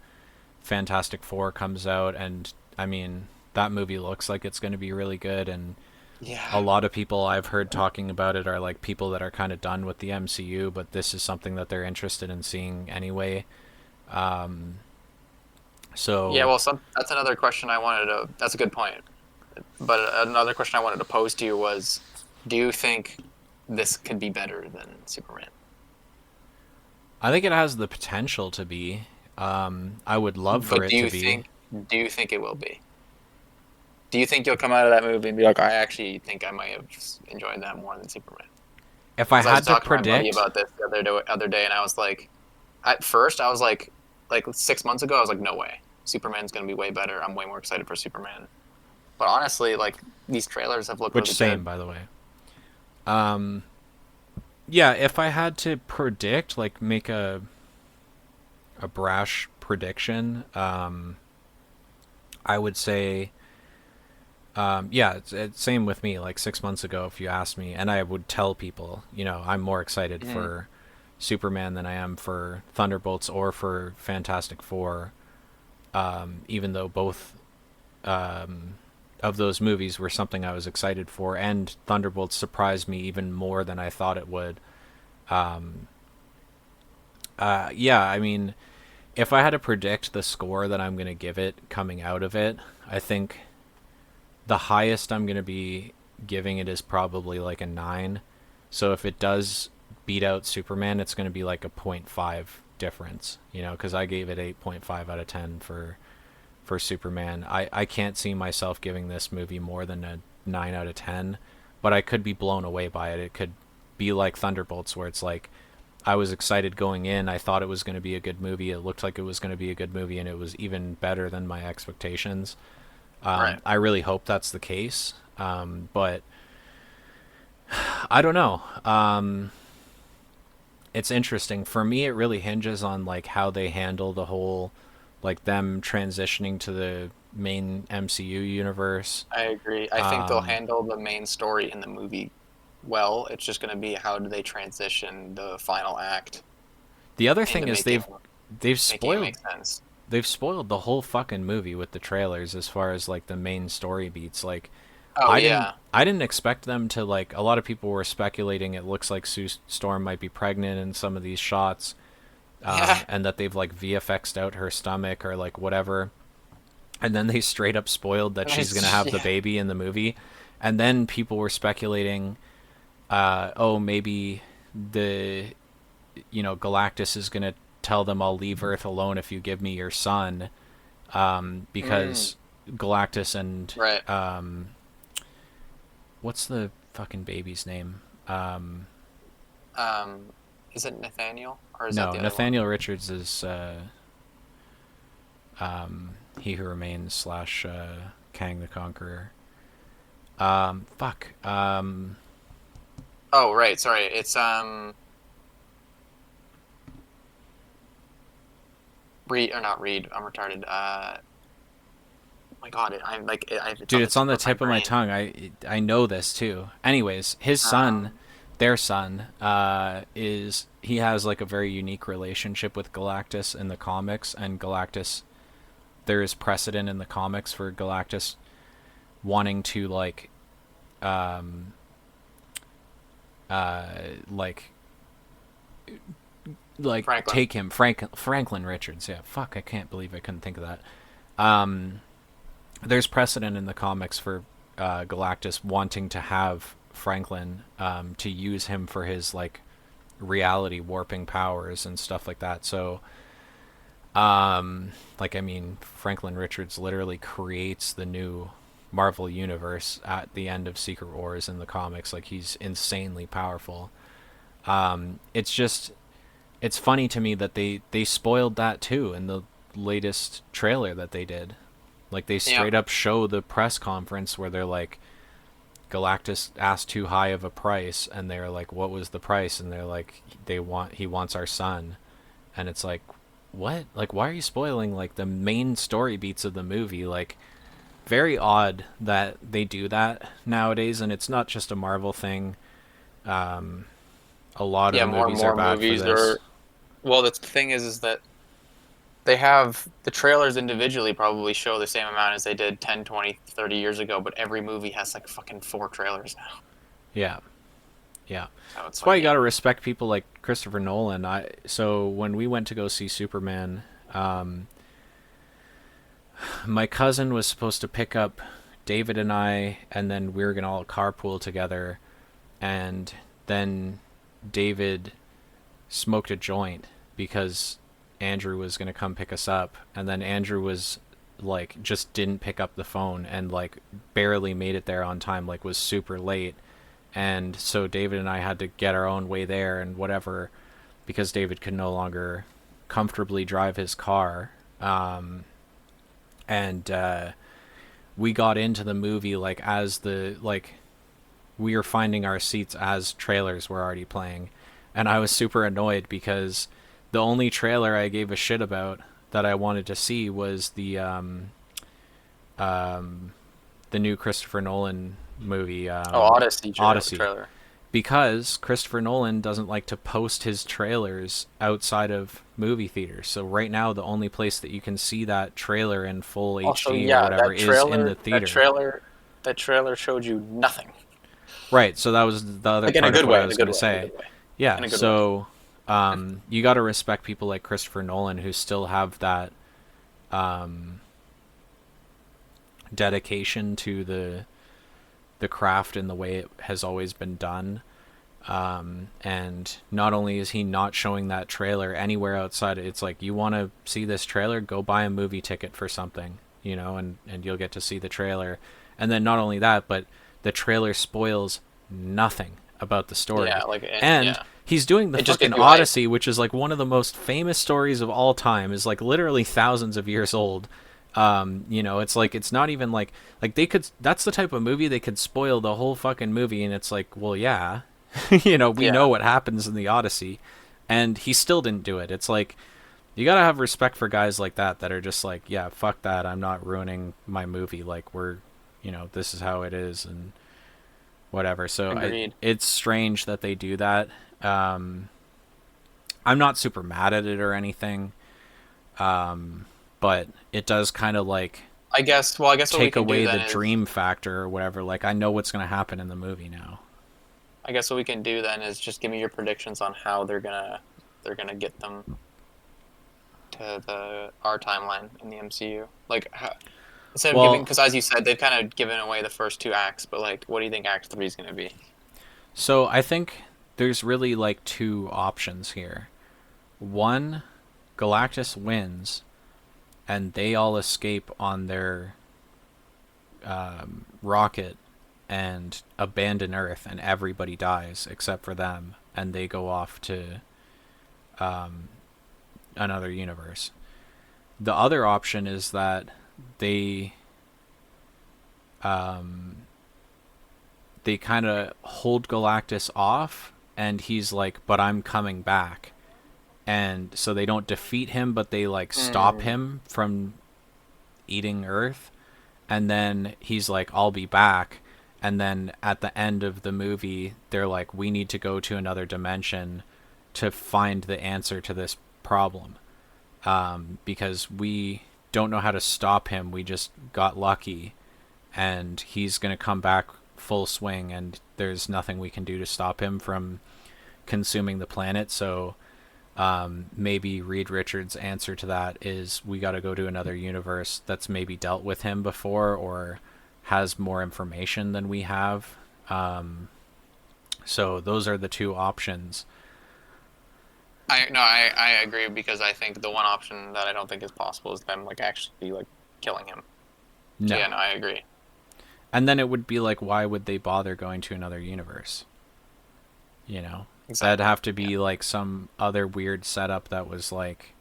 Fantastic Four comes out, and I mean that movie looks like it's going to be really good, and a yeah, lot of people I've heard talking about it are like people that are kind of done with the MCU, but this is something that they're interested in seeing anyway. Um, yeah. so Well, that's another question I wanted to. That's a good point. But another question I wanted to pose to you was, do you think this could be better than Superman? I think it has the potential to be. I would love for But it to be. do you think it will be? Do you think you'll come out of that movie and be like, I actually think I might have just enjoyed that more than Superman? If I Because I was had to talking to my buddy predict, about this the other day, and I was like, at first I was like 6 months ago, I was like, no way, Superman's gonna be way better. I'm way more excited for Superman. But honestly, like these trailers have looked which really same good. by the way. Yeah, if I had to predict, like make a brash prediction, I would say, yeah, it's same with me. Like 6 months ago, if you asked me, and I would tell people, I'm more excited Hmm. for Superman than I am for Thunderbolts or for Fantastic Four. Even though both of those movies were something I was excited for, and Thunderbolts surprised me even more than I thought it would. Yeah, I mean, if I had to predict the score that I'm going to give it coming out of it, I think the highest I'm going to be giving it is probably like a 9. So if it does beat out Superman, it's going to be like a point 0.5 difference, because I gave it 8.5 out of 10 for Superman. I can't see myself giving this movie more than a 9 out of 10, but I could be blown away by it. It could be like Thunderbolts, where it's like I was excited going in. I thought it was going to be a good movie. It looked like it was going to be a good movie, and it was even better than my expectations. Right. I really hope that's the case, but I don't know. It's interesting for me. It really hinges on like how they handle the whole, like them transitioning to the main MCU universe. I agree. I think they'll handle the main story in the movie well. It's just going to be how do they transition the final act The other into thing is making they've making it spoiled make sense. they've spoiled the whole fucking movie with the trailers as far as like the main story beats. Like Oh yeah. I didn't expect them to, like, a lot of people were speculating it looks like Sue Storm might be pregnant in some of these shots, Yeah. and that they've like VFX'd out her stomach or like whatever, and then they straight up spoiled that she's gonna have the Yeah. baby in the movie, and then people were speculating, oh maybe the Galactus is gonna tell them I'll leave Earth alone if you give me your son, Mm, because Galactus and right. what's the fucking baby's name? Um, is it Nathaniel or is that No, the other one? Nathaniel Richards is He Who Remains slash Kang the Conqueror. Fuck. Oh, right. Sorry. It's Reed or not Reed. I'm retarded. Oh my God, I'm like it's Dude, on the it's on tip the of my tip of my brain. tongue. I know this too. Anyways, his son, Um, their son, is he has like a very unique relationship with Galactus in the comics, and Galactus. There is precedent in the comics for Galactus wanting to um, uh, like Franklin. take him, Franklin Richards. Yeah, fuck, I can't believe I couldn't think of that. Um, there's precedent in the comics for Galactus wanting to have Franklin, to use him for his like reality warping powers and stuff like that. So, like, I mean, Franklin Richards literally creates the new Marvel universe at the end of Secret Wars in the comics. Like, he's insanely powerful. It's just it's funny to me that they spoiled that too in the latest trailer that they did. Like, they Yeah. straight up show the press conference where they're like, Galactus asked too high of a price, and they're like, what was the price? And they're like, he wants our son. And it's like, what? Like, why are you spoiling like the main story beats of the movie? Like, very odd that they do that nowadays, and it's not just a Marvel thing. A lot of Yeah. the More and movies are more bad for movies this. are. Well, the thing is that they have the trailers individually probably show the same amount as they did 10, 20, 30 years ago, but every movie has like fucking four trailers now. Yeah, yeah. So it's That's why like, you got yeah. to respect people like Christopher Nolan. So when we went to go see Superman, my cousin was supposed to pick up David and I, and then we were gonna all carpool together. And then David smoked a joint because Andrew was gonna come pick us up, and then Andrew was like just didn't pick up the phone and like barely made it there on time, like was super late. And so David and I had to get our own way there and whatever, because David could no longer comfortably drive his car. And we got into the movie like as the like we are finding our seats as trailers were already playing, and I was super annoyed because the only trailer I gave a shit about that I wanted to see was um, the new Christopher Nolan movie, Oh, Odyssey Odyssey, trailer. because Christopher Nolan doesn't like to post his trailers outside of movie theaters. So right now, the only place that you can see that trailer in full Also, HD or yeah, whatever is in the theater. that trailer showed you nothing. Right. So that was the other Like in a part of good what I way, in a was good going to way, in a say. good way, Yeah. in a good way. So you got to respect people like Christopher Nolan who still have that um, dedication to the craft and the way it has always been done. And not only is he not showing that trailer anywhere outside, it's like, you want to see this trailer, go buy a movie ticket for something, and you'll get to see the trailer. And then not only that, but the trailer spoils nothing about the Yeah, story. like And yeah, he's doing the it just fucking gets you hyped. Odyssey, which is like one of the most famous stories of all time, is like literally thousands of years old. It's like, it's not even like they could, that's the type of movie they could spoil the whole fucking movie, and it's like, well, yeah, we know Yeah, what happens in the Odyssey, and he still didn't do it. It's like, you gotta have respect for guys like that are just like, yeah, fuck that, I'm not ruining my movie. Like, this is how it is, and whatever. So agreed. it's strange that they do that. Um, I'm not super mad at it or anything, but it does kind of like I guess. Well, I guess what we take can do away the then is dream factor or whatever. Like, I know what's gonna happen in the movie now. I guess what we can do then is just give me your predictions on how they're gonna get them to the our timeline in the MCU. Like instead of giving, Well, because as you said, they've kind of given away the first two acts, but like, what do you think Act 3 is gonna be? so I think there's really like two options here. One, Galactus wins, and they all escape on their rocket and abandon Earth, and everybody dies except for them, and they go off to another universe. The other option is that they they kind of hold Galactus off, and he's like, "But I'm coming back." And so they don't defeat him, but they like stop Hmm. him from eating Earth, and then he's like, "I'll be back." And then at the end of the movie, they're like, "We need to go to another dimension to find the answer to this problem, because we don't know how to stop him. We just got lucky, and he's going to come back full swing, and there's nothing we can do to stop him from consuming the planet." So maybe Reed Richards' answer to that is, we got to go to another universe that's maybe dealt with him before or has more information than we have. So those are the two options. I agree, because I think the one option that I don't think is possible is them like actually like killing him. So No. yeah, no, I agree. And then it would be like, why would they bother going to another universe? That'd Exactly. have to Yeah. be like some other weird setup that was like,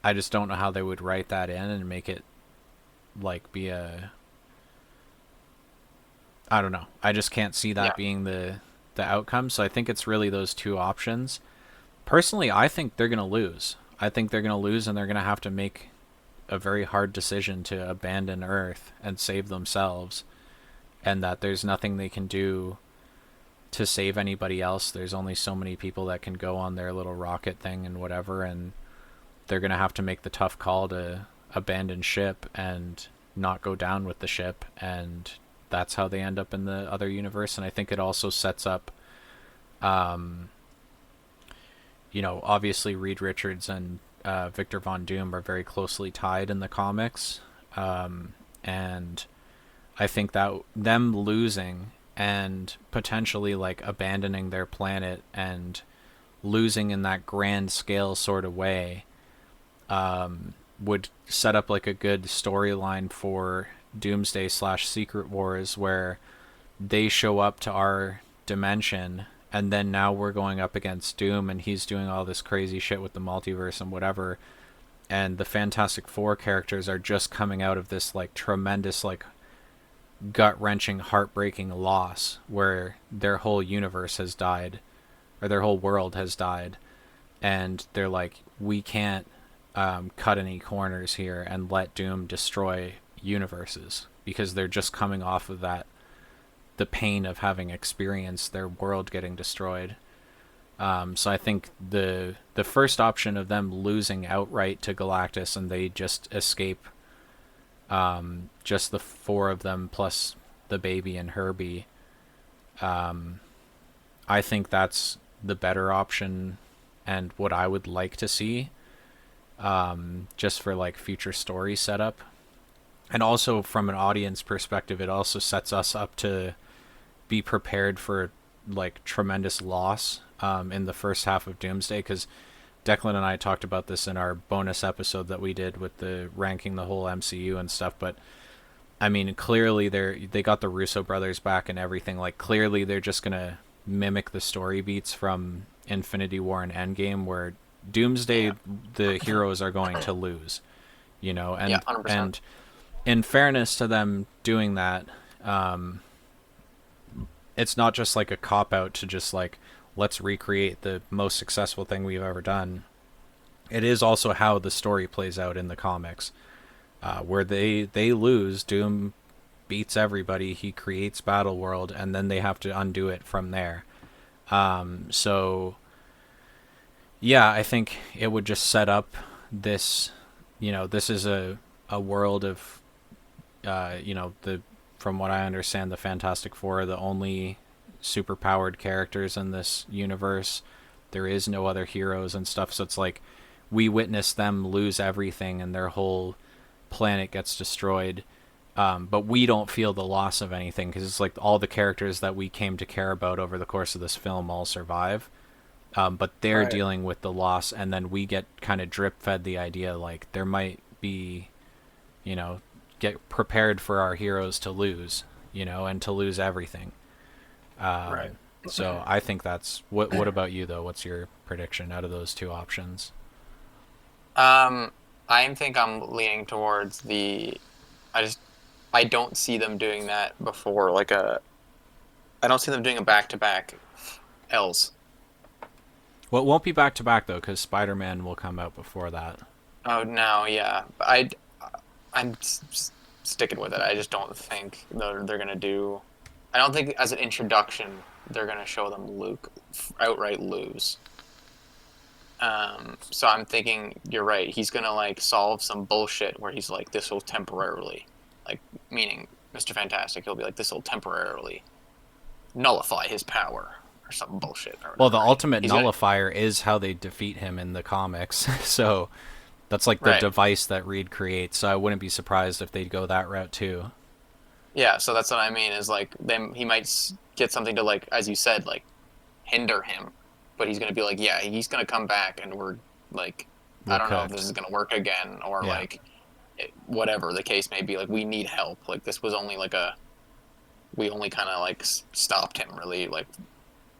I just don't know how they would write that in and make it like be a, I don't know. I just can't see that Yeah. being the outcome. So I think it's really those two options. Personally, I think they're going to lose. I think they're going to lose, and they're going to have to make a very hard decision to abandon Earth and save themselves, and that there's nothing they can do to save anybody else. There's only so many people that can go on their little rocket thing and whatever, and they're going to have to make the tough call to abandon ship and not go down with the ship, and that's how they end up in the other universe. And I think it also sets up, obviously Reed Richards and Victor Von Doom are very closely tied in the comics, and I think that them losing and potentially like abandoning their planet and losing in that grand scale sort of way would set up like a good storyline for Doomsday slash Secret Wars, where they show up to our dimension, and then now we're going up against Doom, and he's doing all this crazy shit with the multiverse and whatever, and the Fantastic Four characters are just coming out of this like tremendous like gut-wrenching, heartbreaking loss where their whole universe has died, or their whole world has died, and they're like, we can't cut any corners here and let Doom destroy universes, because they're just coming off of that, the pain of having experienced their world getting destroyed. So I think the first option of them losing outright to Galactus and they just escape, just the four of them plus the baby and Herbie, I think that's the better option and what I would like to see, just for like future story setup. And also from an audience perspective, it also sets us up to be prepared for like tremendous loss, in the first half of Doomsday, because Declan and I talked about this in our bonus episode that we did with the ranking the whole MCU and stuff. But I mean, clearly they got the Russo brothers back and everything. Like clearly they're just gonna mimic the story beats from Infinity War and Endgame, where Doomsday, Yeah. the heroes are going to lose, you know. Yeah, and 100%. and in fairness to them doing that, it's not just like a cop out to just like, let's recreate the most successful thing we've ever done. It is also how the story plays out in the comics, where they lose. Doom beats everybody. He creates Battle World, and then they have to undo it from there. So yeah, I think it would just set up this. You know, this is a world of, you know, the from what I understand, the Fantastic Four are the only superpowered characters in this universe. There is no other heroes and stuff, so it's like we witness them lose everything and their whole planet gets destroyed. But we don't feel the loss of anything because it's like all the characters that we came to care about over the course of this film all survive. But they're Right. dealing with the loss, and then we get kind of drip fed the idea like there might be, you know, get prepared for our heroes to lose, you know, and to lose everything. Right. So I think that's what. What about you though? What's your prediction out of those two options? Um, I think I'm leaning towards the. I just I don't see them doing that before like a. I don't see them doing a back to back L's. Well, it won't be back to back though, because Spider-Man will come out before that. Oh no, yeah. I'm sticking with it. I just don't think they're gonna do. I don't think as an introduction they're gonna show them Luke outright lose. So I'm thinking you're right. He's gonna like solve some bullshit where he's like, this will temporarily, like meaning Mr. Fantastic. He'll be like, this will temporarily nullify his power or some bullshit or Well, whatever. the Right? ultimate He's gonna nullifier is how they defeat him in the comics. So that's like the right. device that Reed creates. So I wouldn't be surprised if they'd go that route too. Yeah. So that's what I mean. Is like then he might get something to like, as you said, like hinder him, but he's gonna be like, yeah, he's gonna come back, and we're like, I We're don't know if this cooked. is gonna work again or Yeah. like whatever the case may be. Like we need help. Like this was only like a we only kind of like stopped him really like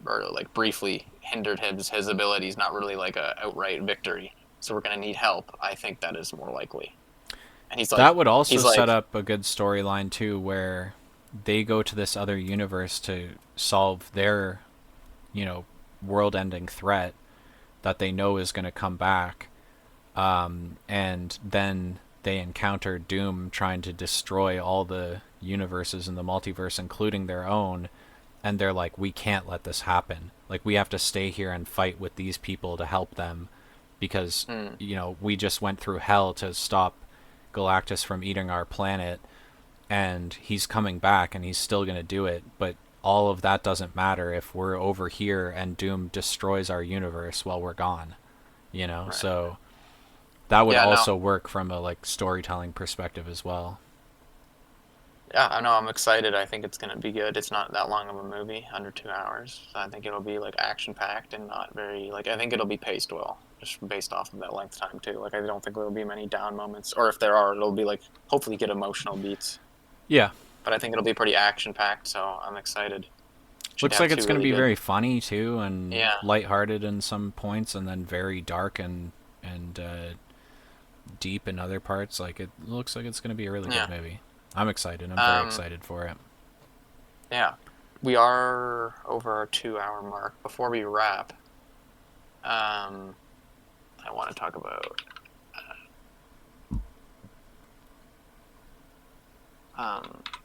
or like briefly hindered his abilities, not really like a outright victory. So we're gonna need help. I think that is more likely. And That would also he's set like, up a good storyline too, where they go to this other universe to solve their, you know, world-ending threat that they know is going to come back, and then they encounter Doom trying to destroy all the universes in the multiverse, including their own, and they're like, we can't let this happen. Like, we have to stay here and fight with these people to help them because, hmm, you know, we just went through hell to stop Galactus from eating our planet, and he's coming back and he's still going to do it, but all of that doesn't matter if we're over here and Doom destroys our universe while we're gone, you know? right. So that would Yeah, no, also work from a like storytelling perspective as well. yeah, I know. I'm excited. I think it's gonna be good. It's not that long of a movie, under 2 hours. So I think it'll be like action packed and not very like. I think it'll be paced well, just based off of that length time too. Like I don't think there'll be many down moments, or if there are, it'll be like hopefully get emotional beats. Yeah. But I think it'll be pretty action packed, so I'm excited. Should Looks have like it's two going to really be good. very funny too and Yeah, lighthearted in some points and then very dark and deep in other parts. Like it looks like it's going to be a really yeah. good movie. I'm excited. I'm very Um, excited for it. yeah, we are over our 2 hour mark. Before we wrap, um, I want to talk about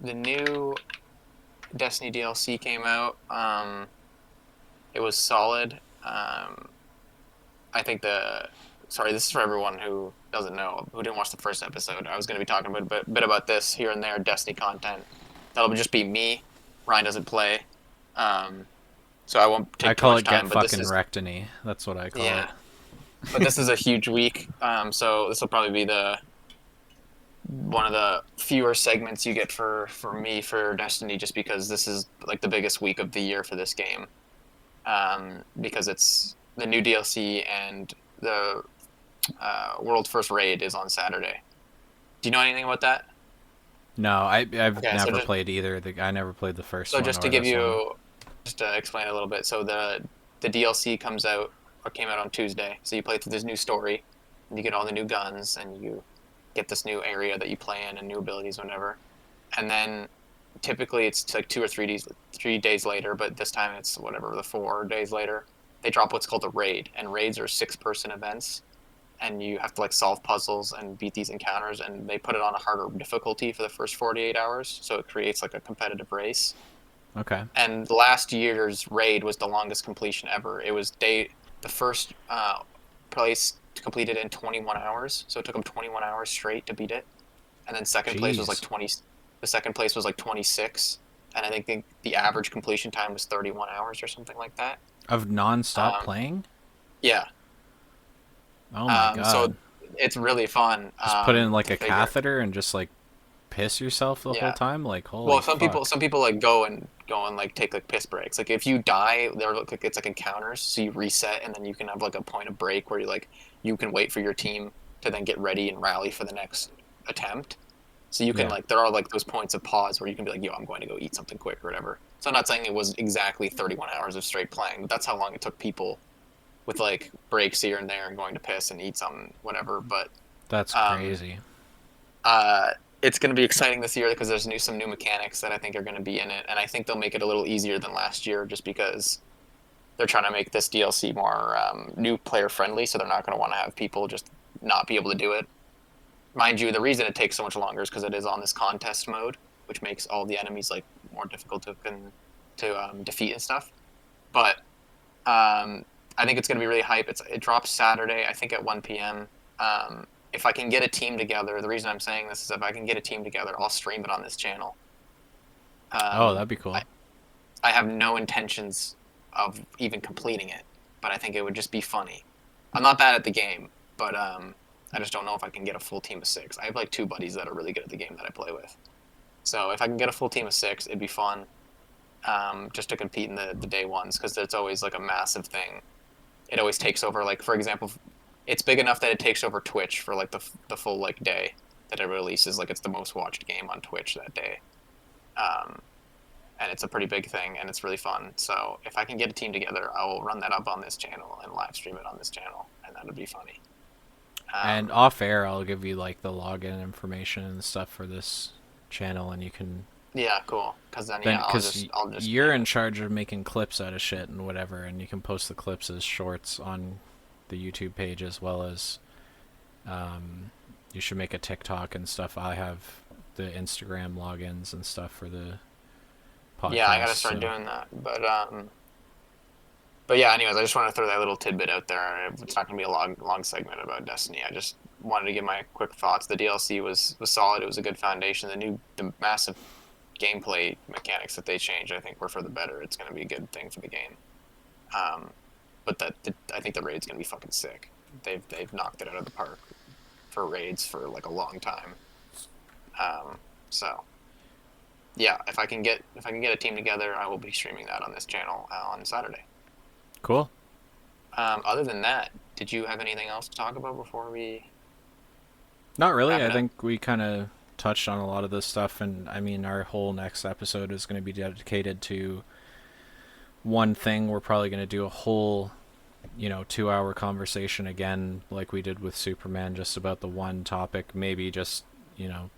the new Destiny DLC came out. It was solid. I think the sorry, this is for everyone who doesn't know, who didn't watch the first episode. I was going to be talking a bit about this here and there, Destiny content. That'll just be me. Ryan doesn't play, um, so I won't I take too call much it get time. But this fucking is rectiny. That's what I call it. yeah, but this is a huge week. So this will probably be the one of the fewer segments you get for me for Destiny, just because this is like the biggest week of the year for this game. Because it's the new DLC and the world's first raid is on Saturday. Do you know anything about that? No, I've Okay, so never just played either. I never played the first so one just to or give this one. you just to explain a little bit. So the DLC comes out or came out on Tuesday. So you play through this new story, and you get all the new guns, and you get this new area that you play in and new abilities, whatever. And then typically it's like 2 or 3 days later, but this time it's whatever the 4 days later. They drop what's called a raid, and raids are 6 person events, and you have to like solve puzzles and beat these encounters, and they put it on a harder difficulty for the first 48 hours, so it creates like a competitive race. Okay. And last year's raid was the longest completion ever. It was the first place completed in 21 hours, so it took them 21 hours straight to beat it. And then second place was like Jeez. 20. The second place was like 26, and I think the average completion time was 31 hours or something like that. Of non-stop Um, playing? yeah, Oh my so god. it's really fun Just put in like to a figure. catheter and just like piss yourself the whole Yeah. time? Like holy Well, some fuck. people like go and like take like piss breaks. Like if you die, there look like it's like encounters, so you reset, and then you can have like a point of break where you can wait for your team to then get ready and rally for the next attempt. So you can Yeah. like there are like those points of pause where you can be like, yo, I'm going to go eat something quick or whatever. So I'm not saying it was exactly 31 hours of straight playing, but that's how long it took people with like breaks here and there and going to piss and eat something, whatever. But That's um, crazy. uh, it's going to be exciting this year because there's some new mechanics that I think are going to be in it, and I think they'll make it a little easier than last year, just because they're trying to make this DLC more new player friendly. So they're not going to want to have people just not be able to do it. Mind you, the reason it takes so much longer is because it is on this contest mode, which makes all the enemies like more difficult to defeat and stuff. But I think it's going to be really hype. It drops Saturday, I think at 1 p.m. If I can get a team together, the reason I'm saying this is if I can get a team together, I'll stream it on this channel. Oh, Um, that'd be I, cool. I have no intentions of even completing it, but I think it would just be funny. I'm not bad at the game, but I just don't know if I can get a full team of six. I have like two buddies that are really good at the game that I play with. So if I can get a full team of six, it'd be fun just to compete in the day ones because it's always like a massive thing. It always takes over, like, for example, it's big enough that it takes over Twitch for like the full like day that it releases. Like it's the most watched game on Twitch that day. Um, and it's a pretty big thing and it's really fun. So if I can get a team together, I will run that up on this channel and live stream it on this channel, and that would be funny. And Um, off air, I'll give you like the login information and stuff for this channel, and you can yeah, cool. Because then then yeah, because I'll just you're name in it. charge of making clips out of shit and whatever, and you can post the clips as shorts on the YouTube page as well as you should make a TikTok and stuff. I have the Instagram logins and stuff for the Yeah, I podcast. gotta start So doing that. But yeah. Anyways, I just want to throw that little tidbit out there. It's not gonna be a long segment about Destiny. I just wanted to give my quick thoughts. The DLC was solid. It was a good foundation. The massive gameplay mechanics that they changed, I think, were for the better. It's gonna be a good thing for the game. Um, but I think the raid's gonna be fucking sick. They've knocked it out of the park for raids for like a long time. So yeah, if I can get a team together, I will be streaming that on this channel on Saturday. cool. Other than that, did you have anything else to talk about before we Not really. wrap I it up? think we kind of touched on a lot of this stuff, and I mean, our whole next episode is going to be dedicated to one thing. We're probably going to do a whole, 2 hour conversation again, like we did with Superman, just about the one topic. Maybe just, you know,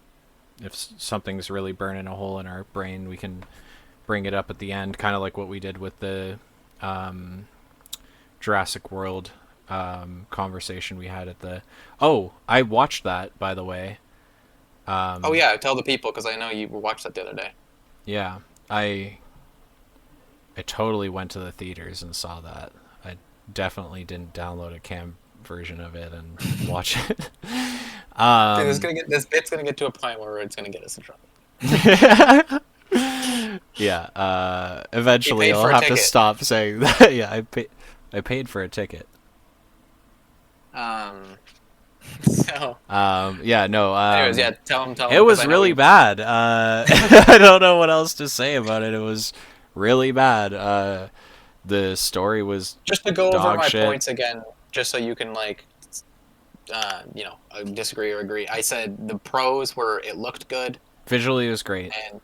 if something's really burning a hole in our brain, we can bring it up at the end, kind of like what we did with the um, Jurassic World conversation we had at the. Oh, I watched that, by the way. Oh Um, yeah, tell the people because I know you watched that the other day. yeah, I I totally went to the theaters and saw that. I definitely didn't download a cam version of it and watch it. Dude, um, this bit's gonna get to a point where it's gonna get us in trouble. yeah. He Eventually, paid I'll for a have to ticket. stop saying that. Yeah, I paid for a ticket. Um, so, Yeah, no. anyways, yeah, tell him It because was I know really he. bad. I don't know what else to say about it. It was really bad. The story was Just to go over dog my shit. points again, just so you can like, disagree or agree. I said the pros were it looked good, Visually, it was great. and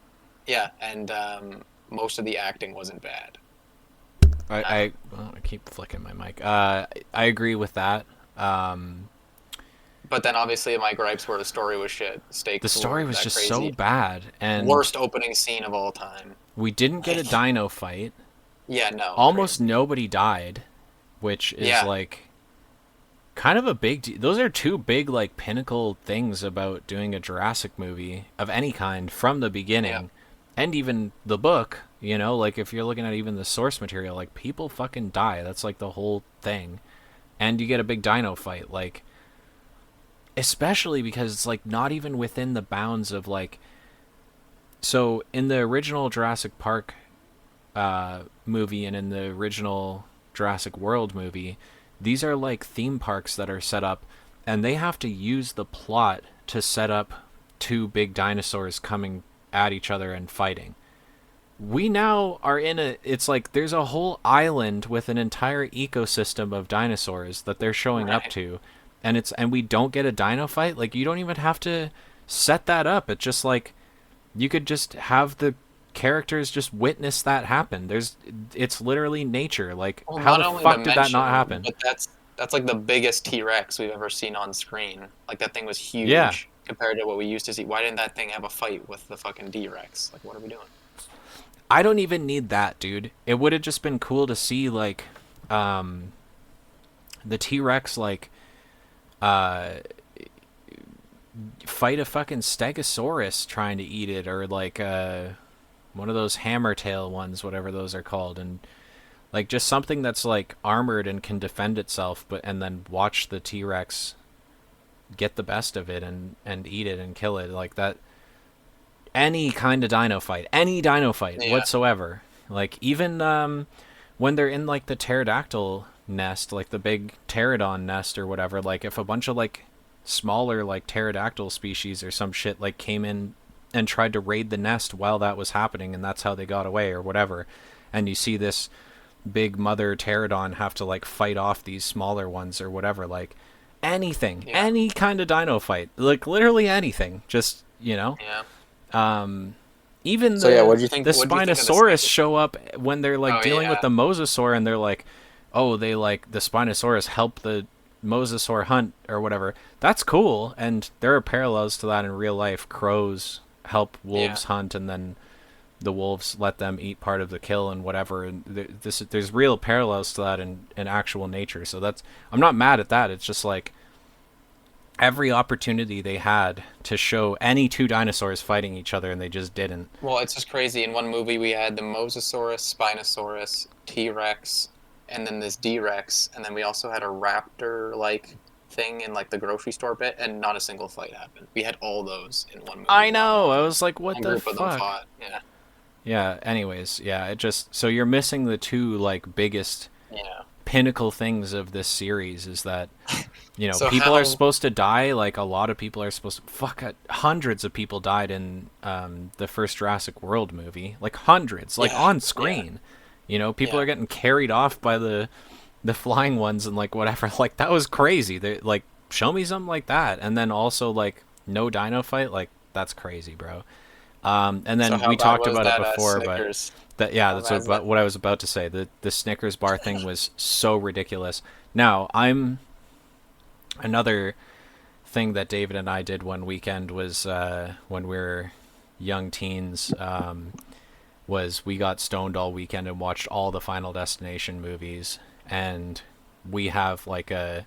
yeah, and most of the acting wasn't bad. I keep flicking my mic. I agree with that. Um, But then obviously my gripes were the story was shit, the stakes story weren't was that just so crazy. bad, and Worst opening scene of all time. we didn't get a Like, dino fight. yeah, no, Almost crazy. nobody died, which is Yeah, like kind of a those are two big like pinnacle things about doing a Jurassic movie of any kind from the yeah. beginning, and even the book. You know, like if you're looking at even the source material, like people fucking die. That's like the whole thing, and you get a big dino fight, like especially because it's like not even within the bounds of like. So in the original Jurassic Park movie and in the original Jurassic World movie, these are like theme parks that are set up, and they have to use the plot to set up two big dinosaurs coming at each other and fighting. We now are in a. It's like there's a whole island with an entire ecosystem of dinosaurs that they're showing up Right. to, and we don't get a dino fight. Like you don't even have to set that up. It's just like you could just have the characters just witness that happen. It's literally nature. Like Well, how not the only to fuck did that not mention, happen? but that's like the biggest T-Rex we've ever seen on screen. Like that thing was Yeah, huge compared to what we used to see. Why didn't that thing have a fight with the fucking D-Rex? Like, what are we doing? I don't even need that, dude. It would have just been cool to see like um the T-Rex like uh fight a fucking stegosaurus trying to eat it, or like one of those hammertail ones, whatever those are called, and like just something that's like armored and can defend itself, but and then watch the T-Rex get the best of it and eat it and kill it like that. Any dino fight Yeah, whatsoever. Like even when they're in like the pterodactyl nest, like the big pterodon nest or whatever, like if a bunch of like smaller like pterodactyl species or some shit like came in and tried to raid the nest while that was happening, and that's how they got away or whatever, and you see this big mother pterodon have to like fight off these smaller ones or whatever, like anything, yeah, any kind of dino fight, like literally anything, just yeah. even So yeah, what do you the think? What do you think of the Spinosaurus Snickers? show up when they're like Oh dealing with yeah, the Mosasaur, and they're like, oh, they like the Spinosaurus help the Mosasaur hunt or whatever. That's cool, and there are parallels to that in real life. Crows help yeah. wolves hunt, and then the wolves let them eat part of the kill and whatever. And there's real parallels to that in actual nature. So that's, I'm not mad at that. It's just like every opportunity they had to show any two dinosaurs fighting each other, and they just didn't. Well, it's just crazy. In one movie, we had the Mosasaurus, Spinosaurus, T-Rex, and then this D-Rex, and then we also had a raptor-like thing in like the grocery store bit, and not a single fight happened. We had all those in one movie. I While know. I was like, what one the group of them fuck? fought. Yeah, Yeah. Anyways, yeah. It just, so you're missing the two like biggest yeah. pinnacle things of this series is that, you know, So people are how? supposed to die. Like a lot of people are supposed to fuck. Hundreds of people died in the first Jurassic World movie. Like hundreds, like Yeah, on yeah, screen. You know, people yeah, are getting carried off by the flying ones and like whatever. Like that was crazy. They like show me something like that, and then also like no dino fight. Like that's crazy, bro. And So then how we bad talked was about it that before, but Snickers? that yeah, How that's bad is that? what I was about to say. The Snickers bar thing was so ridiculous. Now I'm another thing that David and I did one weekend was when we were young teens. Was we got stoned all weekend and watched all the Final Destination movies, and we have like a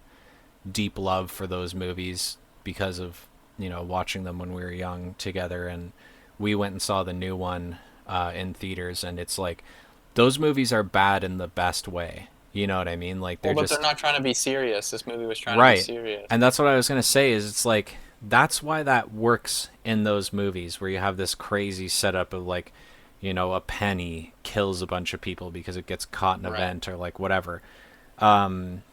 deep love for those movies because of watching them when we were young together. And we went and saw the new one in theaters, and it's like those movies are bad in the best way. You know what I mean? Like Well, they're but they're just not trying to be serious. This movie was trying to be right. serious. And that's what I was gonna say is it's like that's why that works in those movies where you have this crazy setup of like a penny kills a bunch of people because it gets caught in an Right. event or like whatever. Um,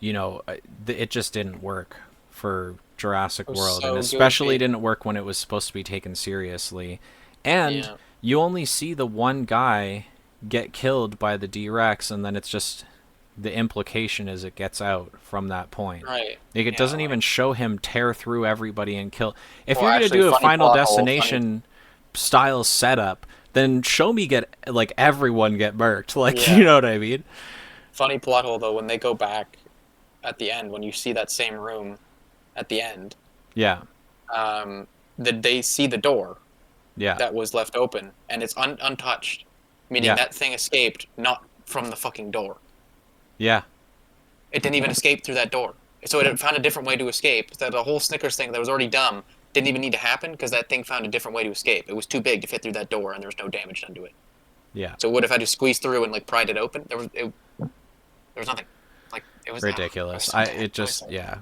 it just didn't work for It Jurassic was World, and so especially goofy. didn't work when it was supposed to be taken seriously. And Yeah. you only see the one guy get killed by the D-Rex, and then it's just the implication is it gets out from that point. Right. Like it Yeah. doesn't even Like, show him tear through everybody and kill. If well, you're gonna actually, do a funny Final plot hole. Funny. Destination style setup, then show me get like everyone get murked. Like you Yeah. know what I mean? Funny plot hole though. When they go back at the end, when you see that same room at the end, Yeah, um, they see the door yeah, that was left open, and it's untouched, meaning yeah, that thing escaped not from the fucking door. yeah, It didn't even escape through that door. So it found a different way to escape. That the whole Snickers thing that was already dumb didn't even need to happen because that thing found a different way to escape. It was too big to fit through that door, and there was no damage done to it. yeah. So what if I just squeezed through and like pried it open? There was nothing. Like it was Ridiculous. so I bad. it It was just so bad. yeah.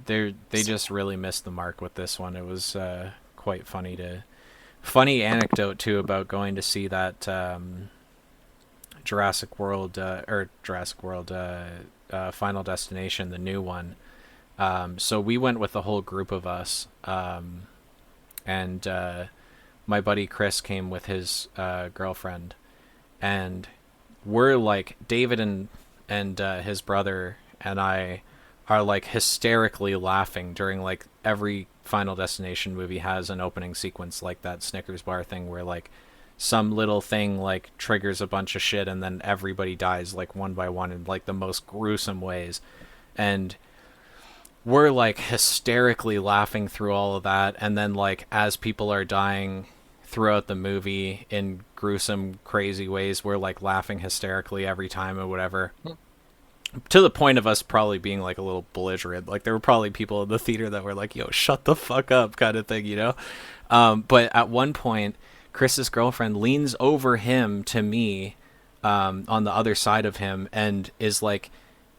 They So just really missed the mark with this one. It was quite funny anecdote too about going to see that Jurassic World Final Destination, the new one. So we went with the whole group of us, and my buddy Chris came with his girlfriend, and we're like David and his brother and I are like hysterically laughing during like every Final Destination movie has an opening sequence like that Snickers bar thing where like some little thing like triggers a bunch of shit and then everybody dies like one by one in like the most gruesome ways. And we're like hysterically laughing through all of that, and then like as people are dying throughout the movie in gruesome crazy ways, we're like laughing hysterically every time or whatever, to the point of us probably being like a little belligerent. Like there were probably people in the theater that were like, yo, shut the fuck up kind of thing. But at one point Chris's girlfriend leans over him to me, on the other side of him, and is like,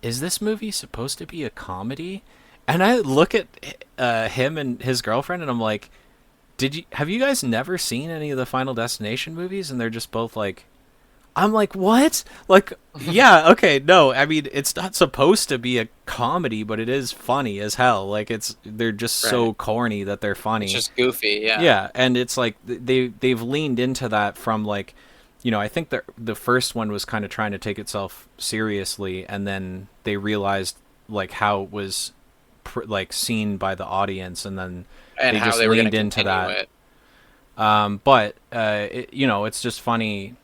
is this movie supposed to be a comedy? And I look at him and his girlfriend, and I'm like, have you guys never seen any of the Final Destination movies? And they're just both like, I'm like, what? Like, yeah, okay, no, I mean, it's not supposed to be a comedy, but it is funny as hell. Like, they're just so right. corny that they're It's funny. just goofy. Yeah. Yeah, and it's like they've leaned into that from like, I think the first one was kind of trying to take itself seriously, and then they realized like how it was like seen by the audience, and then And they how just they were going leaned to into continue that. it. But it's just funny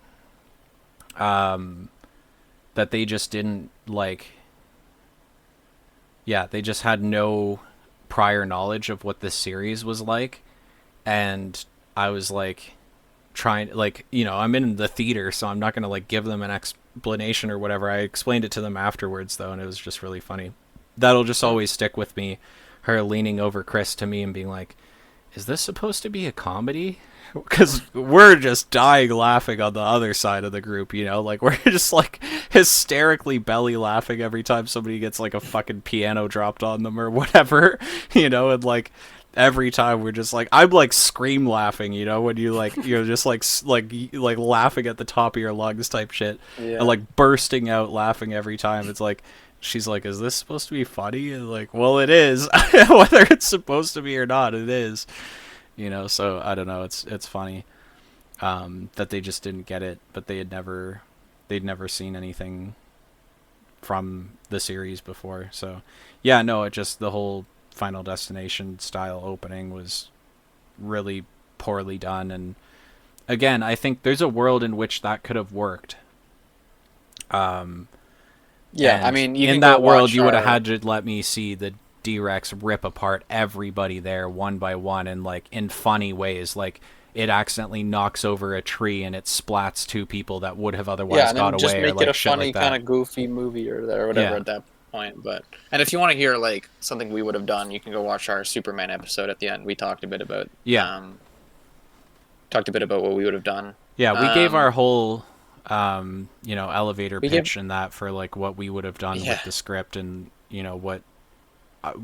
that they just didn't like. Yeah, they just had no prior knowledge of what this series was like, and I was like trying like I'm in the theater, so I'm not gonna like give them an explanation or whatever. I explained it to them afterwards though, and it was just really funny. That'll just Hmm. always stick with me, her leaning over Chris to me and being like, is this supposed to be a comedy? Because we're just dying laughing on the other side of the group, like we're just like hysterically belly laughing every time somebody gets like a fucking piano dropped on them or whatever, and like every time we're just like, I'm like scream laughing, when you like you're just like laughing at the top of your lungs type shit, and Yeah. like bursting out laughing every time. It's like she's like, is this supposed to be funny? And like, well, it is. Whether it's supposed to be or not, it is. So I don't know. It's funny that they just didn't get it, but they'd never seen anything from the series before. So yeah, no, it just the whole Final Destination style opening was really poorly done. And again, I think there's a world in which that could have worked. Yeah, I And mean, you in can go that world, watch you would have our. had to let me see the D-Rex rip apart everybody there one by one, and like in funny ways. Like it accidentally knocks over a tree and it splats two people that would have Yeah, otherwise and got then just away, or make it like a shit like funny kind that. of goofy movie or whatever Yeah. at that point. But and if you want to hear like something we would have done, you can go watch our Superman episode at the end. We Yeah. talked a bit about what we would have done. Yeah, we gave our Um, whole elevator we give pitch and that for like what we would have done yeah with the script, and what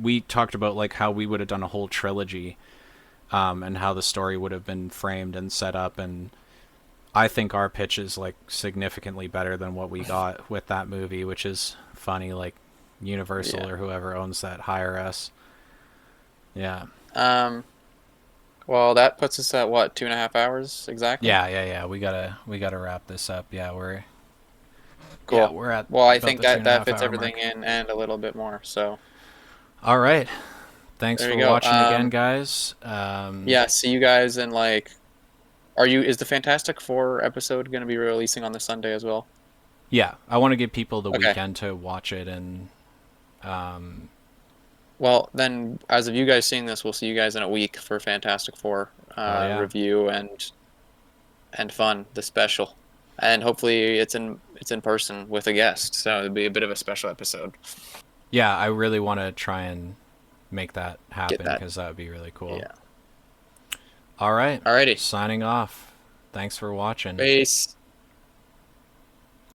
we talked about, like how we would have done a whole trilogy, and how the story would have been framed and set up. And I think our pitch is like significantly better than what we got with that movie, which is funny. Like Universal yeah. or whoever owns that hire us. Yeah. Um, well, that puts us at what 2.5 hours exactly. Yeah. We gotta wrap this up. Yeah, Cool. we're at Well, I about think the two that and a that half fits hour everything mark. in and a little bit more. So All right. Thanks there you for go. watching again, guys. Yeah. See you guys in like. Is the Fantastic Four episode going to be releasing on the Sunday as well? Yeah, I want to give people the Okay. weekend to watch it, and um, Well, then, as of you guys seeing this, we'll see you guys in a week for Fantastic Four hell yeah. review and fun, the special, and hopefully it's in person with a guest, so it'll be a bit of a special episode. Yeah, I really want to try and make that Get happen that? because that would be really cool. Yeah. All right, Alrighty. signing off. Thanks for watching. Peace.